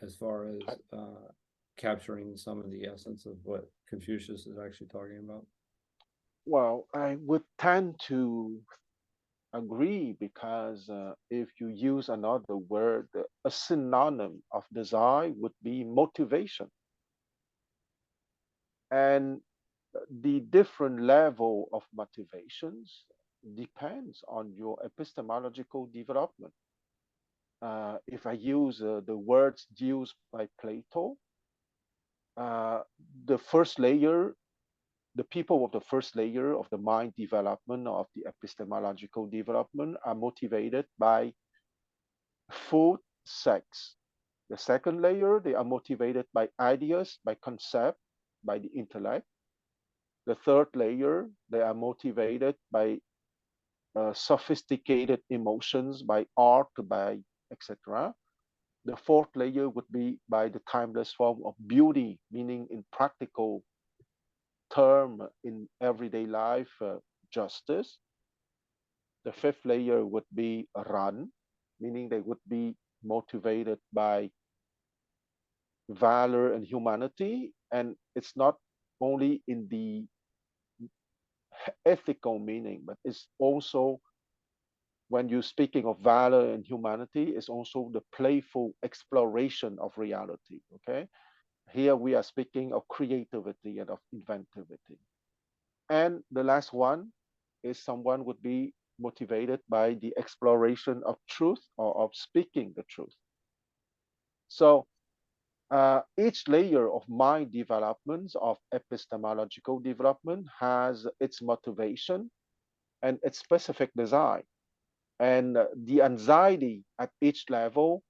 as far as capturing some of the essence of what Confucius is actually talking about? Well, I would tend to agree, because if you use another word, a synonym of desire would be motivation. And the different level of motivations depends on your epistemological development. If I use the words used by Plato, the first layer, the people of the first layer of the mind development, of the epistemological development, are motivated by food, sex. The second layer, they are motivated by ideas, by concept, by the intellect. The third layer, they are motivated by sophisticated emotions, by art, by etc. The fourth layer would be by the timeless form of beauty, meaning in practical term, in everyday life, justice. The fifth layer would be ran, meaning they would be motivated by valor and humanity. And it's not only in the ethical meaning, but it's also, when you're speaking of valor and humanity, it's also the playful exploration of reality. Okay, here we are speaking of creativity and of inventivity. And the last one is someone would be motivated by the exploration of truth, or of speaking the truth. So each layer of mind developments, of epistemological development, has its motivation and its specific design. And the anxiety at each level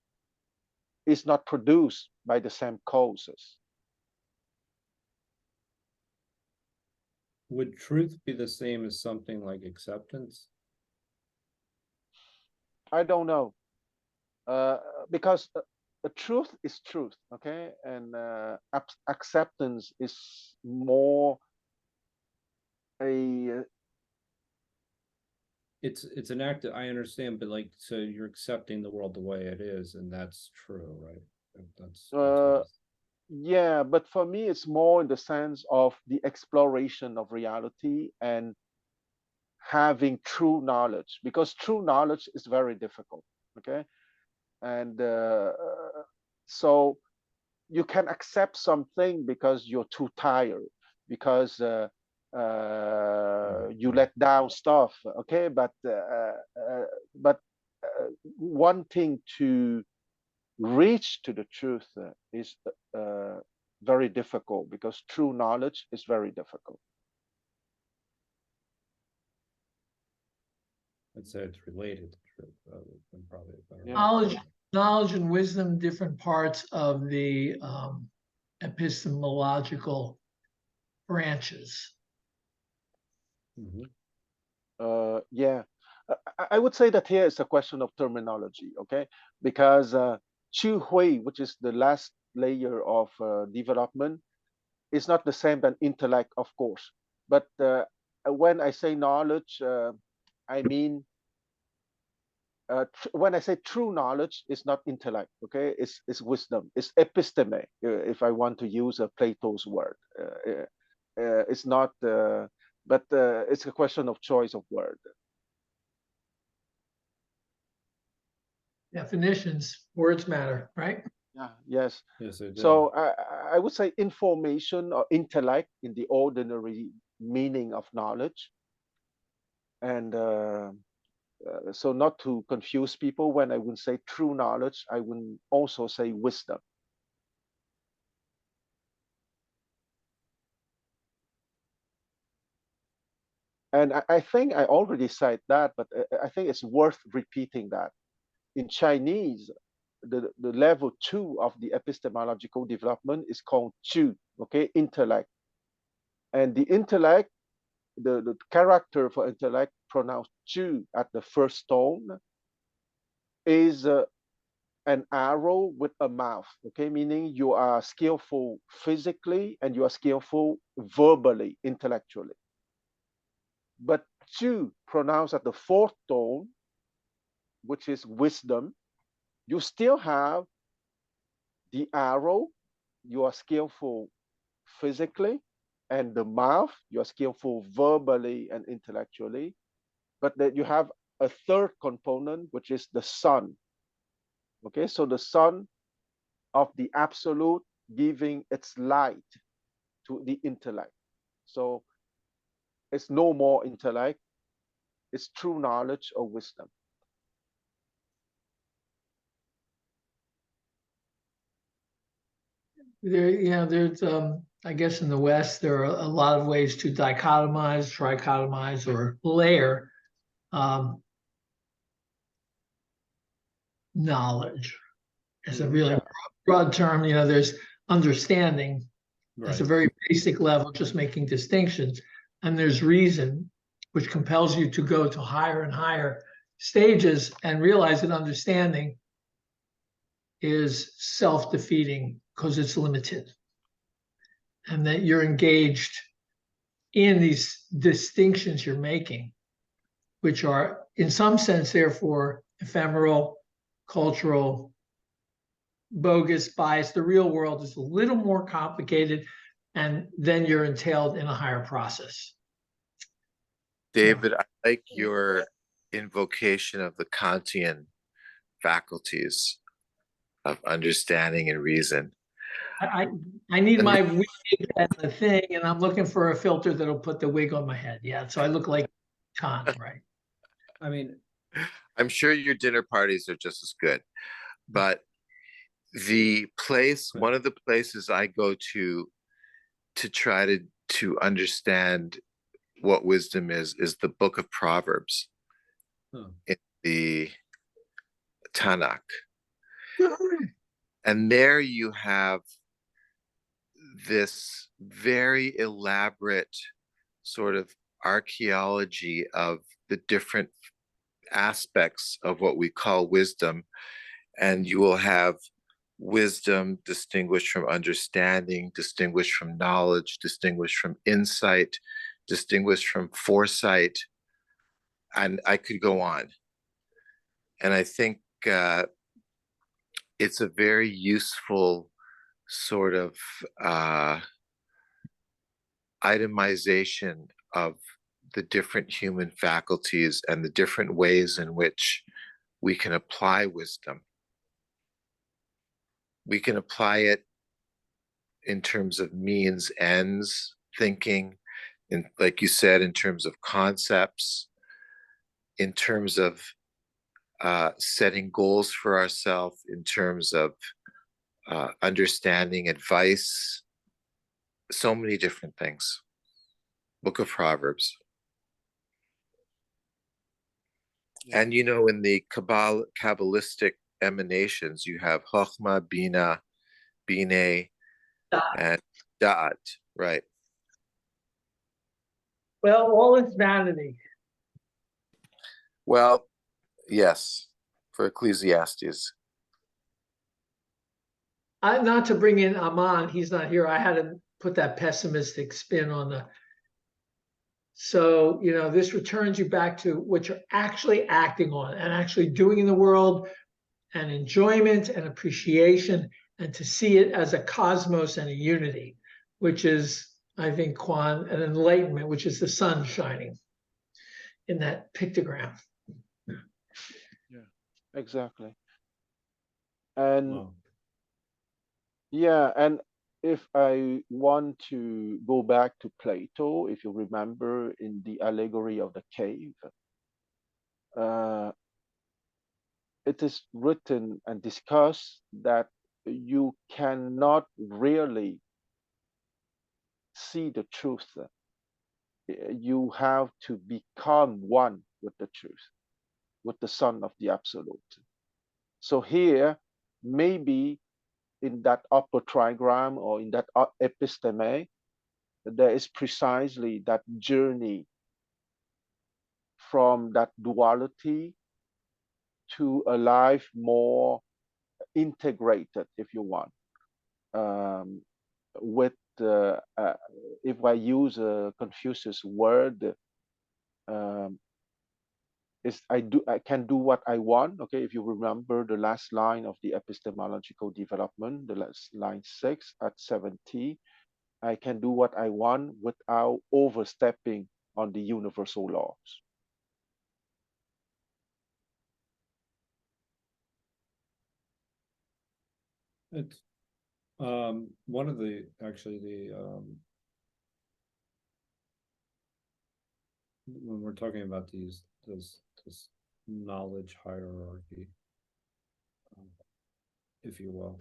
is not produced by the same causes. Would truth be the same as something like acceptance? I don't know, because the truth is truth, okay, and acceptance is more a. It's an act that I understand, but so you're accepting the world the way it is, and that's true, right? That's Yeah, but for me, it's more in the sense of the exploration of reality and having true knowledge, because true knowledge is very difficult. Okay, and so you can accept something because you're too tired, because you let down stuff. Okay, but wanting to reach to the truth is very difficult, because true knowledge is very difficult. I'd say it's related to truth, than probably a better. Yeah. Knowledge and wisdom, different parts of the epistemological branches. Mm-hmm. Yeah, I would say that here is a question of terminology, okay? Because Chu Hui, which is the last layer of development, is not the same than intellect, of course. But when I say knowledge, I mean, when I say true knowledge, it's not intellect, okay? It's wisdom, it's episteme, if I want to use Plato's word. It's not, but it's a question of choice of word. Definitions, words matter, right? Yeah, yes. Yes, it So I would say information or intellect in the ordinary meaning of knowledge. And so not to confuse people, when I would say true knowledge, I would also say wisdom. And I think I already said that, but I think it's worth repeating that. In Chinese, the level 2 of the epistemological development is called Chu, okay, intellect. And the intellect, the character for intellect pronounced Chu at the first tone is an arrow with a mouth, okay, meaning you are skillful physically and you are skillful verbally, intellectually. But Chu pronounced at the fourth tone, which is wisdom, you still have the arrow, you are skillful physically, and the mouth, you are skillful verbally and intellectually, but that you have a third component, which is the sun. Okay, so the sun of the absolute giving its light to the intellect. So it's no more intellect, it's true knowledge or wisdom. There's I guess in the West there are a lot of ways to dichotomize, trichotomize, or layer knowledge. It's a really broad term. There's understanding. It's a very basic level, just making distinctions. And there's reason, which compels you to go to higher and higher stages and realize that understanding is self-defeating because it's limited. And that you're engaged in these distinctions you're making, which are in some sense, therefore, ephemeral, cultural, bogus, biased. The real world is a little more complicated, and then you're entailed in a higher process. David, I like your invocation of the Kantian faculties of understanding and reason. I need my wig and the thing, and I'm looking for a filter that'll put the wig on my head. Yeah, so I look like Kant, right? I mean, I'm sure your dinner parties are just as good, but one of the places I go to try to understand what wisdom is the book of Proverbs in the Tanakh. And there you have this very elaborate sort of archaeology of the different aspects of what we call wisdom. And you will have wisdom distinguished from understanding, distinguished from knowledge, distinguished from insight, distinguished from foresight. And I could go on. And I think it's a very useful sort of itemization of the different human faculties and the different ways in which we can apply wisdom. We can apply it in terms of means, ends, thinking, and like you said, in terms of concepts, in terms of setting goals for ourselves, in terms of understanding advice, so many different things. Book of Proverbs. And in the Kabbalistic emanations, you have Chokhmah, Bina, Bine, and Da'at, right? Well, all is vanity. Well, yes, for Ecclesiastes. Not to bring in Aman, he's not here. I had to put that pessimistic spin on the. So, this returns you back to what you're actually acting on and actually doing in the world, and enjoyment and appreciation, and to see it as a cosmos and a unity, which is, I think, Quan, an enlightenment, which is the sun shining in that pictogram. Exactly. And Wow. yeah, and if I want to go back to Plato, if you remember in the allegory of the cave, uh, it is written and discussed that you cannot really see the truth. You have to become one with the truth, with the Son of the Absolute. So here, maybe in that upper trigram or in that episteme, there is precisely that journey from that duality to a life more integrated, if you want, with if I use a Confucius word, is I can do what I want. Okay, if you remember the last line of the epistemological development, the last line 6 at 70, I can do what I want without overstepping on the universal laws. It's one of the when we're talking about this knowledge hierarchy, if you will,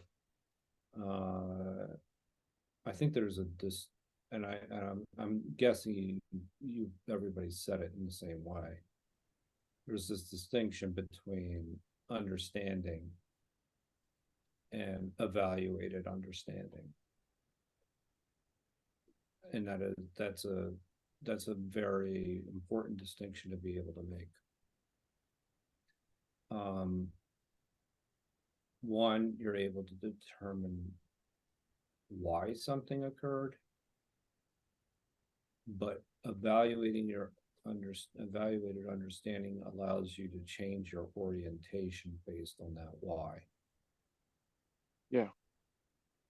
I think there's and I'm guessing you everybody said it in the same way. There's this distinction between understanding and evaluated understanding, and that's a very important distinction to be able to make. One, you're able to determine why something occurred, but evaluated understanding allows you to change your orientation based on that why. Yeah.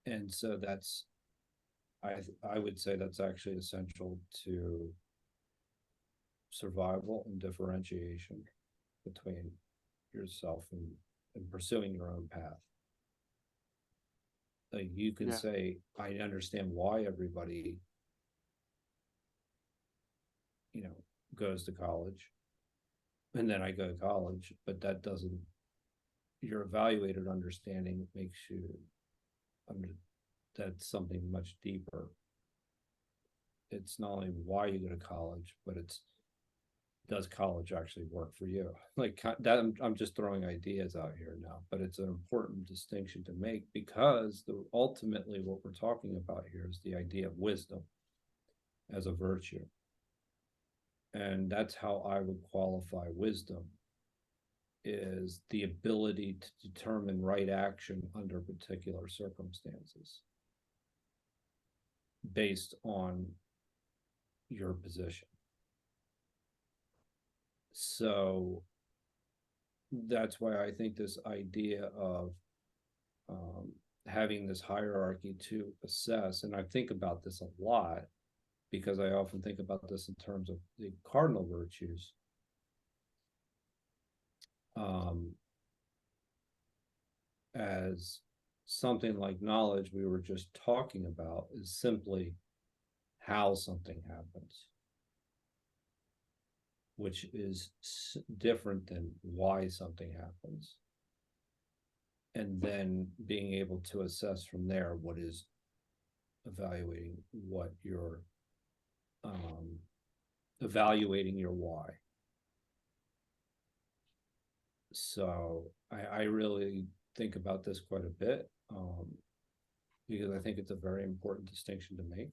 And so that's, I would say that's actually essential to survival and differentiation between yourself and pursuing your own path. Like you can say, I understand why everybody, goes to college, and then I go to college, but that doesn't, your evaluated understanding makes you that's something much deeper. It's not only why you go to college, but it's, does college actually work for you? Like that, I'm just throwing ideas out here now, but it's an important distinction to make, because ultimately what we're talking about here is the idea of wisdom as a virtue. And that's how I would qualify wisdom, is the ability to determine right action under particular circumstances based on your position. So that's why I think this idea of having this hierarchy to assess, and I think about this a lot because I often think about this in terms of the cardinal virtues. As something like knowledge we were just talking about is simply how something happens, which is different than why something happens. And then being able to assess from there what is evaluating what you're evaluating your why. So I really think about this quite a bit, because I think it's a very important distinction to make.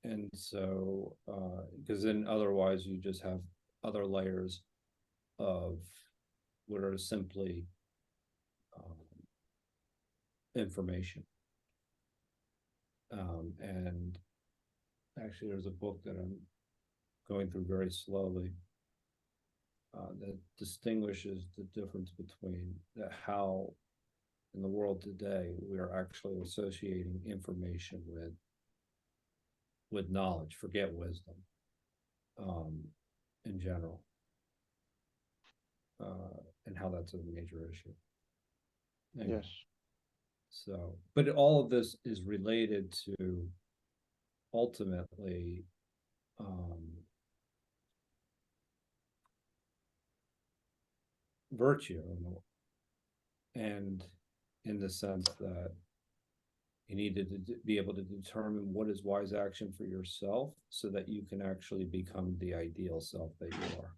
And so, because then otherwise you just have other layers of what are simply information. And actually, there's a book that I'm going through very slowly that distinguishes the difference between how in the world today we are actually associating information with knowledge, forget wisdom, in general, and how that's a major issue. Anyway, Yes. so, but all of this is related to ultimately virtue, and in the sense that you need to be able to determine what is wise action for yourself so that you can actually become the ideal self that you are.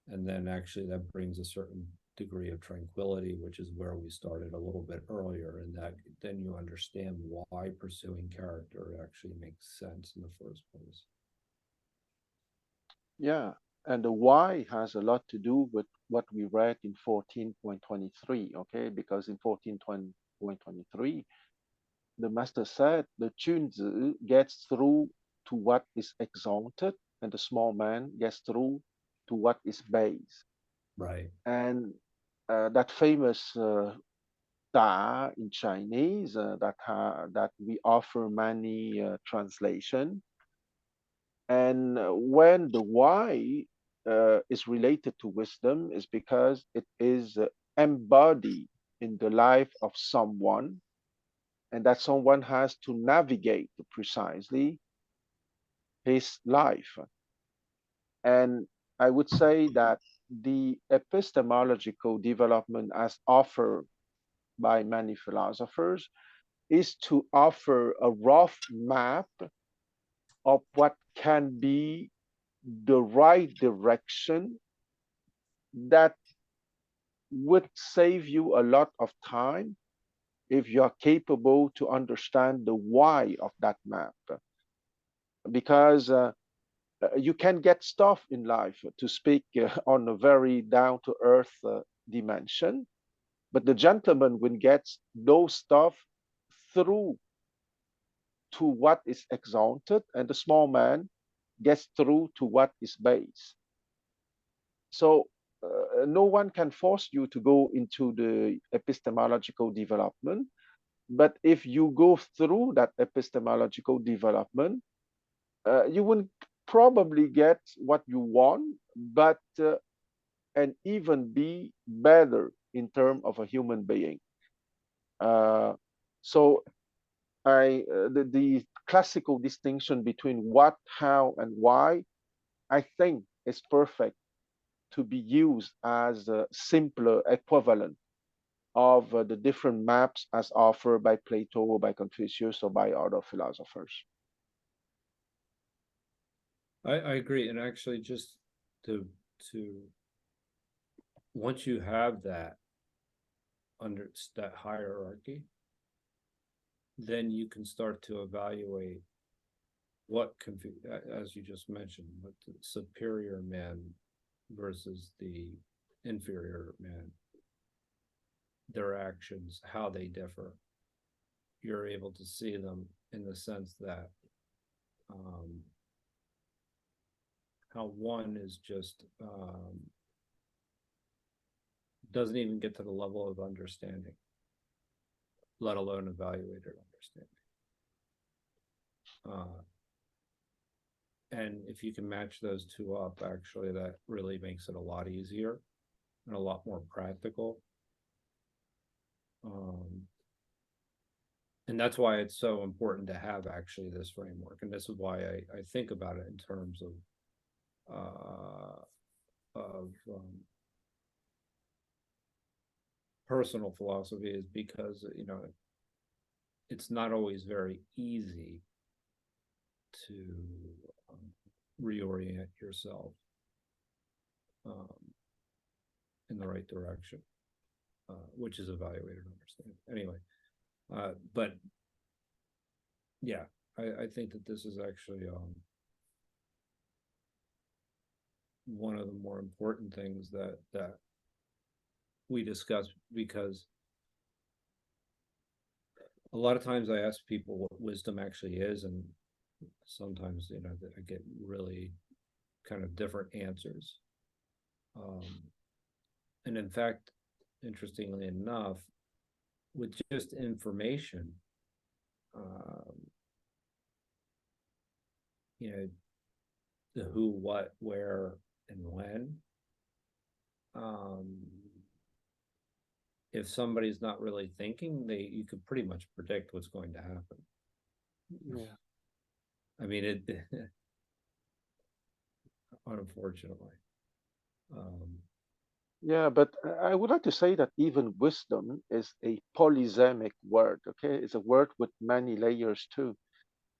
And then actually that brings a certain degree of tranquility, which is where we started a little bit earlier, and that then you understand why pursuing character actually makes sense in the first place. Yeah. And the why has a lot to do with what we read in 14.23, okay? Because in 14.23, the master said the Chunzi gets through to what is exalted, and the small man gets through to what is base. Right. And that famous Da in Chinese that we offer many translation. And when the why is related to wisdom, is because it is embodied in the life of someone, and that someone has to navigate precisely his life. And I would say that the epistemological development as offered by many philosophers is to offer a rough map of what can be the right direction that would save you a lot of time if you are capable to understand the why of that map. Because you can get stuff in life, to speak on a very down to earth dimension, but the gentleman will get those stuff through to what is exalted, and the small man gets through to what is base. So no one can force you to go into the epistemological development, but if you go through that epistemological development, you will probably get what you want, but and even be better in terms of a human being. So the classical distinction between what, how, and why, I think is perfect to be used as a simpler equivalent of the different maps as offered by Plato or by Confucius or by other philosophers. I agree, and actually, just to once you have that under that hierarchy, then you can start to evaluate what as you just mentioned, what the superior man versus the inferior man, their actions, how they differ. You're able to see them in the sense that how one is just doesn't even get to the level of understanding, let alone evaluated understanding. And if you can match those two up, actually, that really makes it a lot easier and a lot more practical. And that's why it's so important to have actually this framework. And this is why I think about it in terms of personal philosophy, is because, you know, it's not always very easy to reorient yourself in the right direction, which is evaluated understanding. Anyway, but yeah, I think that this is actually one of the more important things that we discuss, because a lot of times I ask people what wisdom actually is, and sometimes, you know, I get really kind of different answers. And in fact, interestingly enough, with just information, you know, the who, what, where, and when, if somebody's not really thinking, you could pretty much predict what's going to happen. Yeah. I mean, it unfortunately. Yeah, but I would like to say that even wisdom is a polysemic word, okay? It's a word with many layers too.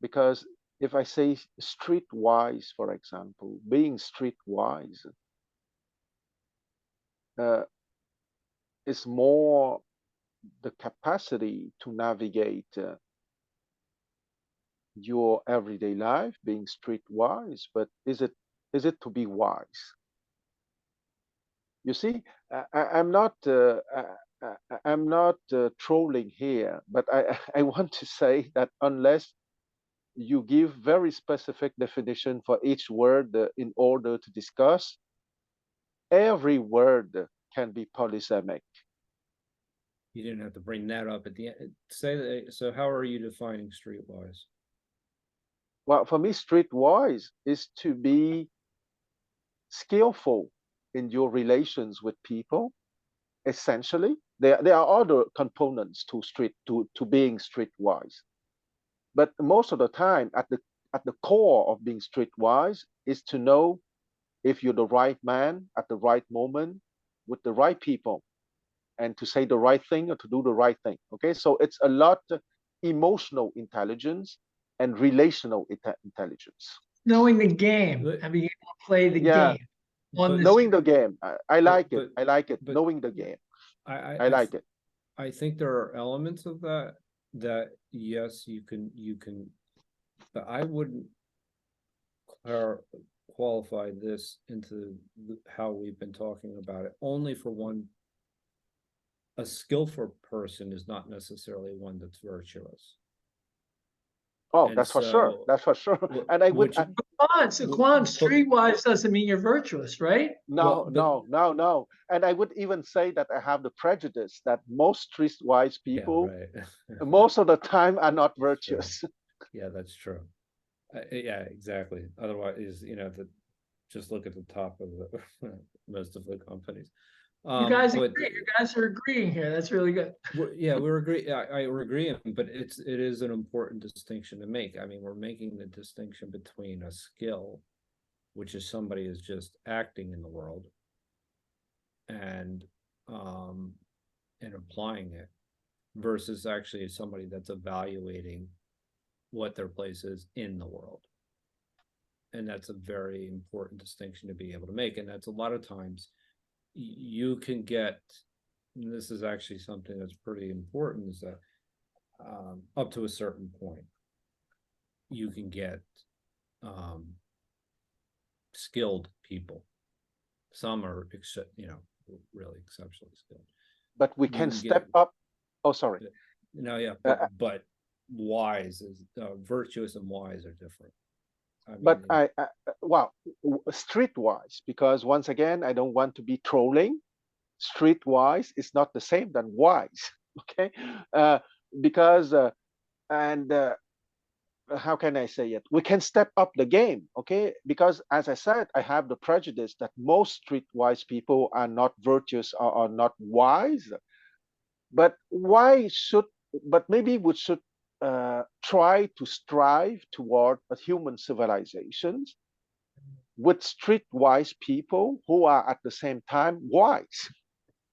Because if I say streetwise, for example, being streetwise is more the capacity to navigate your everyday life, being streetwise, but is it to be wise? You see, I'm not I'm not trolling here, but I want to say that unless you give very specific definition for each word in order to discuss, every word can be polysemic. You didn't have to bring that up at the end. Say that. So how are you defining streetwise? Well, for me, streetwise is to be skillful in your relations with people. Essentially, there are other components to being streetwise, but most of the time, at the core of being streetwise is to know if you're the right man at the right moment with the right people, and to say the right thing or to do the right thing. Okay, so it's a lot emotional intelligence and relational intelligence. Knowing the game But- and being able to play the Yeah, game on the knowing the game. I like it. but- I like it. but- Knowing the game. I I like it. I think there are elements of that yes, you can, but I wouldn't qualify this into how we've been talking about it. Only for one, a skillful person is not necessarily one that's virtuous. Oh, And that's for sure. so- That's for sure. Wh- And I would which- So Quan, streetwise doesn't mean you're virtuous, right? no, well, no. And I would even say that I have the prejudice that most streetwise yeah, people, right. most of the time, are not virtuous. Yeah, that's true. Yeah, exactly. Otherwise, you know, just look at the top of the most of the companies. You guys but- agree. You guys are agreeing here. That's really good. we're agreeing. We're agreeing, but it is an important distinction to make. I mean, we're making the distinction between a skill, which is somebody is just acting in the world, and applying it, versus actually somebody that's evaluating what their place is in the world. And that's a very important distinction to be able to make. And that's a lot of times you can get, and this is actually something that's pretty important, is that up to a certain point, you can get skilled people. Some are, you know, really exceptionally skilled. But we You can can step get- up. Oh, sorry. No, yeah, but wise is virtuous and wise are different. I But mean, well, streetwise, because once again, I don't want to be trolling. Streetwise is not the same than wise. Okay, because how can I say it? We can step up the game. Okay, because as I said, I have the prejudice that most streetwise people are not virtuous or are not wise. But why should? But maybe we should try to strive toward a human civilizations with streetwise people who are at the same time wise.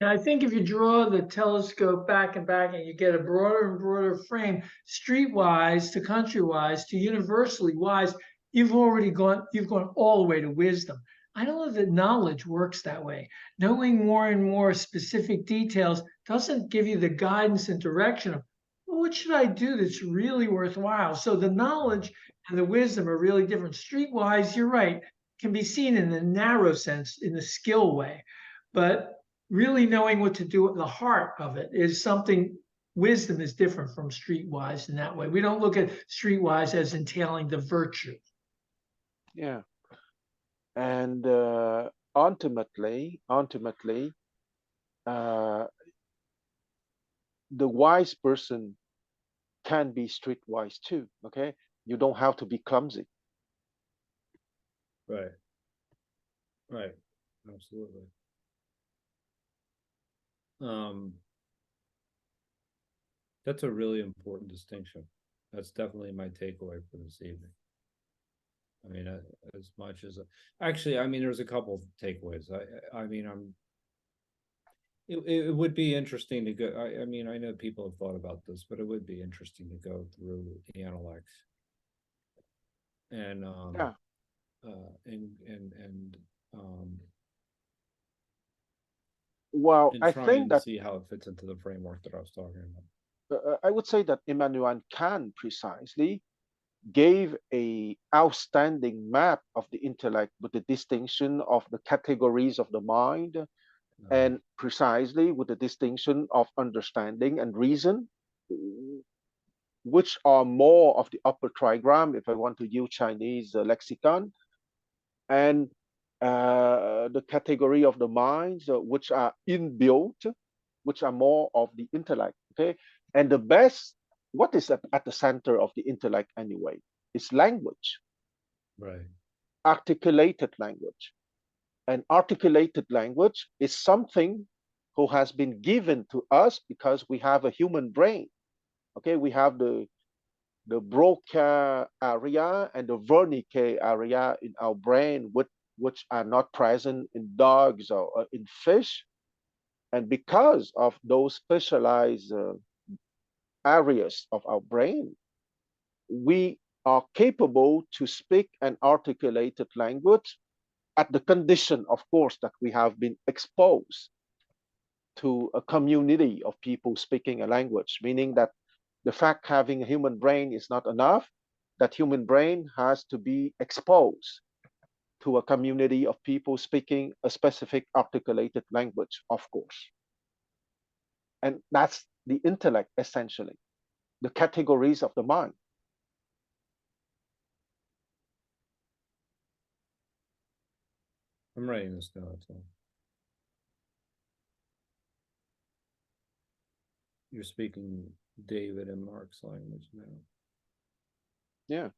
And I think if you draw the telescope back and back and you get a broader and broader frame, streetwise to countrywise to universally wise, you've gone all the way to wisdom. I don't know that knowledge works that way. Knowing more and more specific details doesn't give you the guidance and direction of, what should I do that's really worthwhile? So the knowledge and the wisdom are really different. Streetwise, you're right, can be seen in the narrow sense, in the skill way, but really knowing what to do at the heart of it is something. Wisdom is different from streetwise in that way. We don't look at streetwise as entailing the virtue. Yeah. And ultimately, the wise person can be streetwise too. Okay, you don't have to be clumsy. Right. Right. Absolutely. That's a really important distinction. That's definitely my takeaway for this evening. I mean, as much as actually, I mean, there's a couple of takeaways. I mean, it would be interesting to go. I mean, I know people have thought about this, but it would be interesting to go through the Analects and Yeah. Well, and I trying think to that see how it fits into the framework that I was talking about. I would say that Immanuel Kant precisely gave a outstanding map of the intellect with the distinction of the categories of the mind, and precisely with the distinction of understanding and reason, which are more of the upper trigram, if I want to use Chinese lexicon, and the category of the minds, which are inbuilt, which are more of the intellect. Okay, and the best, what is at the center of the intellect anyway, is language. Right. Articulated language. And articulated language is something who has been given to us because we have a human brain. Okay, we have the Broca area and the Wernicke area in our brain, which are not present in dogs or in fish. And because of those specialized areas of our brain, we are capable to speak an articulated language at the condition, of course, that we have been exposed to a community of people speaking a language, meaning that the fact having a human brain is not enough. That human brain has to be exposed to a community of people speaking a specific articulated language, of course. And that's the intellect, essentially, the categories of the mind. I'm writing this down. So. You're speaking David and Mark's language now. Yeah.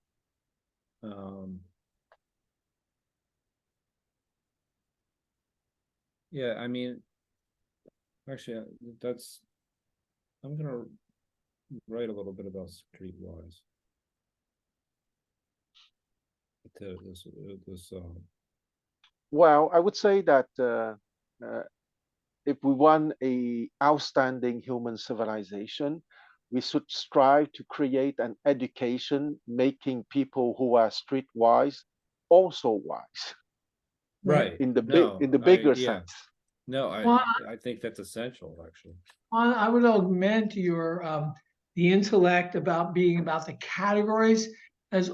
Yeah, I mean, actually, I'm gonna write a little bit about streetwise. Well, I would say that if we want a outstanding human civilization, we should strive to create an education making people who are streetwise also wise. Right. In the bigger sense. No, Well, I think that's essential, actually. I would augment your the intellect about being about the categories as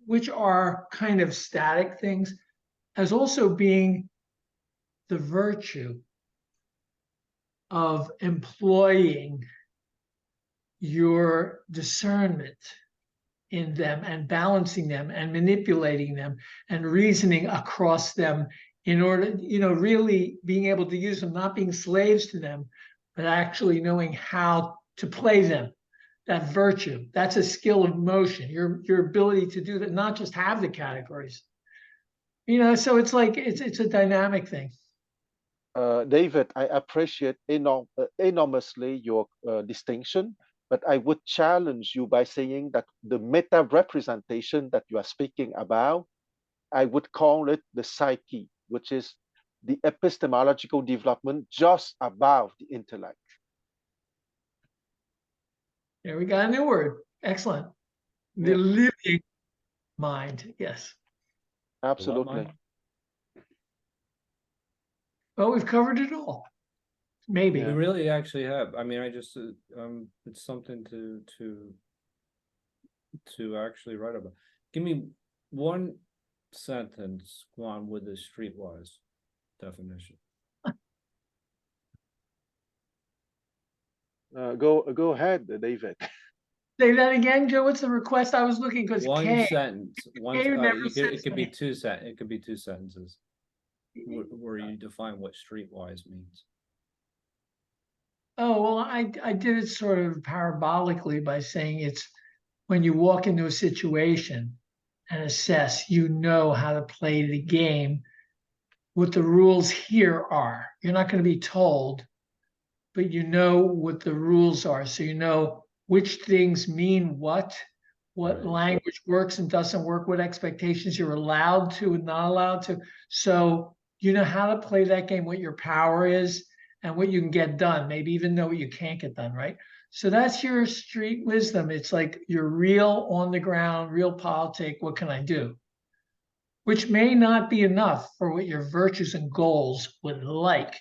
which are kind of static things, as also being the virtue of employing your discernment in them and balancing them and manipulating them and reasoning across them in order, really being able to use them, not being slaves to them, but actually knowing how to play them. That virtue, that's a skill of motion, your ability to do that, not just have the categories. So it's like it's a dynamic thing. David, I appreciate enormously your distinction, but I would challenge you by saying that the meta representation that you are speaking about, I would call it the psyche, which is the epistemological development just above the intellect. There we got a new word. Excellent. The Yeah. living mind. Yes. Absolutely. Well, we've covered it all. maybe. We Yeah. really actually have. I mean, I just it's something to actually write about. Give me one sentence, Juan, with the streetwise definition. Go ahead, David. Say that again, Joe. What's the request? I was looking because One K. sentence. One. K never It says could be me. It could be two sentences where you define what streetwise means. Oh, well, I did it sort of parabolically by saying it's when you walk into a situation and assess, you know how to play the game, what the rules here are. You're not going to be told, but you know what the rules are. So you know which things mean what Right. language works and doesn't work, what expectations you're allowed to and not allowed to. So you know how to play that game, what your power is and what you can get done, maybe even know what you can't get done, right? So that's your street wisdom. It's like you're real on the ground, real politic. What can I do? Which may not be enough for what your virtues and goals would like,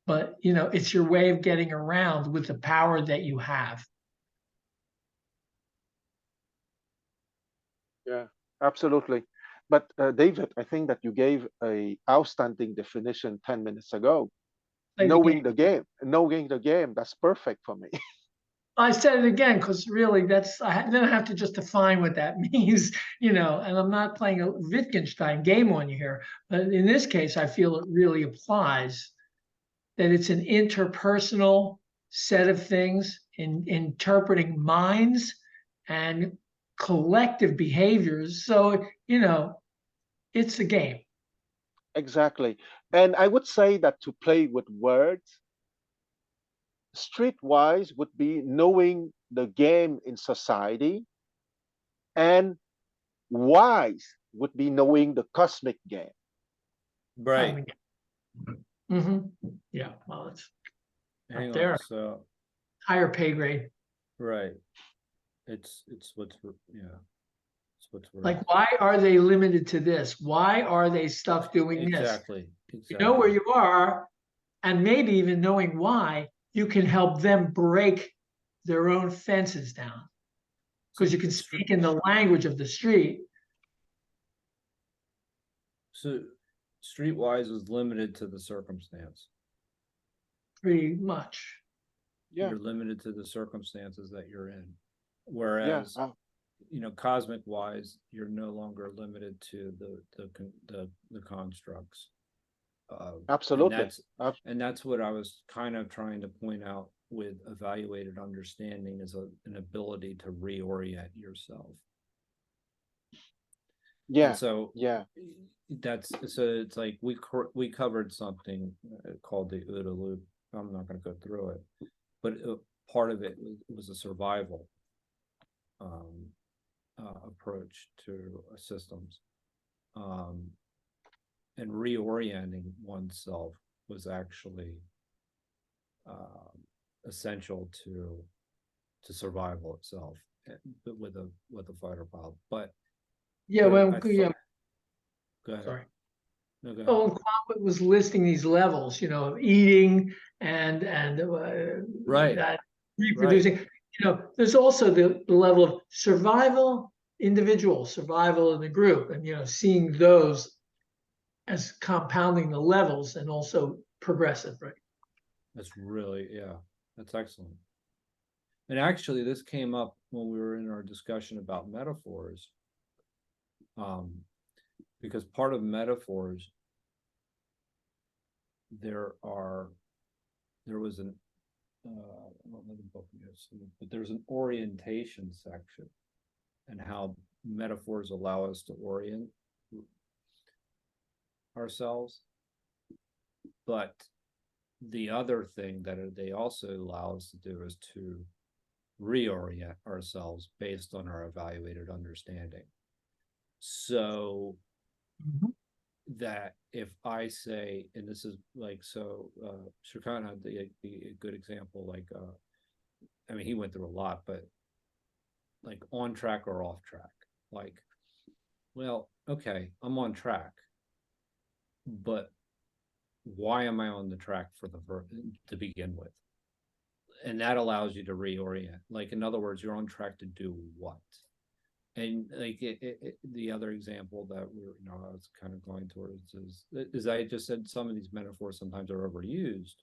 but you know, it's your way of getting around with the power that you have. Yeah, absolutely. But David, I think that you gave a outstanding definition 10 minutes ago. Play the Knowing game. the game, knowing the game, that's perfect for me. I said it again because really then I have to just define what that means, you know, and I'm not playing a Wittgenstein game on you here, but in this case, I feel it really applies that it's an interpersonal set of things in interpreting minds and collective behaviors. So, you know, it's a game. Exactly. And I would say that to play with words, streetwise would be knowing the game in society, and wise would be knowing the cosmic game. Right. Yeah, well, it's Hang up there. on. So Higher pay grade. right. It's what's yeah. It's what's Like, why are they limited to this? Why are they stuck doing this? exactly. You know where you are, and maybe even knowing why, you can help them break their own fences down. Because you can speak in the language of the street. So streetwise is limited to the circumstance. Pretty much. Yeah. You're limited to the circumstances that you're in. Yeah. Whereas you know, cosmic wise, you're no longer limited to the constructs. Absolutely. And that's what I was kind of trying to point out with evaluated understanding is an ability to reorient yourself. Yeah. And so yeah. so it's like we covered something called the OODA loop. I'm not going to go through it, but part of it was a survival approach to systems, and reorienting oneself was actually essential to survival itself, but with a fighter pilot. But yeah, well, yeah. Go ahead. Sorry. No, go ahead. Oh, Quamlet was listing these levels, you know, of eating and Right. that reproducing. Right. You know, there's also the level of survival, individual survival in the group, and you know, seeing those as compounding the levels and also progressive, right? That's really, yeah, that's excellent. And actually, this came up when we were in our discussion about metaphors, because part of metaphors, there was an I don't know the book yet, but there's an orientation section, and how metaphors allow us to orient ourselves. But the other thing that they also allow us to do is to reorient ourselves based on our evaluated understanding. So that if I say, and this is like, so Shrikant had the good example, like I mean, he went through a lot, but like on track or off track, like, well, okay, I'm on track, but why am I on the track for to begin with? And that allows you to reorient. Like, in other words, you're on track to do what? And like the other example that I was kind of going towards is I just said some of these metaphors sometimes are overused,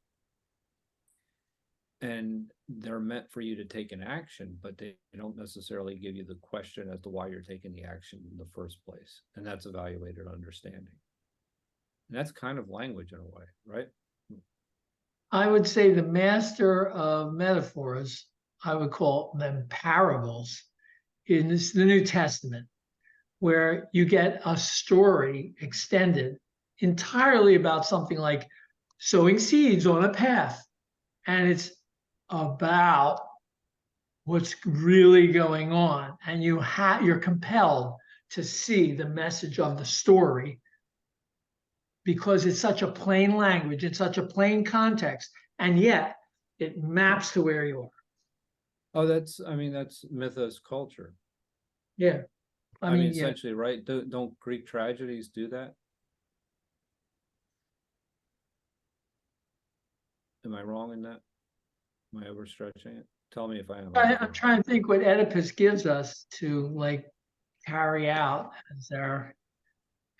and they're meant for you to take an action, but they don't necessarily give you the question as to why you're taking the action in the first place. And that's evaluated understanding. And that's kind of language in a way, right? I would say the master of metaphors, I would call them parables, in the New Testament, where you get a story extended entirely about something like sowing seeds on a path. And it's about what's really going on. And you're compelled to see the message of the story because it's such a plain language, it's such a plain context, and yet it maps to where you are. Oh, that's mythos culture. Yeah. I mean, essentially, right? Don't Greek tragedies do that? Am I wrong in that? Am I overstretching it? Tell me if I am. I'm trying to think what Oedipus gives us to like carry out as our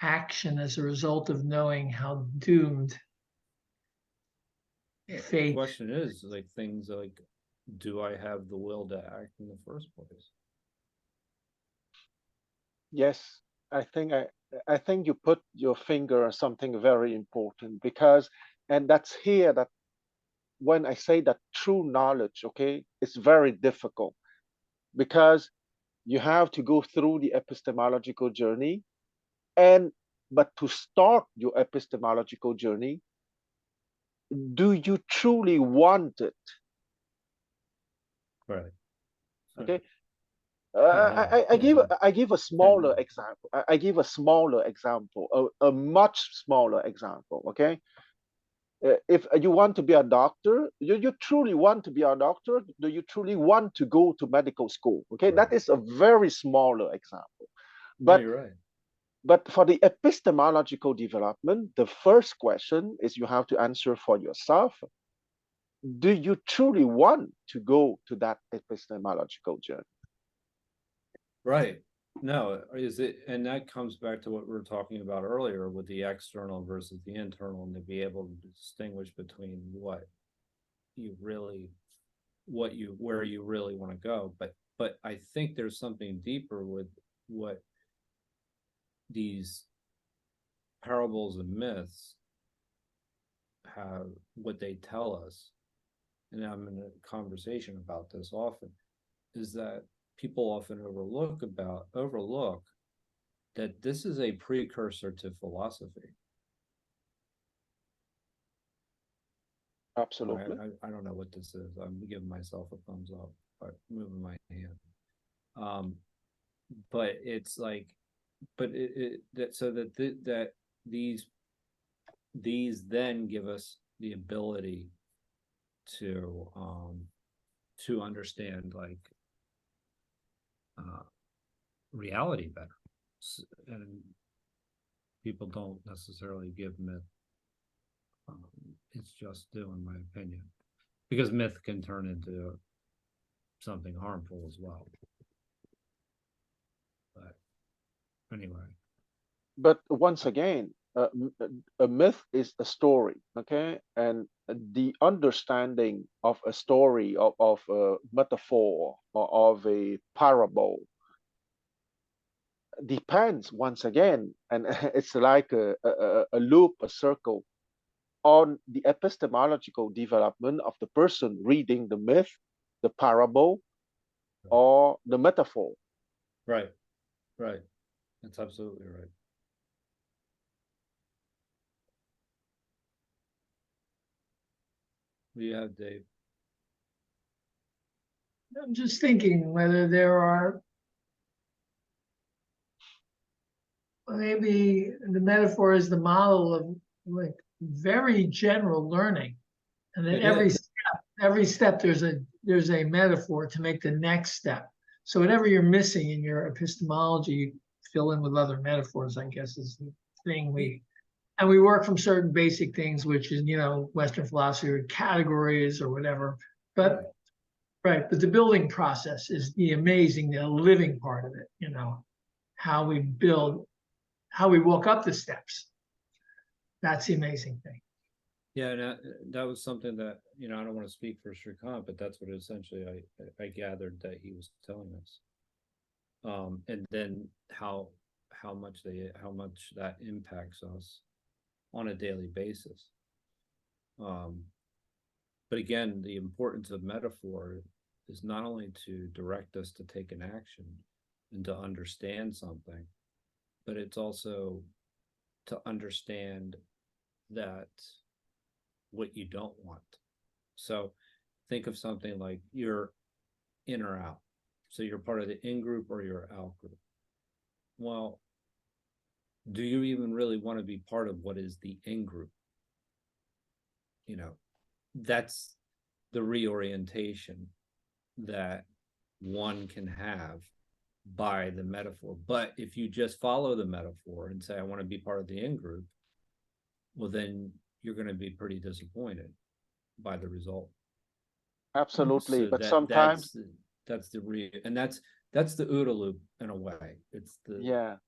action as a result of knowing how doomed fate. The question is, like, things like, do I have the will to act in the first place? Yes, I think you put your finger on something very important, because, and that's here that when I say that true knowledge, okay, it's very difficult, because you have to go through the epistemological journey, but to start your epistemological journey, do you truly want it? Right. Okay. I give a smaller example. I give a smaller example, a much smaller example. Okay. If you want to be a doctor, you truly want to be a doctor, do you truly want to go to medical school? Okay, Right. that is a very smaller example. No, But you're right. but for the epistemological development, the first question is you have to answer for yourself. Do you truly want to go to that epistemological journey? Right. No, is it, and that comes back to what we were talking about earlier with the external versus the internal, and to be able to distinguish between where you really want to go. But I think there's something deeper with what these parables and myths have, what they tell us, and I'm in a conversation about this often, is that people often overlook that this is a precursor to philosophy. Absolutely. I don't know what this is. I'm giving myself a thumbs up by moving my hand. But it's like, but that these then give us the ability to understand, like, reality better, and people don't necessarily give myth its just due, in my opinion, because myth can turn into something harmful as well. But anyway, but once again, a myth is a story, okay, and the understanding of a story, of a metaphor, or of a parable depends, once again, and it's like a loop, a circle, on the epistemological development of the person reading the myth, the parable, or the metaphor. right, that's absolutely right. What do you have, Dave? I'm just thinking whether there are, maybe the metaphor is the model of like very general learning, and then every step there's a metaphor to make the next step. So whatever you're missing in your epistemology, you fill in with other metaphors, I guess, is the thing we And we work from certain basic things, which is, Western philosophy or categories or whatever. But but the building process is the living part of it, how we build, how we walk up the steps. That's the amazing thing. Yeah, that was something that, I don't want to speak for Shrikant, but that's what essentially I gathered that he was telling us. And then how much that impacts us on a daily basis. But again, the importance of metaphor is not only to direct us to take an action and to understand something, but it's also to understand that what you don't want. So think of something like you're in or out. So you're part of the in group or you're out group. Well, do you even really want to be part of what is the in group? That's the reorientation that one can have by the metaphor. But if you just follow the metaphor and say, I want to be part of the in group, well, then you're going to be pretty disappointed by the result. Absolutely. So But sometimes, that's the OODA loop in a way. It's the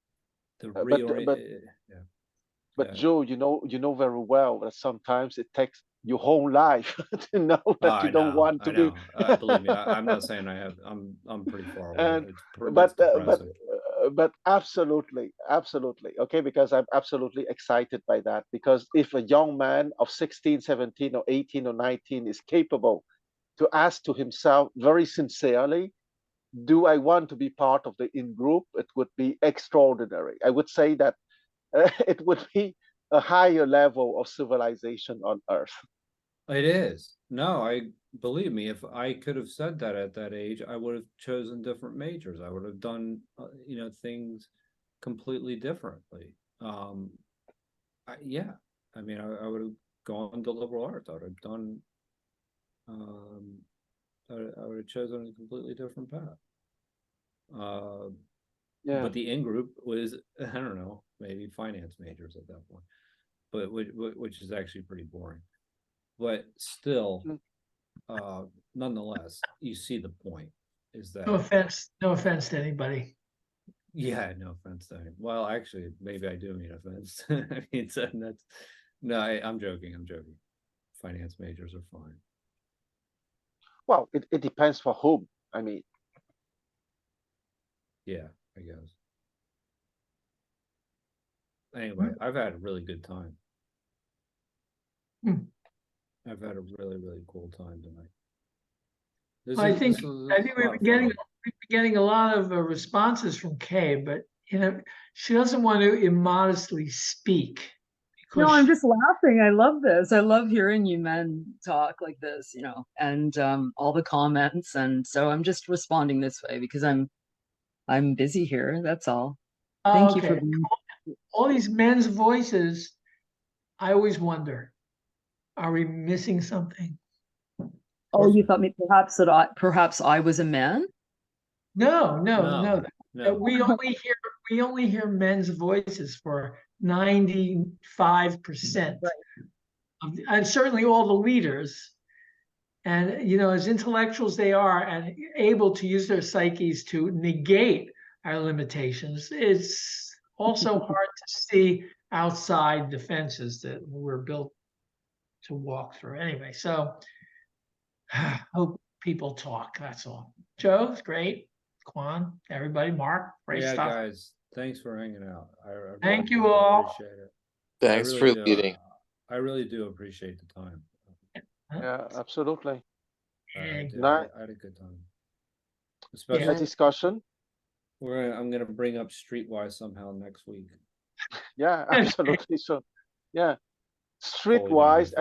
But Joe, you know very well that sometimes it takes your whole life to know that you don't want to be. Believe me, I'm not saying I have. I'm pretty far away. And That's depressing. but absolutely, okay, because I'm absolutely excited by that, because if a young man of 16, 17 or 18 or 19 is capable to ask to himself very sincerely, do I want to be part of the in group, it would be extraordinary. I would say that it would be a higher level of civilization on earth. It is. No, believe me, if I could have said that at that age, I would have chosen different majors. I would have done, things completely differently. I would have gone to liberal arts. I would have done, I would have chosen a completely different path. But the in group was, I don't know, maybe finance majors at that point, but which is actually pretty boring. But still, nonetheless, you see the point is that. No offense to anybody. Yeah, no offense to anyone. Well, actually, maybe I do mean offense. I mean, I'm joking. Finance majors are fine. Well, it depends for whom. I mean, yeah, I guess. Anyway, I've had a really good time. I've had a really, really cool time tonight. I think we've been getting a lot of responses from Kay, but she doesn't want to immodestly speak. No, I'm just laughing. I love this. I love hearing you men talk like this, and all the comments. And so I'm just responding this way because I'm busy here. That's all. Thank you for being all these men's voices. I always wonder, are we missing something? Oh, you thought perhaps I was a man? No. We only hear men's voices for 95%, and certainly all the leaders. And as intellectuals they are, and able to use their psyches to negate our limitations, it's also hard to see outside the fences that we're built to walk through. Anyway, so hope people talk. That's all. Joe's great. Quan, everybody, Mark, great stuff. Guys, thanks for hanging out. I Thank you all. Appreciate it. Thanks for leading. I really do appreciate the time. Yeah, absolutely. I had a good time. Especially discussion. I'm gonna bring up Streetwise somehow next week. Yeah, absolutely. So, yeah, Streetwise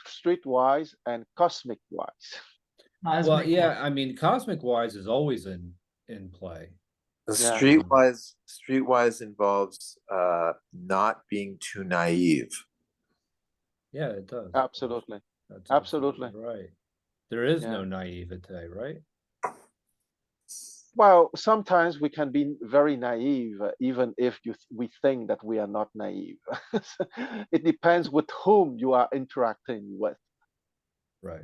Streetwise and Cosmic Wise. Well, yeah, I mean, Cosmic Wise is always in play. The Streetwise involves not being too naive. Yeah, it does. Absolutely. That's absolutely right. There is no naivete, right? Well, sometimes we can be very naive, even if we think that we are not naive. It depends with whom you are interacting with. Right.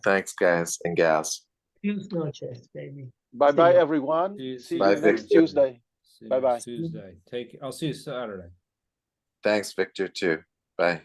Thanks, guys and gals. Buenas noches, baby. Bye-bye, you. everyone. See Bye, you next Victor. Tuesday. See you Bye-bye. next Tuesday. I'll see you Saturday. Thanks, Victor, too. Bye.